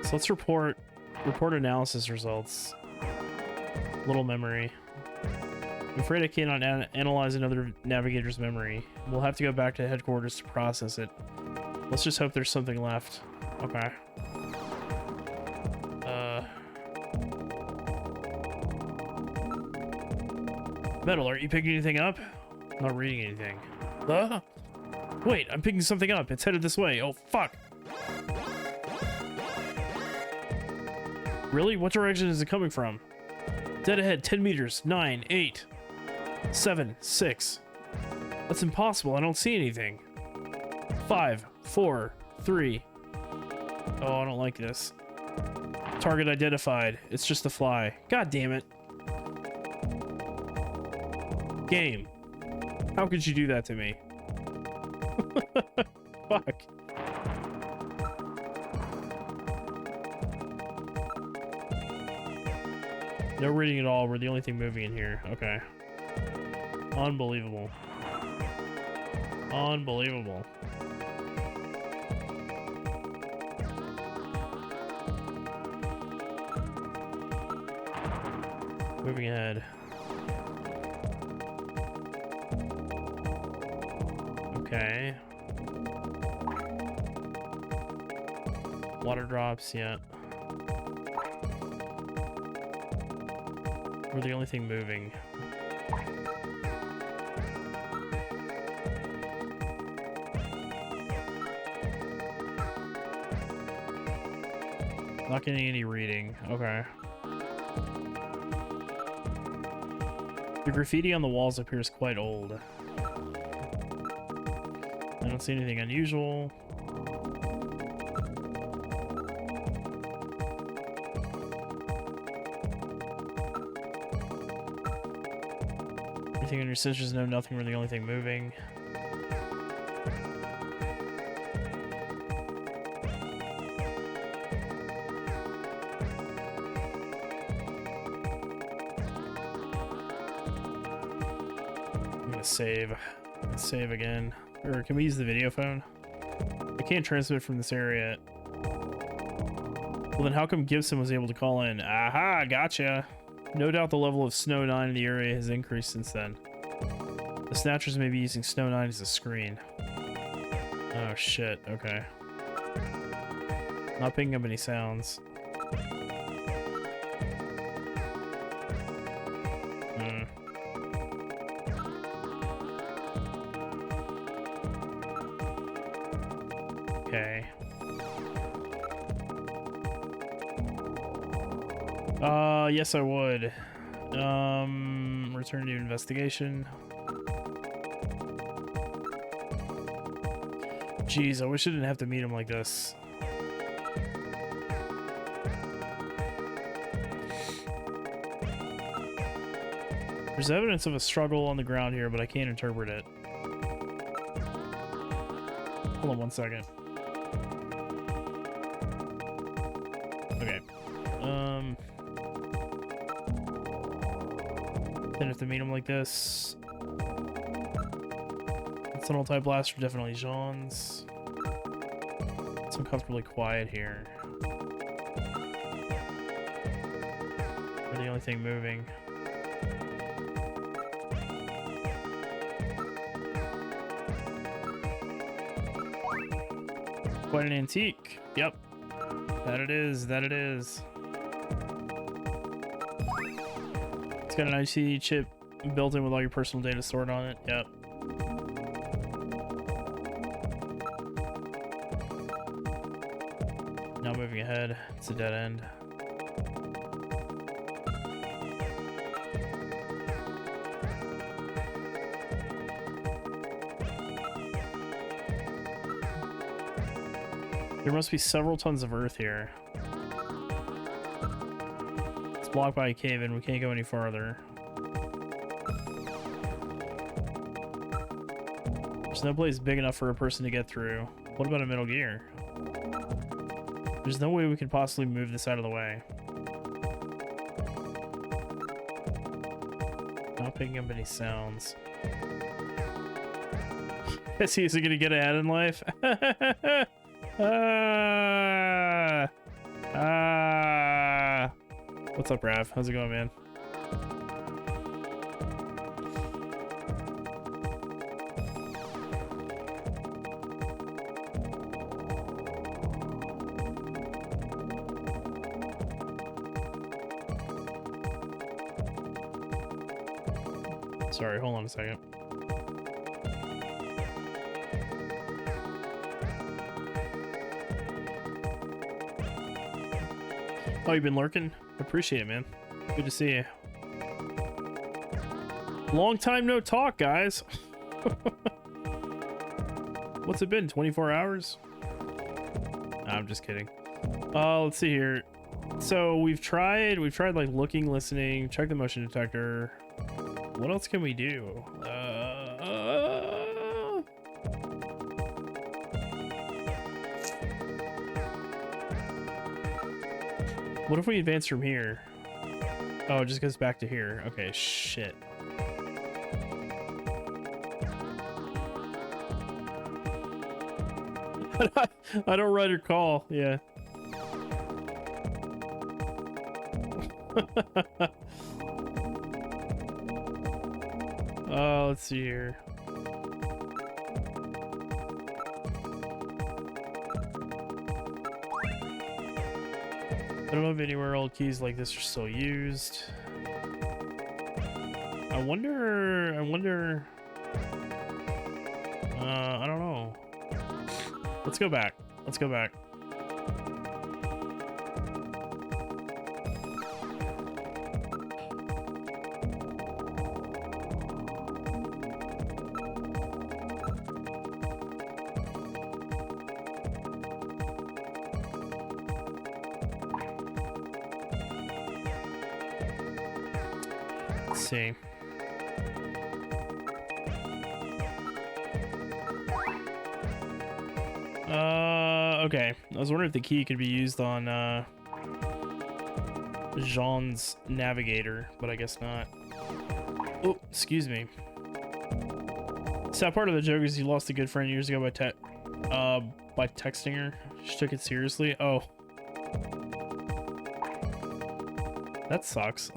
So let's report analysis results. Little memory. I'm afraid I cannot analyze another navigator's memory. We'll have to go back to headquarters to process it. Let's just hope there's something left. Okay. Metal, aren't you picking anything up? I'm not reading anything. Wait, I'm picking something up. It's headed this way. Oh, fuck. Really? What direction is it coming from? Dead ahead, 10 meters. 9, 8, 7, 6. That's impossible. I don't see anything. 5, 4, 3. Oh, I don't like this. Target identified. It's just a fly. God damn it. Game. How could you do that to me? Fuck. No reading at all. We're the only thing moving in here. Okay. Unbelievable. Unbelievable. Moving ahead. Okay. Water drops, yeah. We're the only thing moving. Not getting any reading. Okay. The graffiti on the walls appears quite old. I don't see anything unusual. Anything on your scissors? No, nothing. We're the only thing moving. I'm gonna save. Let's save again. Or can we use the video phone? I can't transmit from this area. Well, then how come Gibson was able to call in? Aha, gotcha. No doubt the level of Snow 9 in the area has increased since then. The Snatchers may be using Snow 9 as a screen. Oh shit, okay. Not picking up any sounds. Okay. Yes I would. Return to investigation. Jeez, I wish I didn't have to meet him like this. There's evidence of a struggle on the ground here, but I can't interpret it. Hold on one second. Okay. Didn't have to meet him like this. It's an type blaster, definitely Jean's. It's uncomfortably quiet here. We're the only thing moving. Quite an antique. Yep. That it is. That it is. It's got an IC chip built in with all your personal data stored on it. Yep. Now moving ahead. It's a dead end. There must be several tons of earth here. It's blocked by a cave and we can't go any farther. There's no place big enough for a person to get through. What about a Metal Gear? There's no way we could possibly move this out of the way. Not picking up any sounds. Guess he isn't gonna get ahead in life. What's up, Rav? How's it going, man? Sorry, hold on a second. Oh, you've been lurking? Appreciate it, man. Good to see you. Long time no talk, guys. What's it been? 24 hours? Nah, I'm just kidding. Let's see here. So we've tried like looking, listening, check the motion detector. What else can we do? What if we advance from here? Oh, it just goes back to here. Okay, shit. I don't write or call. Yeah. Let's see here. I don't know if anywhere old keys like this are still used. I wonder, I don't know. Let's go back. Let's go back. Let's see. Okay. I was wondering if the key could be used on Jean's navigator, but I guess not. Oh, excuse me. So part of the joke is you lost a good friend years ago by texting her. She took it seriously. Oh. That sucks.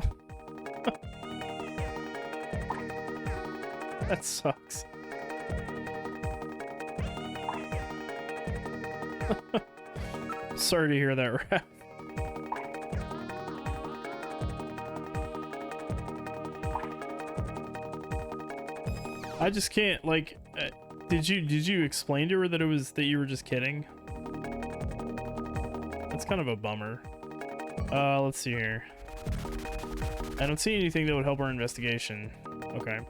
That sucks. Sorry to hear that, Raph. I just can't, like, did you explain to her that that you were just kidding? That's kind of a bummer. Let's see here. I don't see anything that would help our investigation. Okay.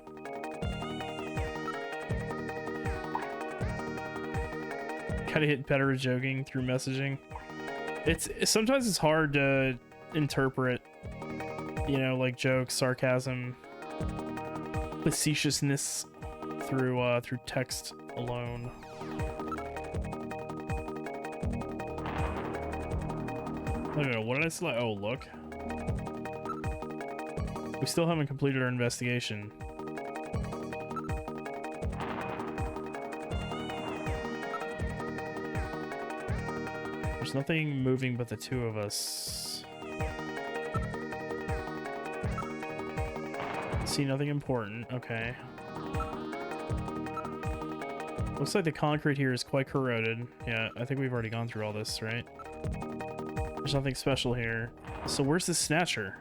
Gotta hit better at joking through messaging. Sometimes it's hard to interpret, you know, like jokes, sarcasm, facetiousness through text alone. I don't know, what did I select? Oh, look. We still haven't completed our investigation. There's nothing moving but the two of us. See nothing important. Okay. Looks like the concrete here is quite corroded. Yeah, I think we've already gone through all this, right? There's nothing special here. So where's the Snatcher?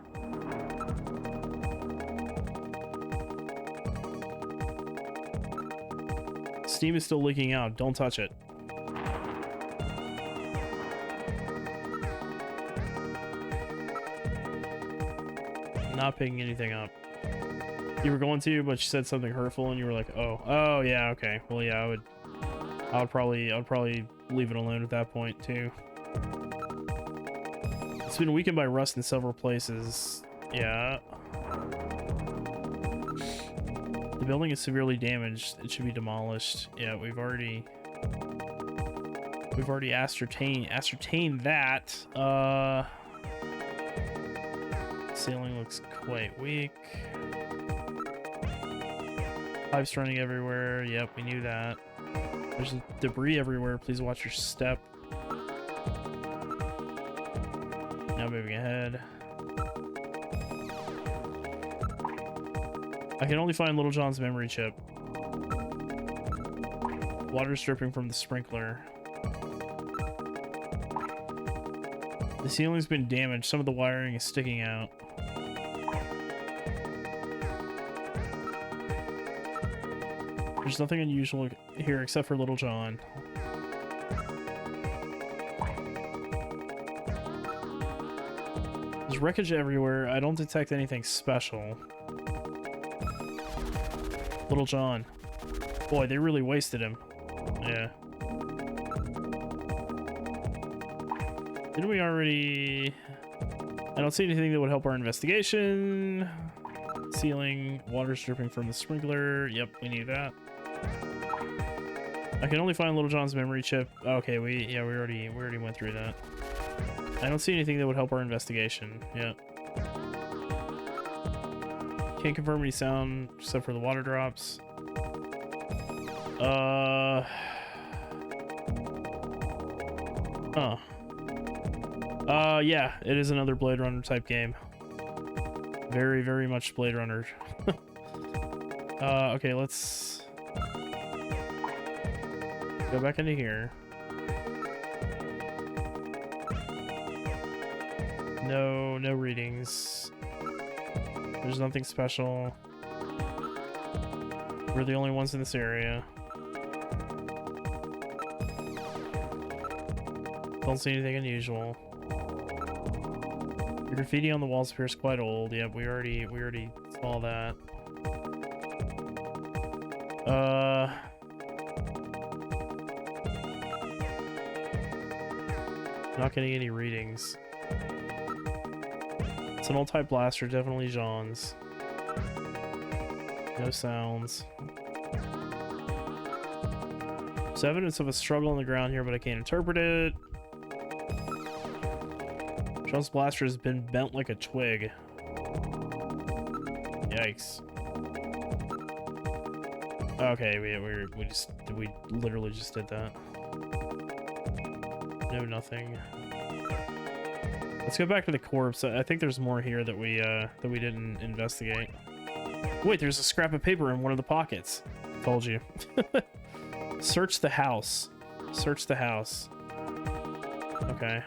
Steam is still leaking out. Don't touch it. Not picking anything up. You were going to, but she said something hurtful, and you were like, "Oh, yeah, okay. Well, yeah, I would probably leave it alone at that point too." It's been weakened by rust in several places. Yeah. The building is severely damaged. It should be demolished. Yeah, we've already ascertained that. Ceiling looks quite weak. Pipes running everywhere. Yep, we knew that. There's debris everywhere. Please watch your step. Now moving ahead. I can only find Little John's memory chip. Water's dripping from the sprinkler. The ceiling's been damaged. Some of the wiring is sticking out. There's nothing unusual here except for Little John. There's wreckage everywhere. I don't detect anything special. Little John. Boy, they really wasted him. Yeah. Didn't we already... I don't see anything that would help our investigation. Ceiling. Water's dripping from the sprinkler. Yep, we need that. I can only find Little John's memory chip. Okay, we already went through that. I don't see anything that would help our investigation. Yeah. Can't confirm any sound except for the water drops. Huh. Yeah, it is another Blade Runner type game. Very, very much Blade Runner. Okay, let's go back into here. No readings. There's nothing special. We're the only ones in this area. Don't see anything unusual. The graffiti on the walls appears quite old. Yep, we already saw that. Not getting any readings. It's an old type blaster, definitely Jean's. No sounds. There's evidence of a struggle on the ground here, but I can't interpret it. Jean's blaster has been bent like a twig. Yikes. Okay, we literally just did that. No, nothing. Let's go back to the corpse. I think there's more here that we didn't investigate. Wait, there's a scrap of paper in one of the pockets. Told you. Search the house. Search the house. Okay.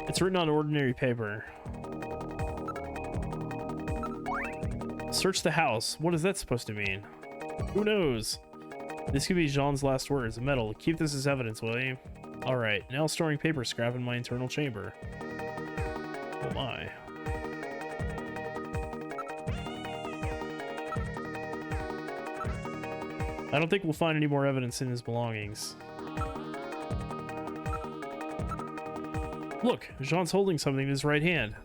It's written on ordinary paper. Search the house. What is that supposed to mean? Who knows? This could be Jean's last words. Metal. Keep this as evidence, will you? Alright, now storing paper scrap in my internal chamber. Oh my. I don't think we'll find any more evidence in his belongings. Look, Jean's holding something in his right hand.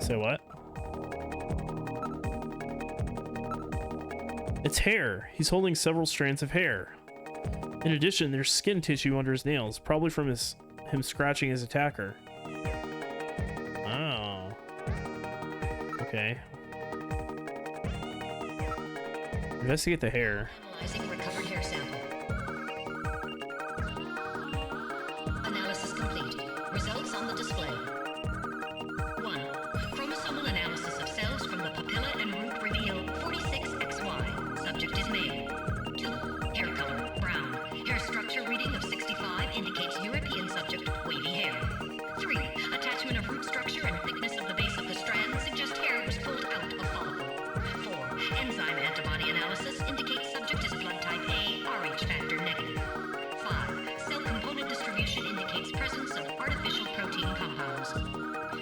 Say what? It's hair. He's holding several strands of hair. In addition, there's skin tissue under his nails, probably from his him scratching his attacker. Oh. Okay. Investigate the hair. Analyzing recovered hair sample. Analysis complete. Results on the display. 1. Chromosomal analysis of cells from the papilla and root reveal 46XY. Subject is male. 2. Hair color, brown. Hair structure reading of 65 indicates European subject, wavy hair. 3. Attachment of root structure and thickness of the base of the strand suggest hair was pulled out of follicle. 4. Enzyme antibody analysis indicates subject is blood type A, Rh factor negative. 5. Cell component distribution indicates presence of artificial protein compounds.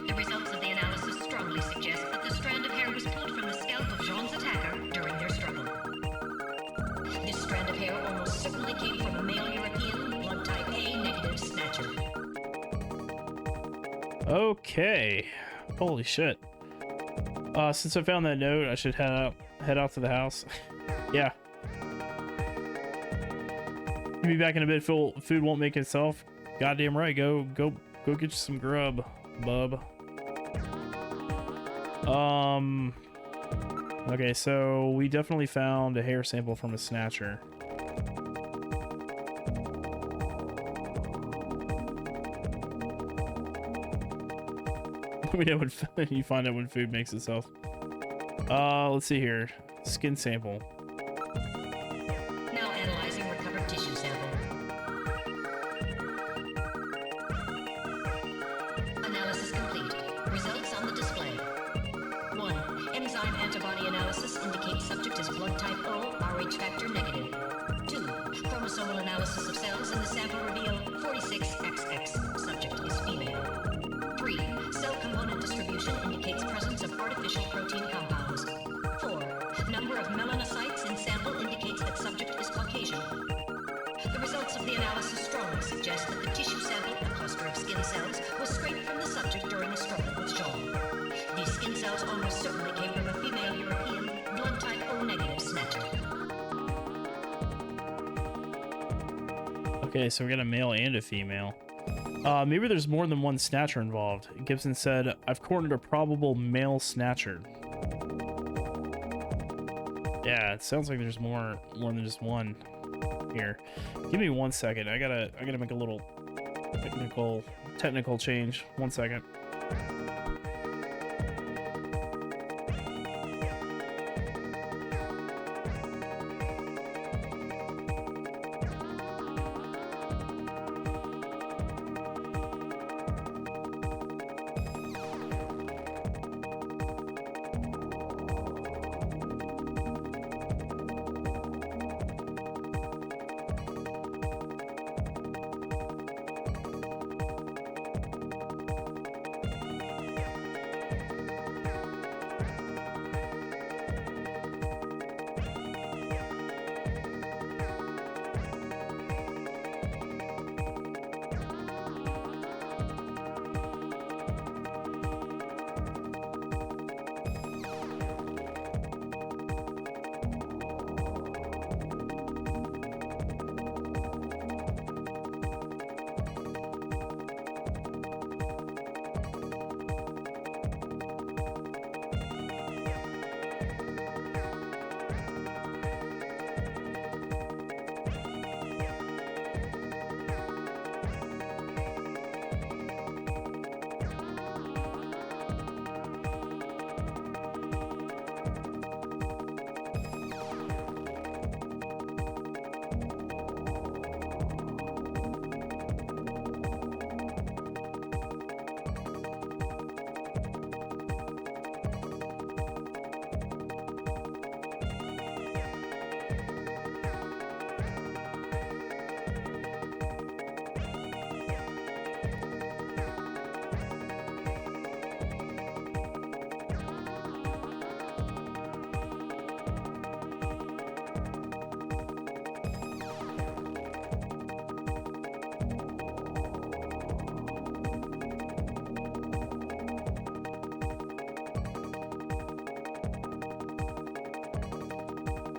The results of the analysis strongly suggest that the strand of hair was pulled from the scalp of Jean's attacker during their struggle. This strand of hair almost certainly came from a male European, blood type A negative Snatcher. Okay. Holy shit. Since I found that note, I should head out to the house. Yeah. You'll be back in a bit. Food won't make itself. Goddamn right. Go get you some grub, bub. Okay, so we definitely found a hair sample from a Snatcher. We know when you find out when food makes itself. Let's see here. Skin sample. Now analyzing recovered tissue sample. Analysis complete. Results on the display. 1. Enzyme antibody analysis indicates subject is blood type O, Rh factor negative. 2. Chromosomal analysis of cells in the sample reveal 46XX. Subject is female. 3. Cell component distribution indicates presence of artificial protein compounds. 4. Number of melanocytes in sample indicates that subject is Caucasian. The results of the analysis strongly suggest that the tissue sample, a cluster of skin cells, was scraped from the subject during a struggle with Jean. These skin cells almost certainly came from a female European, blood type O negative Snatcher. Okay, so we got a male and a female. Maybe there's more than one Snatcher involved. Gibson said, I've cornered a probable male Snatcher. Yeah, it sounds like there's more than just one here. Give me 1 second. I gotta make a little technical change. 1 second.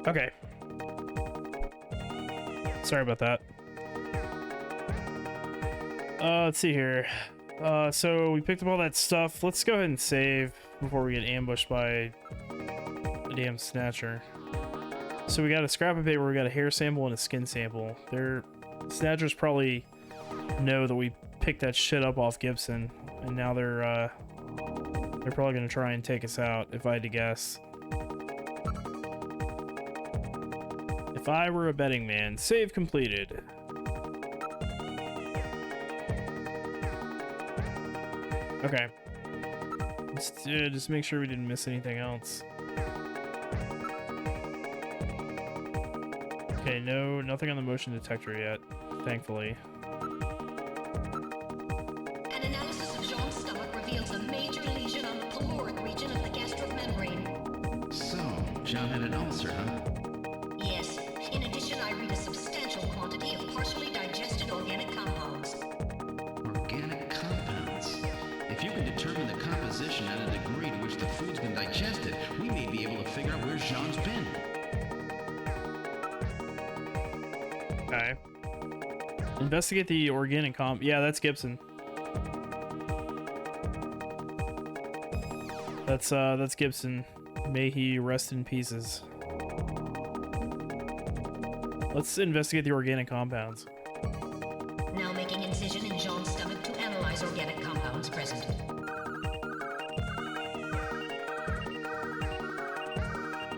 Okay. Sorry about that. Let's see here. So we picked up all that stuff. Let's go ahead and save before we get ambushed by a damn Snatcher. So we got a scrap of paper, we got a hair sample and a skin sample. Snatchers probably know that we picked that shit up off Gibson, and now they're probably gonna try and take us out, if I had to guess. If I were a betting man. Save completed. Okay. Just make sure we didn't miss anything else. Okay, nothing on the motion detector yet, thankfully. An analysis of Jean's stomach reveals a major lesion on the caloric region of the gastric membrane. So, John had an ulcer, huh? Yes. In addition, I read a substantial quantity of partially digested organic compounds. Organic compounds. If you can determine the composition and the degree to which the food's been digested, we may be able to figure out where Jean's been. Okay. Investigate the organic Yeah, that's Gibson. That's Gibson. May he rest in pieces. Let's investigate the organic compounds. Now making incision in Jean's stomach to analyze organic compounds present.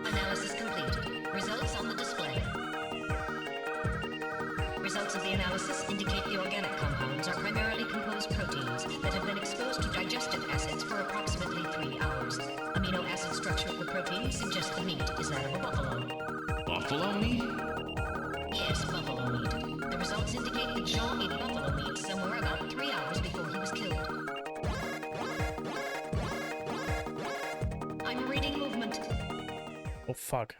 Analysis complete. Results on the display. Results of the analysis indicate the organic compounds are primarily composed proteins that have been exposed to digestive acids for approximately 3 hours. Amino acid structure of the protein suggests the meat is that of a buffalo. Buffalo meat? Yes, buffalo meat. The results indicate that Jean ate buffalo meat somewhere about 3 hours before he was killed. I'm reading movement. Oh, fuck.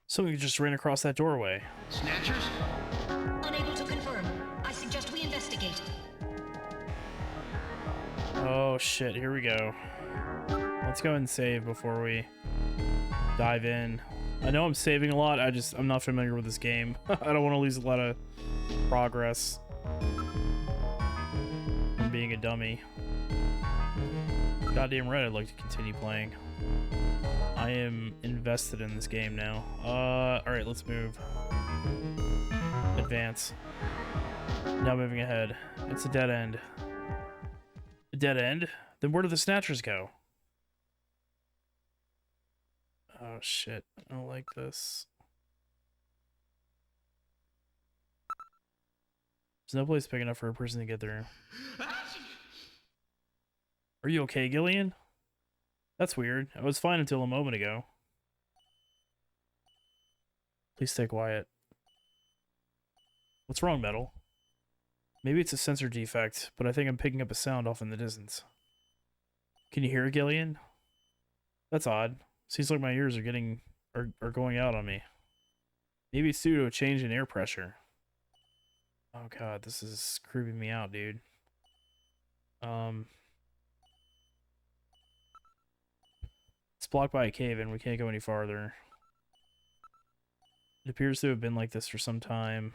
Something just ran across that doorway. Snatchers? Unable to confirm. I suggest we investigate. Oh shit, here we go. Let's go and save before we dive in. I know I'm saving a lot, I'm not familiar with this game. I don't want to lose a lot of progress from being a dummy. Goddamn right, I'd like to continue playing. I am invested in this game now. Alright, let's move. Advance. Now moving ahead. It's a dead end. A dead end? Then where do the Snatchers go? Oh shit, I don't like this. There's no place big enough for a person to get through. Are you okay, Gillian? That's weird. I was fine until a moment ago. Please stay quiet. What's wrong, Metal? Maybe it's a sensor defect, but I think I'm picking up a sound off in the distance. Can you hear it, Gillian? That's odd. Seems like my ears are going out on me. Maybe it's due to a change in air pressure. Oh god, this is creeping me out, dude. It's blocked by a cave and we can't go any farther. It appears to have been like this for some time.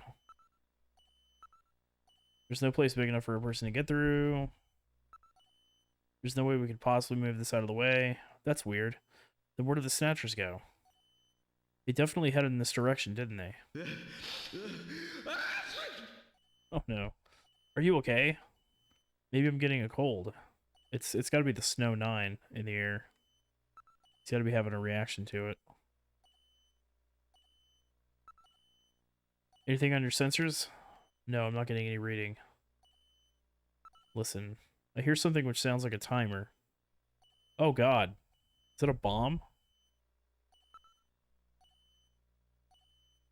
There's no place big enough for a person to get through. There's no way we could possibly move this out of the way. That's weird. Then where did the Snatchers go? They definitely headed in this direction, didn't they? Oh no. Are you okay? Maybe I'm getting a cold. It's gotta be the Snow 9 in the air. He's gotta be having a reaction to it. Anything on your sensors? No, I'm not getting any reading. Listen, I hear something which sounds like a timer. Oh god. Is that a bomb?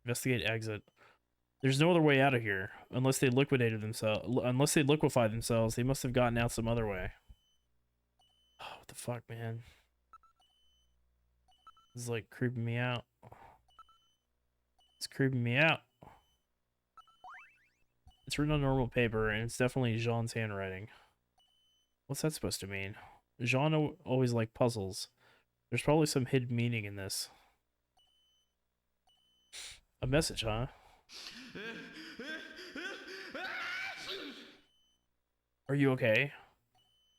Investigate exit. There's no other way out of here. Unless they liquidated themselves. Unless they liquefied themselves, they must have gotten out some other way. Oh, what the fuck, man? This is like creeping me out. It's creeping me out. It's written on normal paper, and it's definitely Jean's handwriting. What's that supposed to mean? Jean always liked puzzles. There's probably some hidden meaning in this. A message, huh? Are you okay?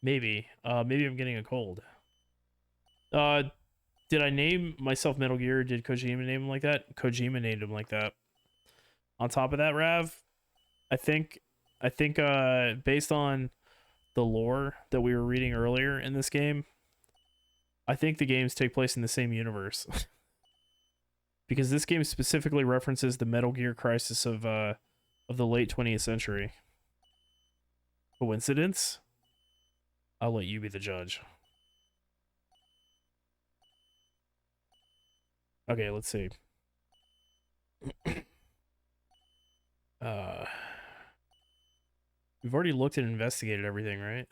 Maybe. Maybe I'm getting a cold. Did I name myself Metal Gear? Did Kojima name him like that? Kojima named him like that. On top of that, Rav, I think based on the lore that we were reading earlier in this game, I think the games take place in the same universe. Because this game specifically references the Metal Gear crisis of the late 20th century. Coincidence? I'll let you be the judge. Okay, let's see. We've already looked and investigated everything, right?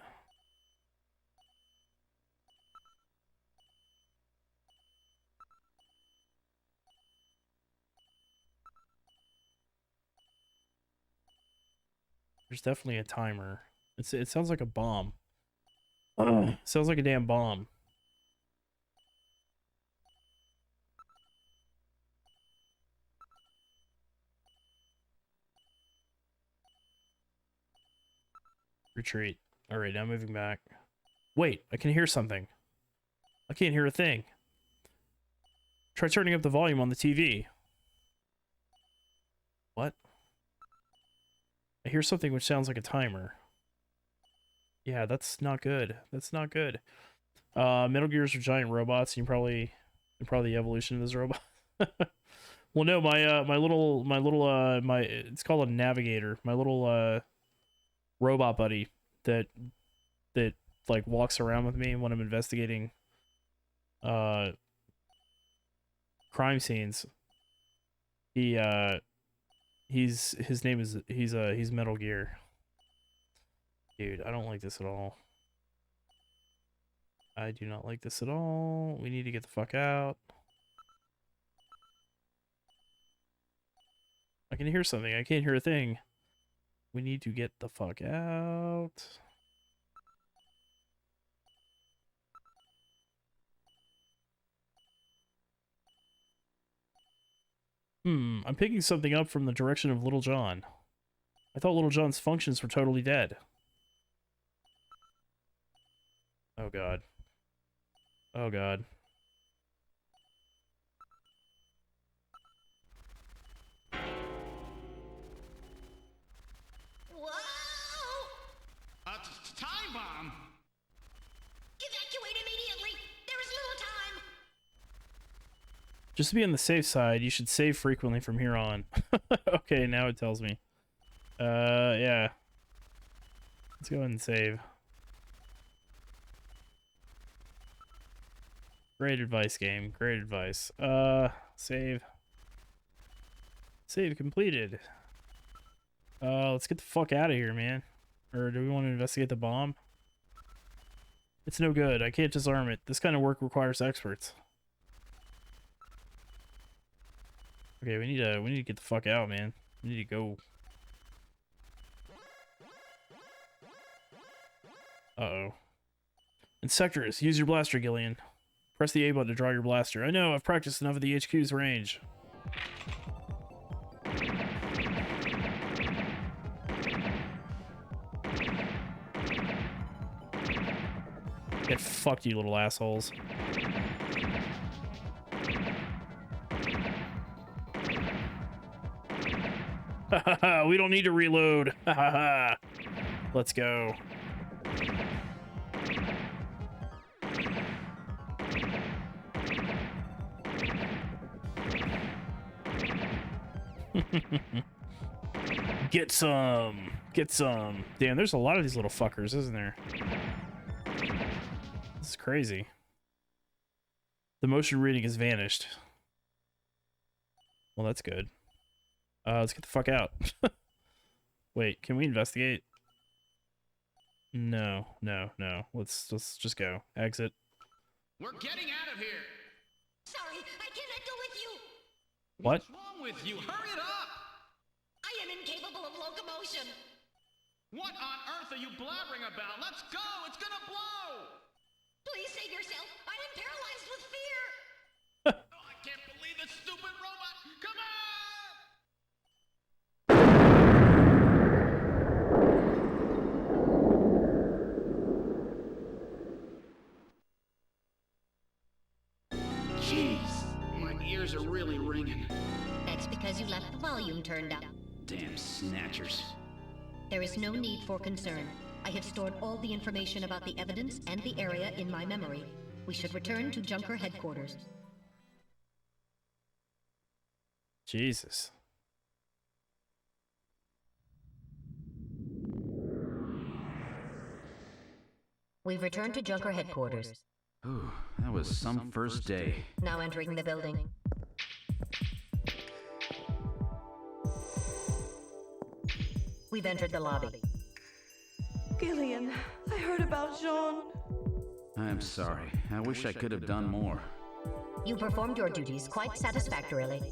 There's definitely a timer. It sounds like a bomb. Sounds like a damn bomb. Retreat. Alright, now moving back. Wait, I can hear something. I can't hear a thing. Try turning up the volume on the TV. What? I hear something which sounds like a timer. Yeah, that's not good. That's not good. Metal Gears are giant robots, and you're probably the evolution of this robot. Well, no, it's called a navigator. My little robot buddy that like walks around with me when I'm investigating crime scenes. His name is he's Metal Gear. Dude, I don't like this at all. I do not like this at all. We need to get the fuck out. I can hear something. I can't hear a thing. We need to get the fuck out. I'm picking something up from the direction of Little John. I thought Little John's functions were totally dead. Oh god. Oh god. Time bomb! Evacuate immediately! There is little time! Just to be on the safe side, you should save frequently from here on. Okay, now it tells me. Yeah. Let's go ahead and save. Great advice, game. Great advice. Save. Save completed. Let's get the fuck out of here, man. Or do we want to investigate the bomb? It's no good. I can't disarm it. This kind of work requires experts. Okay, we need to get the fuck out, man. We need to go. Uh-oh. Insectors, use your blaster, Gillian. Press the A button to draw your blaster. I know, I've practiced enough of the HQ's range. Get fucked, you little assholes. We don't need to reload. Let's go. Get some. Get some. Damn, there's a lot of these little fuckers, isn't there? This is crazy. The motion reading has vanished. Well, that's good. Let's get the fuck out. Wait, can we investigate? No. Let's just go. Exit. We're getting out of here! Sorry, I cannot go with you! What? What's wrong with you? Hurry it up! I am incapable of locomotion! What on earth are you blabbering about? Let's go! It's gonna blow! Please save yourself! I am paralyzed with fear! Oh, I can't believe this stupid robot! Come on! Killian. That's because you left the volume turned up. Damn snatchers. There is no need for concern. I have stored all the information about the evidence and the area in my memory. We should return to Junker headquarters. Jesus. We've returned to Junker headquarters. Ooh, that was some first day. Now entering the building. We've entered the lobby. Gillian, I heard about Jean. I'm sorry. I wish I could have done more. You performed your duties quite satisfactorily.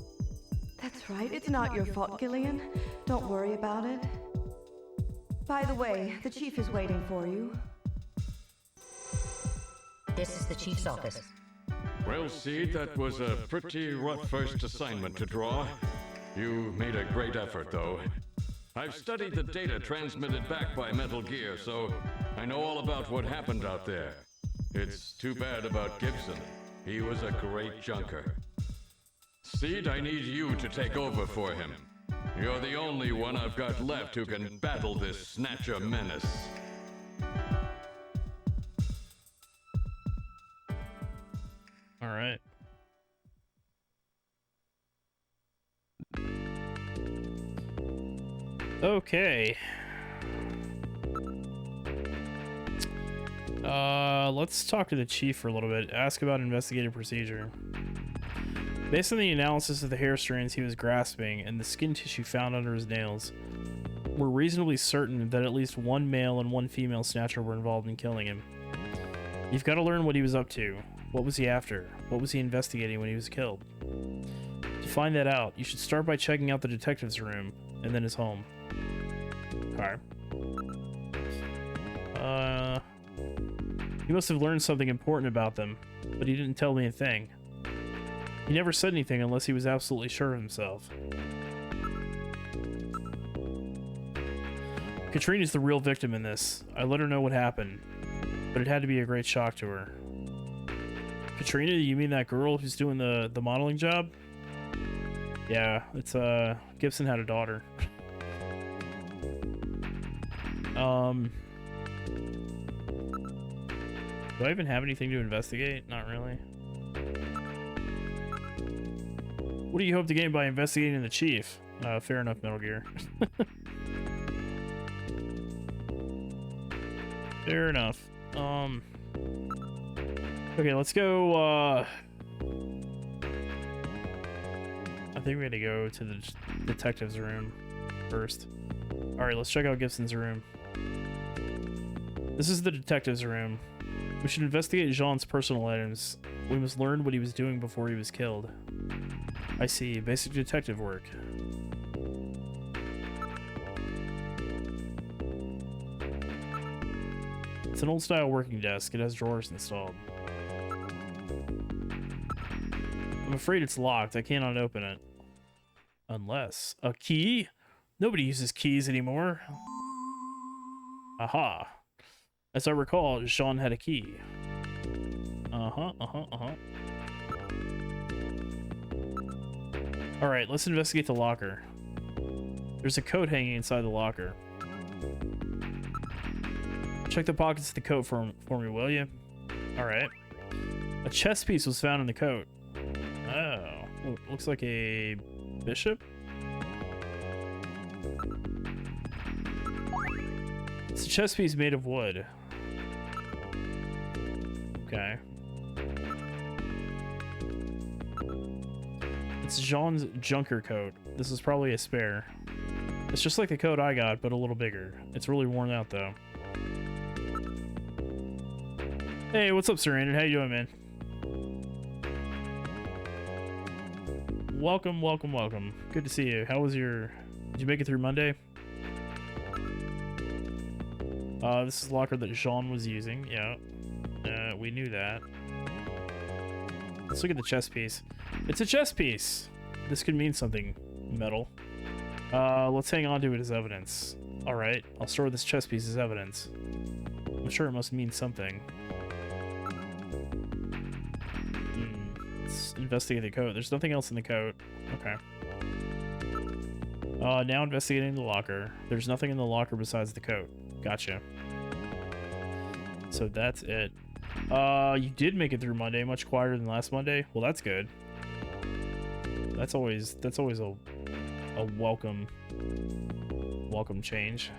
That's right, it's not your fault, Gillian. Don't worry about it. By the way, the chief is waiting for you. This is the chief's office. Well, Seed, that was a pretty rough first assignment to draw. You made a great effort, though. I've studied the data transmitted back by Metal Gear, so I know all about what happened out there. It's too bad about Gibson. He was a great junker. Seed, I need you to take over for him. You're the only one I've got left who can battle this Snatcher menace. All right. Okay. Let's talk to the chief for a little bit. Ask about investigative procedure. Based on the analysis of the hair strands he was grasping and the skin tissue found under his nails, we're reasonably certain that at least one male and one female Snatcher were involved in killing him. You've got to learn what he was up to. What was he after? What was he investigating when he was killed? To find that out, you should start by checking out the detective's room and then his home. Okay. He must have learned something important about them, but he didn't tell me a thing. He never said anything unless he was absolutely sure of himself. Katrina's the real victim in this. I let her know what happened, but it had to be a great shock to her. Katrina, you mean that girl who's doing the modeling job? Yeah, it's Gibson had a daughter. Do I even have anything to investigate? Not really. What do you hope to gain by investigating the chief? Fair enough, Metal Gear. Fair enough. Okay, let's go, I think we had to go to the detective's room first. Alright, let's check out Gibson's room. This is the detective's room. We should investigate Jean's personal items. We must learn what he was doing before he was killed. I see. Basic detective work. It's an old-style working desk. It has drawers installed. I'm afraid it's locked. I cannot open it. Unless... A key? Nobody uses keys anymore. Aha. As I recall, Jean had a key. Alright, let's investigate the locker. There's a coat hanging inside the locker. Check the pockets of the coat for me, will you? Alright. A chess piece was found in the coat. Oh. Looks like a bishop? It's a chess piece made of wood. Okay. It's Jean's junker coat. This is probably a spare. It's just like the coat I got, but a little bigger. It's really worn out, though. Hey, what's up, Sir Andrew? How you doing, man? Welcome, welcome, welcome. Good to see you. How was your... Did you make it through Monday? This is the locker that Jean was using. Yeah. We knew that. Let's look at the chess piece. It's a chess piece! This could mean something. Metal. Let's hang on to it as evidence. Alright, I'll store this chess piece as evidence. I'm sure it must mean something. Let's investigate the coat. There's nothing else in the coat. Okay. Now investigating the locker. There's nothing in the locker besides the coat. Gotcha. So that's it. You did make it through Monday, much quieter than last Monday. Well, that's good. That's always a welcome change.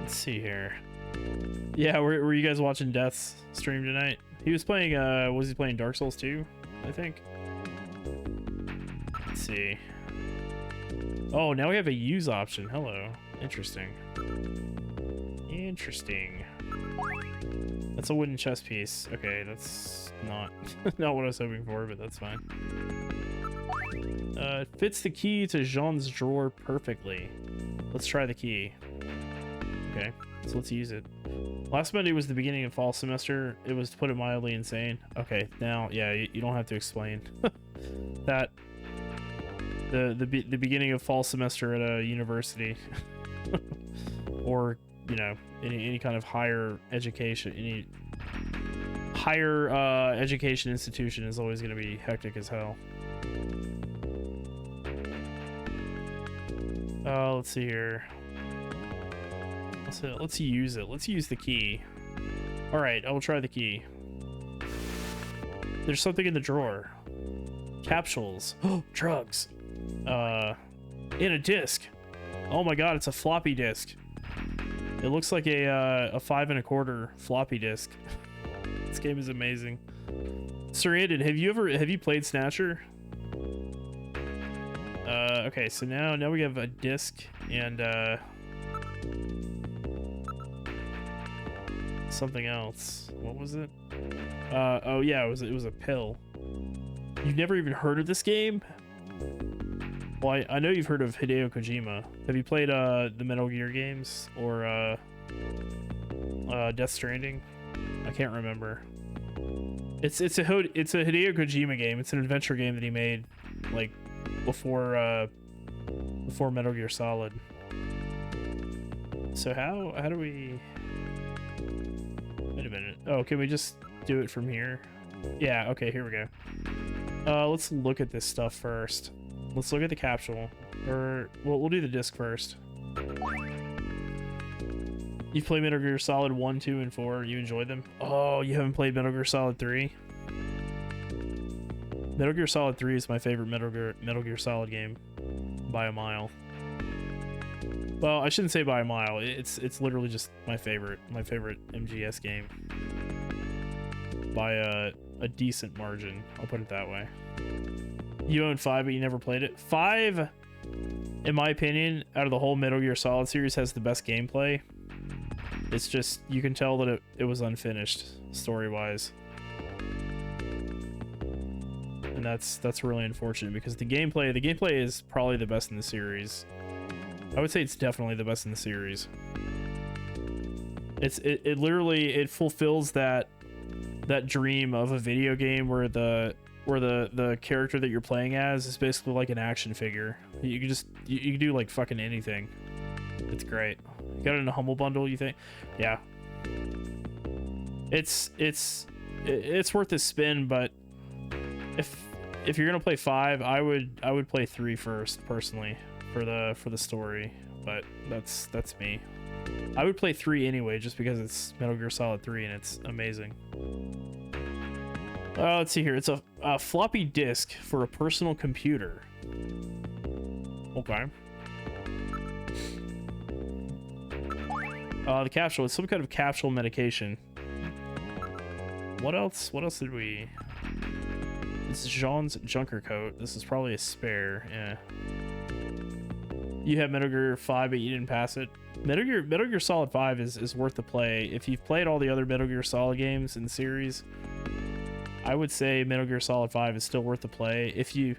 Let's see here. Yeah, were you guys watching Death's stream tonight? He was playing, was he playing Dark Souls 2, I think? Let's see. Oh, now we have a use option. Hello. Interesting. Interesting. That's a wooden chess piece. Okay, that's not not what I was hoping for, but that's fine. It fits the key to Jean's drawer perfectly. Let's try the key. Okay, so let's use it. Last Monday was the beginning of fall semester. It was, to put it mildly, insane. Okay, now, yeah, you don't have to explain that. The beginning of fall semester at a university, or you know, any kind of higher education, any higher education institution is always going to be hectic as hell. Let's see here. Let's use it. Let's use the key. All right, I will try the key. There's something in the drawer. Capsules. Drugs. In a disc. Oh my god, it's a floppy disk. It looks like a 5 1/4 floppy disk. This game is amazing. Sir Andon, have you played Snatcher? Okay, so now we have a disc and something else. What was it? Oh yeah, it was a pill. You've never even heard of this game? Well, I know you've heard of Hideo Kojima. Have you played the Metal Gear games or Death Stranding? I can't remember. It's a Hideo Kojima game. It's an adventure game that he made like before Metal Gear Solid. So how do we? Wait a minute. Oh, can we just do it from here? Yeah. Okay. Here we go. Let's look at this stuff first. Let's look at the capsule. Or we'll do the disc first. You play Metal Gear Solid 1, 2, and 4. You enjoyed them? Oh, you haven't played Metal Gear Solid 3? Metal Gear Solid 3 is my favorite Metal Gear Solid game by a mile. Well, I shouldn't say by a mile. It's literally just my favorite MGS game by a decent margin. I'll put it that way. You own 5, but you never played it. 5, in my opinion, out of the whole Metal Gear Solid series, has the best gameplay. It's just, you can tell that it was unfinished story-wise. And that's really unfortunate because the gameplay is probably the best in the series. I would say it's definitely the best in the series. It literally fulfills that dream of a video game where the character that you're playing as is basically like an action figure. You can do like fucking anything. It's great. You got it in a Humble Bundle, you think? Yeah. It's worth a spin, but if you're gonna play 5, I would play 3 first, personally, for the story. But that's me. I would play 3 anyway, just because it's Metal Gear Solid 3 and it's amazing. Let's see here. It's a floppy disk for a personal computer. Okay. The capsule. It's some kind of capsule medication. What else? What else did we? This is Jean's junker coat. This is probably a spare. Yeah. You have Metal Gear 5, but you didn't pass it. Metal Gear Solid 5 is worth the play. If you've played all the other Metal Gear Solid games in the series, I would say Metal Gear Solid 5 is still worth the play. If you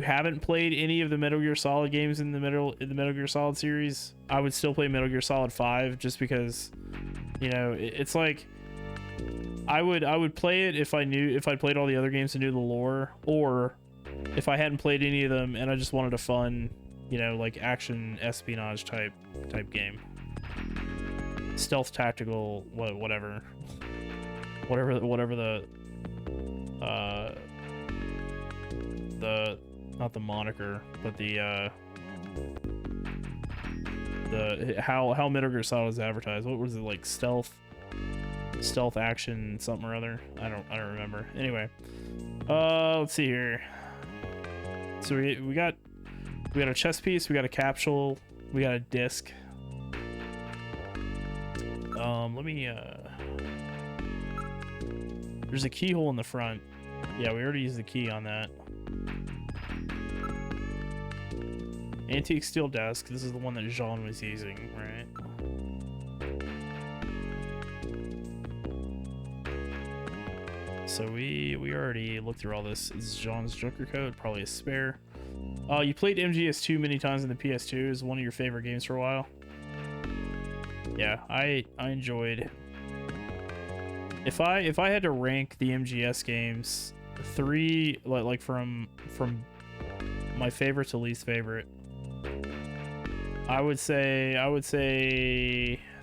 haven't played any of the Metal Gear Solid games in the Metal Gear Solid series, I would still play Metal Gear Solid 5 just because, you know, it's like I would play it if I'd played all the other games and knew the lore, or if I hadn't played any of them and I just wanted a fun, you know, like action espionage type game. stealth tactical, whatever the not the moniker, but the how Metal Gear Solid was advertised. What was it, like stealth action something or other? I don't remember. Anyway, let's see here. So we got a chess piece, we got a capsule, we got a disc. Let me there's a keyhole in the front. Yeah, we already used the key on that. Antique steel desk. This is the one that Jean was using, right? So we already looked through all this. Is Jean's Joker code? Probably a spare. You played MGS2 many times in the PS2. Is one of your favorite games for a while? Yeah, I enjoyed. If I had to rank the MGS games, 3 like from my favorite to least favorite, I would say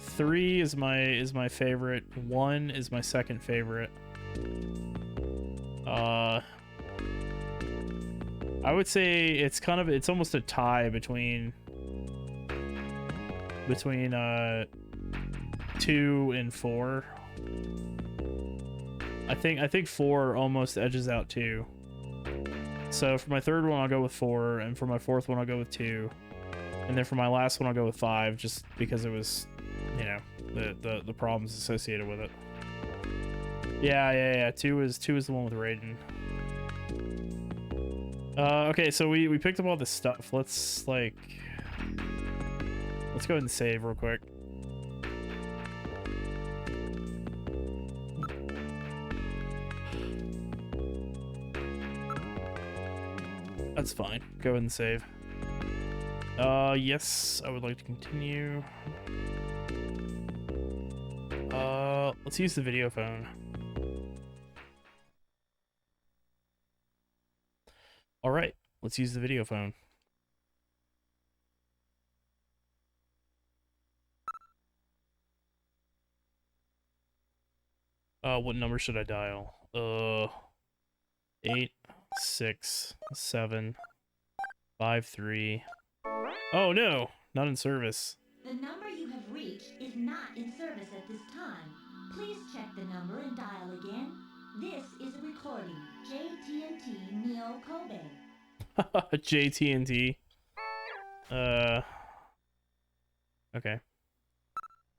3 is my favorite, 1 is my second favorite. I would say it's almost a tie between 2 and 4. I think 4 almost edges out 2. So for my third one I'll go with 4, and for my fourth one I'll go with 2, and then for my last one I'll go with 5, just because it was, you know, the problems associated with it. Yeah. 2 is the one with Raiden. Okay, so we picked up all this stuff. Let's go ahead and save real quick. That's fine. Go ahead and save. Yes, I would like to continue. Let's use the video phone. All right, let's use the video phone. What number should I dial? 8 6 7 5 3. Oh no, not in service. The number you have reached is not in service at this time. Please check the number and dial again. This is a recording. JT&T Neo Kobe. JT&T. Okay.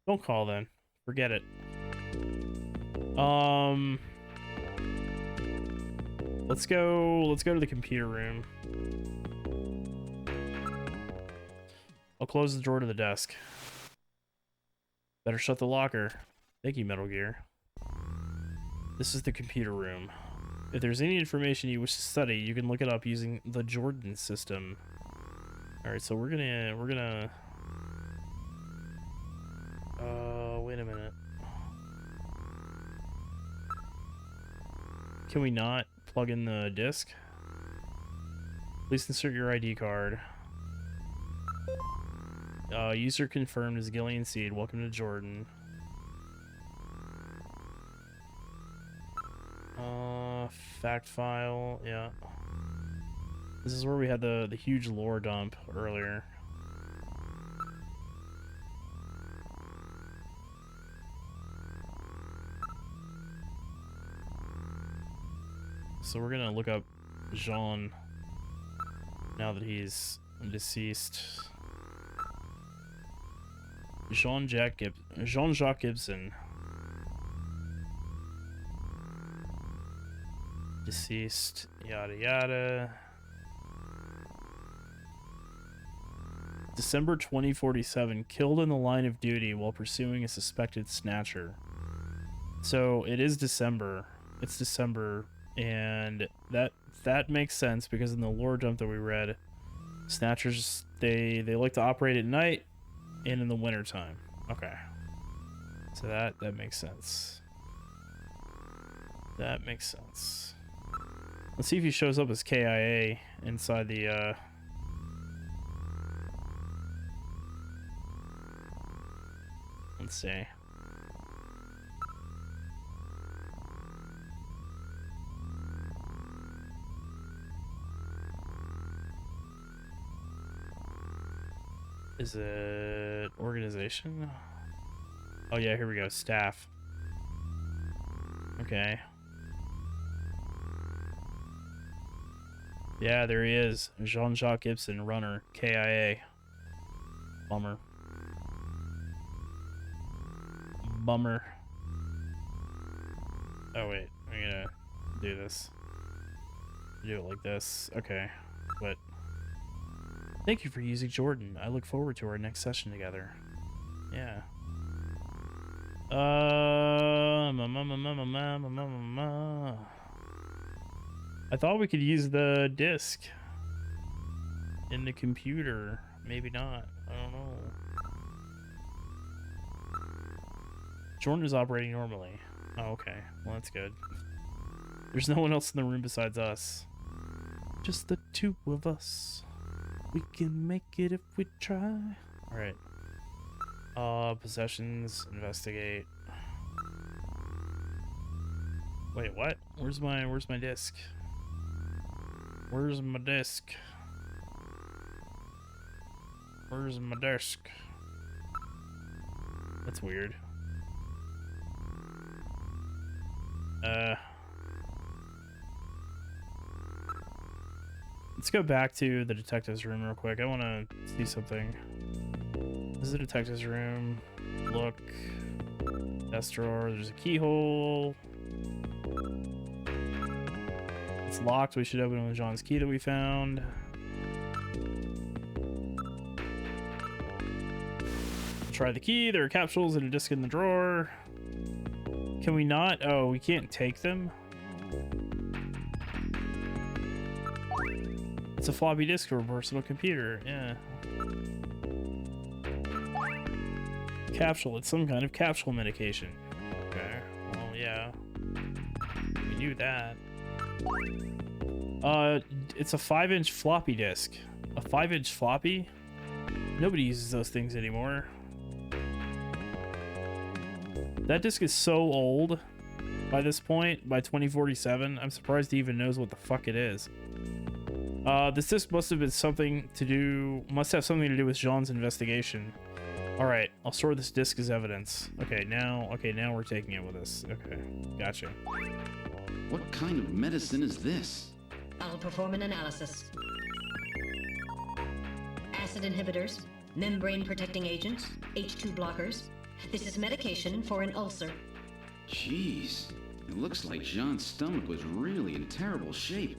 Don't call then. Forget it. Let's go to the computer room. I'll close the door to the desk. Better shut the locker. Thank you, Metal Gear. This is the computer room. If there's any information you wish to study, you can look it up using the Jordan system. Alright, so we're gonna wait a minute. Can we not plug in the disc? Please insert your ID card. User confirmed as Gillian Seed. Welcome to Jordan. Fact file, yeah. This is where we had the huge lore dump earlier. So we're gonna look up Jean now that he's deceased. Jean-Jacques Gibson. Deceased, yada yada. December 2047, killed in the line of duty while pursuing a suspected snatcher. So it is December. It's December, and that makes sense because in the lore dump that we read, snatchers they like to operate at night and in the wintertime. Okay. So that makes sense. That makes sense. Let's see if he shows up as KIA inside the let's Let's see. Is it organization? Oh yeah, here we go. Staff. Okay. Yeah, there he is. Jean-Jacques Gibson, runner, KIA. Bummer. Bummer. Oh wait, I'm gonna do this. Do it like this. Okay. What? Thank you for using Jordan. I look forward to our next session together. Yeah. I thought we could use the disc in the computer. Maybe not. I don't know. Jordan is operating normally. Oh, okay. Well, that's good. There's no one else in the room besides us. Just the two of us. We can make it if we try. Alright. Possessions, investigate. Wait, what? Where's my disc? Where's my disc? Where's my disc? That's weird. Let's go back to the detective's room real quick. I want to see something. This is the detective's room. Look. Desk drawer. There's a keyhole. It's locked. We should open it with John's key that we found. Try the key. There are capsules and a disc in the drawer. Can we not? Oh, we can't take them? It's a floppy disk for a personal computer. Yeah. Capsule. It's some kind of capsule medication. Okay. Well, yeah. We knew that. It's a 5-inch floppy disk. A 5-inch floppy? Nobody uses those things anymore. That disc is so old by this point, by 2047. I'm surprised he even knows what the fuck it is. This disc must have been something to do, must have something to do with Jean's investigation. Alright, I'll store this disc as evidence. Okay, now we're taking it with us. Okay, gotcha. What kind of medicine is this? I'll perform an analysis. Acid inhibitors, membrane protecting agents, H2 blockers. This is medication for an ulcer. Jeez, it looks like Jean's stomach was really in terrible shape.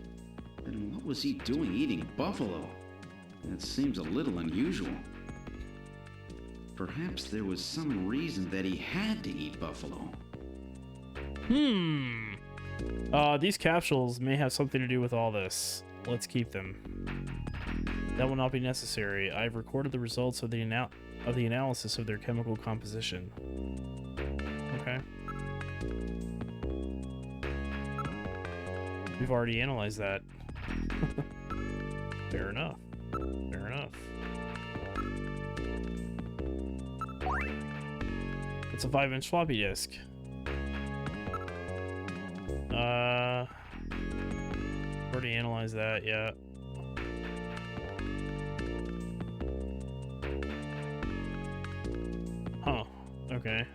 And what was he doing eating buffalo? That seems a little unusual. Perhaps there was some reason that he had to eat buffalo. These capsules may have something to do with all this. Let's keep them. That will not be necessary. I've recorded the results of the analysis of their chemical composition. Okay. We've already analyzed that. Fair enough. Fair enough. It's a 5-inch floppy disk. Already analyzed that, yeah. Huh. Okay.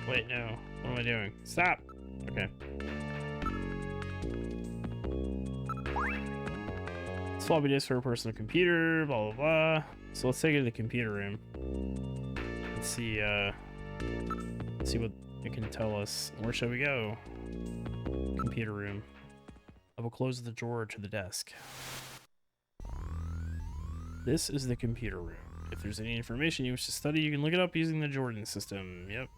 Wait, no. What am I doing? Stop! Okay. It's floppy disk for a personal computer, blah, blah, blah. So let's take it to the computer room. Let's see what it can tell us. Where shall we go? Computer room. I will close the drawer to the desk. This is the computer room. If there's any information you wish to study, you can look it up using the Jordan system. Yep.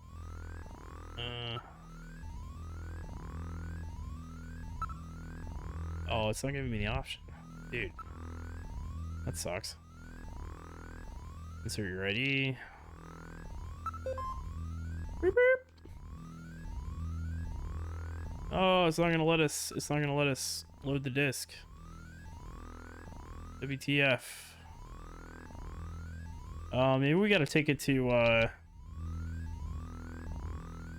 Oh, it's not giving me the option. Dude. That sucks. Insert your ID. Beep, beep. Oh, it's not gonna let us load the disc. WTF. Maybe we gotta take it to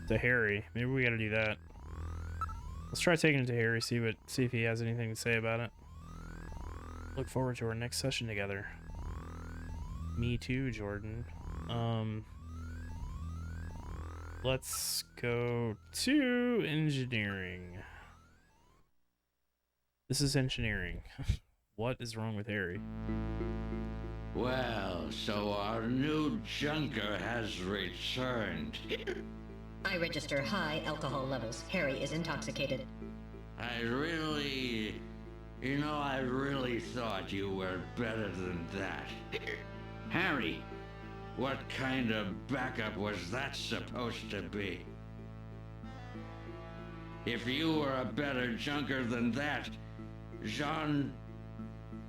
Harry. Maybe we gotta do that. Let's try taking it to Harry, see if he has anything to say about it. Look forward to our next session together. Me too, Jordan. Let's go to engineering. This is engineering. What is wrong with Harry? Well, so our new junker has returned. I register high alcohol levels. Harry is intoxicated. I really thought you were better than that. Harry! What kind of backup was that supposed to be? If you were a better junker than that, Jean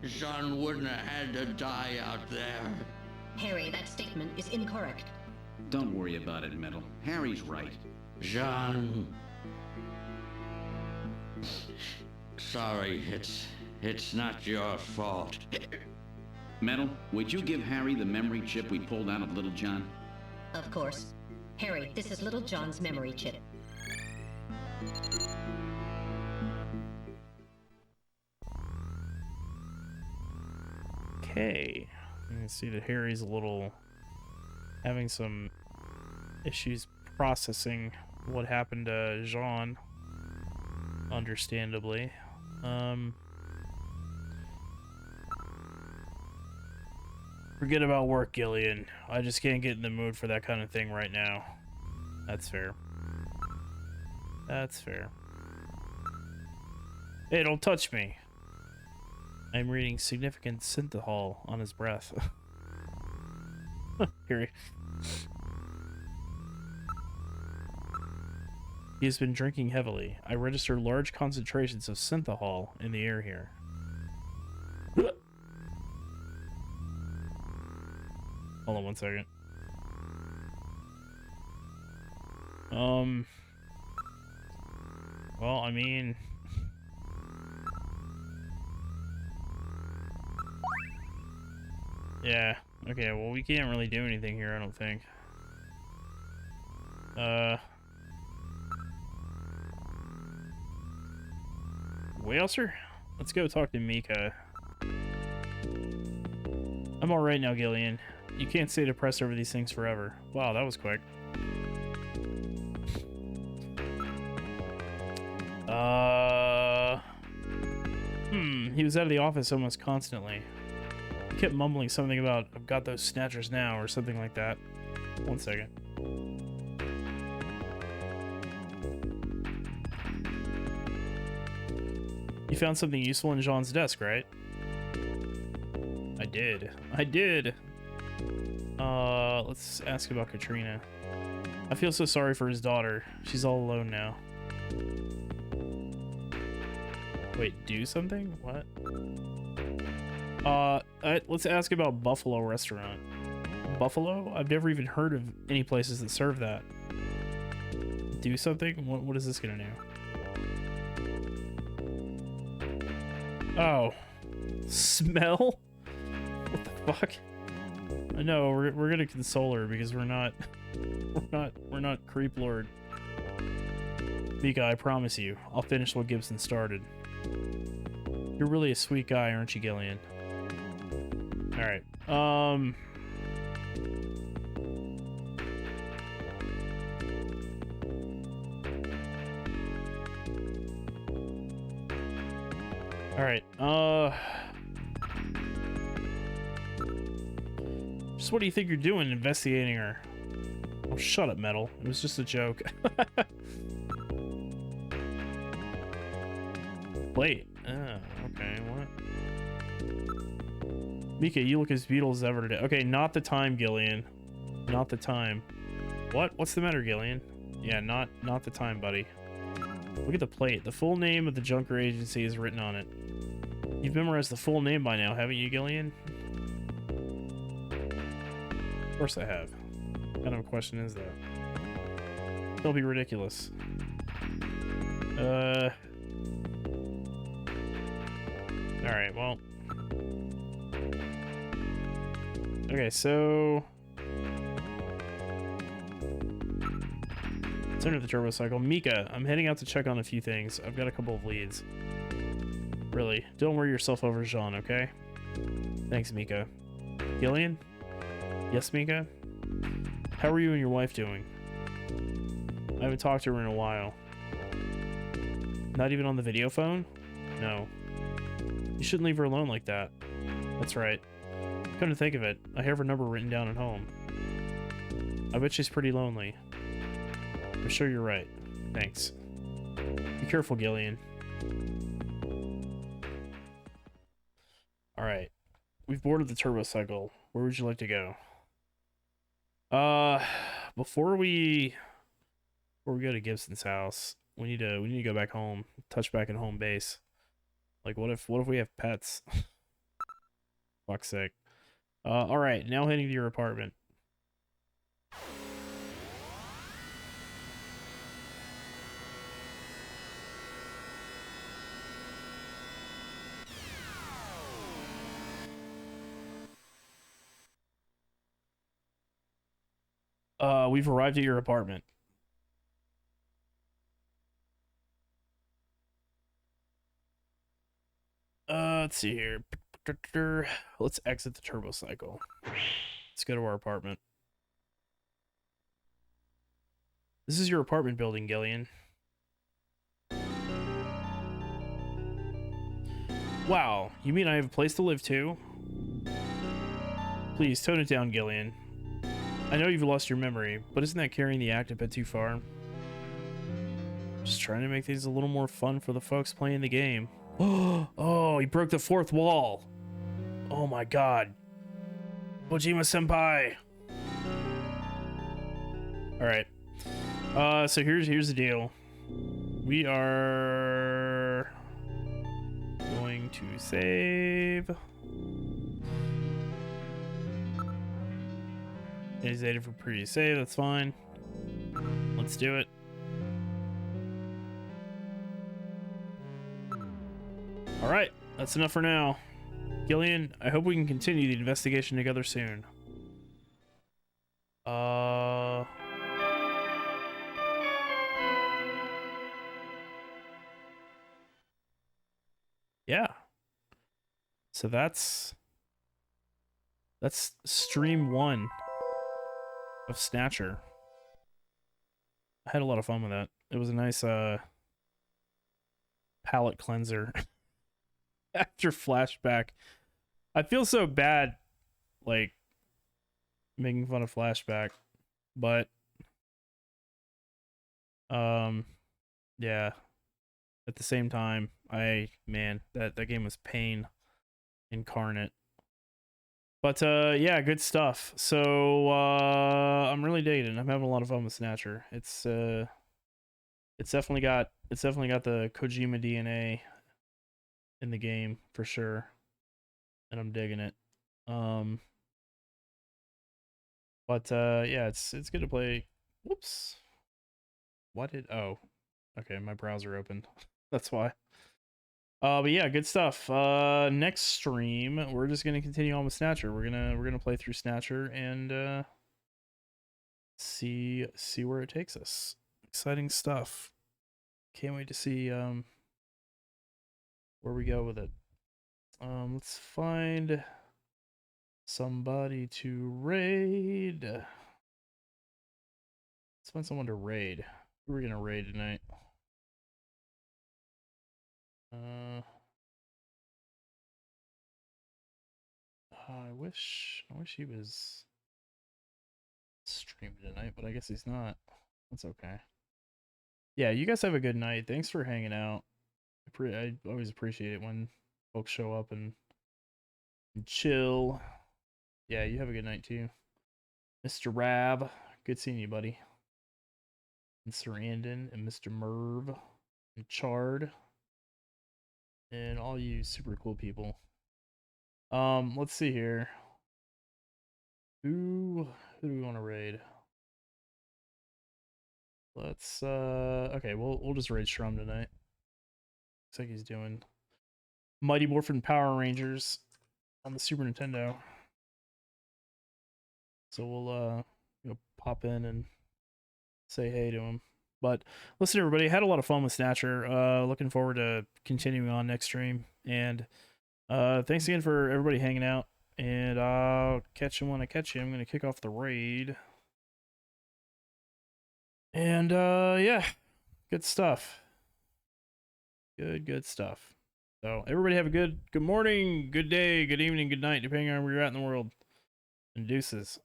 wouldn't have had to die out there. Harry, that statement is incorrect. Don't worry about it, Metal. Harry's right. Jean... Sorry, it's not your fault. Metal, would you give Harry the memory chip we pulled out of Little John? Of course. Harry, this is Little John's memory chip. Okay. You can see that Harry's having some issues processing what happened to Jean. Understandably. Forget about work, Gillian. I just can't get in the mood for that kind of thing right now. That's fair. That's fair. Hey, don't touch me. I'm reading significant synthahol on his breath. Here he has been drinking heavily. I register large concentrations of synthahol in the air here. Hold on one second. Well, I mean... Yeah, okay, well, we can't really do anything here, I don't think. Well, sir, let's go talk to Mika. I'm alright now, Gillian. You can't stay depressed over these things forever. Wow, that was quick. He was out of the office almost constantly. He kept mumbling something about, I've got those snatchers now, or something like that. One second. You found something useful in Jean's desk, right? I did. I did! Let's ask about Katrina. I feel so sorry for his daughter. She's all alone now. Wait, do something? What? Let's ask about Buffalo Restaurant. Buffalo? I've never even heard of any places that serve that. Do something? What is this gonna do? Oh. Smell? What the fuck? I know, we're gonna console her because we're not Creep Lord. Mika, I promise you, I'll finish what Gibson started. You're really a sweet guy, aren't you, Gillian? Alright, Alright, just what do you think you're doing investigating her? Oh, shut up, Metal. It was just a joke. Wait. Oh, okay, what? Mika, you look as beautiful as ever today. Okay, not the time, Gillian. Not the time. What? What's the matter, Gillian? Yeah, not the time, buddy. Look at the plate. The full name of the Junker Agency is written on it. You've memorized the full name by now, haven't you, Gillian? Of course I have. What kind of a question is that? Don't be ridiculous. Alright, well... Okay, so let's enter the turbo cycle. Mika, I'm heading out to check on a few things. I've got a couple of leads. Really, don't worry yourself over Jean, okay? Thanks, Mika. Gillian? Yes, Mika? How are you and your wife doing? I haven't talked to her in a while. Not even on the video phone? No. You shouldn't leave her alone like that. That's right. Come to think of it, I have her number written down at home. I bet she's pretty lonely. I'm sure you're right. Thanks. Be careful, Gillian. Alright. We've boarded the turbo cycle. Where would you like to go? Before we go to Gibson's house, we need to go back home. Touch back at home base. Like what if we have pets? Fuck's sake. Alright, now heading to your apartment. We've arrived at your apartment. Let's see here. Let's exit the turbo cycle. Let's go to our apartment. This is your apartment building, Gillian. Wow, you mean I have a place to live too? Please, tone it down, Gillian. I know you've lost your memory, but isn't that carrying the act a bit too far? Just trying to make things a little more fun for the folks playing the game. Oh, he broke the fourth wall. Oh my god. Kojima senpai. Alright. So here's the deal. We are going to save. Is dated for previous save, that's fine. Let's do it. Alright, that's enough for now. Gillian, I hope we can continue the investigation together soon. Yeah. So that's stream 1 of Snatcher. I had a lot of fun with that. It was a nice palate cleanser after flashback. I feel so bad like making fun of flashback, but yeah, at the same time, man, that game was pain incarnate. But yeah, good stuff. So I'm really digging it. I'm having a lot of fun with Snatcher. It's definitely got the Kojima DNA in the game for sure, and I'm digging it. But yeah, it's good to play. Whoops. Oh, okay, my browser opened. That's why. But yeah, good stuff. Next stream, we're just gonna continue on with Snatcher. We're gonna play through Snatcher and see where it takes us. Exciting stuff. Can't wait to see where we go with it. Let's find somebody to raid. Let's find someone to raid. Who are we gonna raid tonight? I wish he was streaming tonight, but I guess he's not. That's okay. Yeah, you guys have a good night. Thanks for hanging out. I always appreciate it when folks show up and chill. Yeah, you have a good night too. Mr. Rab, good seeing you, buddy. And Sarandon and Mr. Merv and Chard. And all you super cool people. Let's see here. Who do we want to raid? Let's okay, we'll just raid Shrum tonight. Looks like he's doing Mighty Morphin Power Rangers on the Super Nintendo. So we'll pop in and say hey to him. But listen, everybody, had a lot of fun with Snatcher. Looking forward to continuing on next stream. And thanks again for everybody hanging out. And I'll catch you when I catch you. I'm going to kick off the raid. And yeah, good stuff. Good stuff. So everybody have a good morning, good day, good evening, good night, depending on where you're at in the world. And deuces.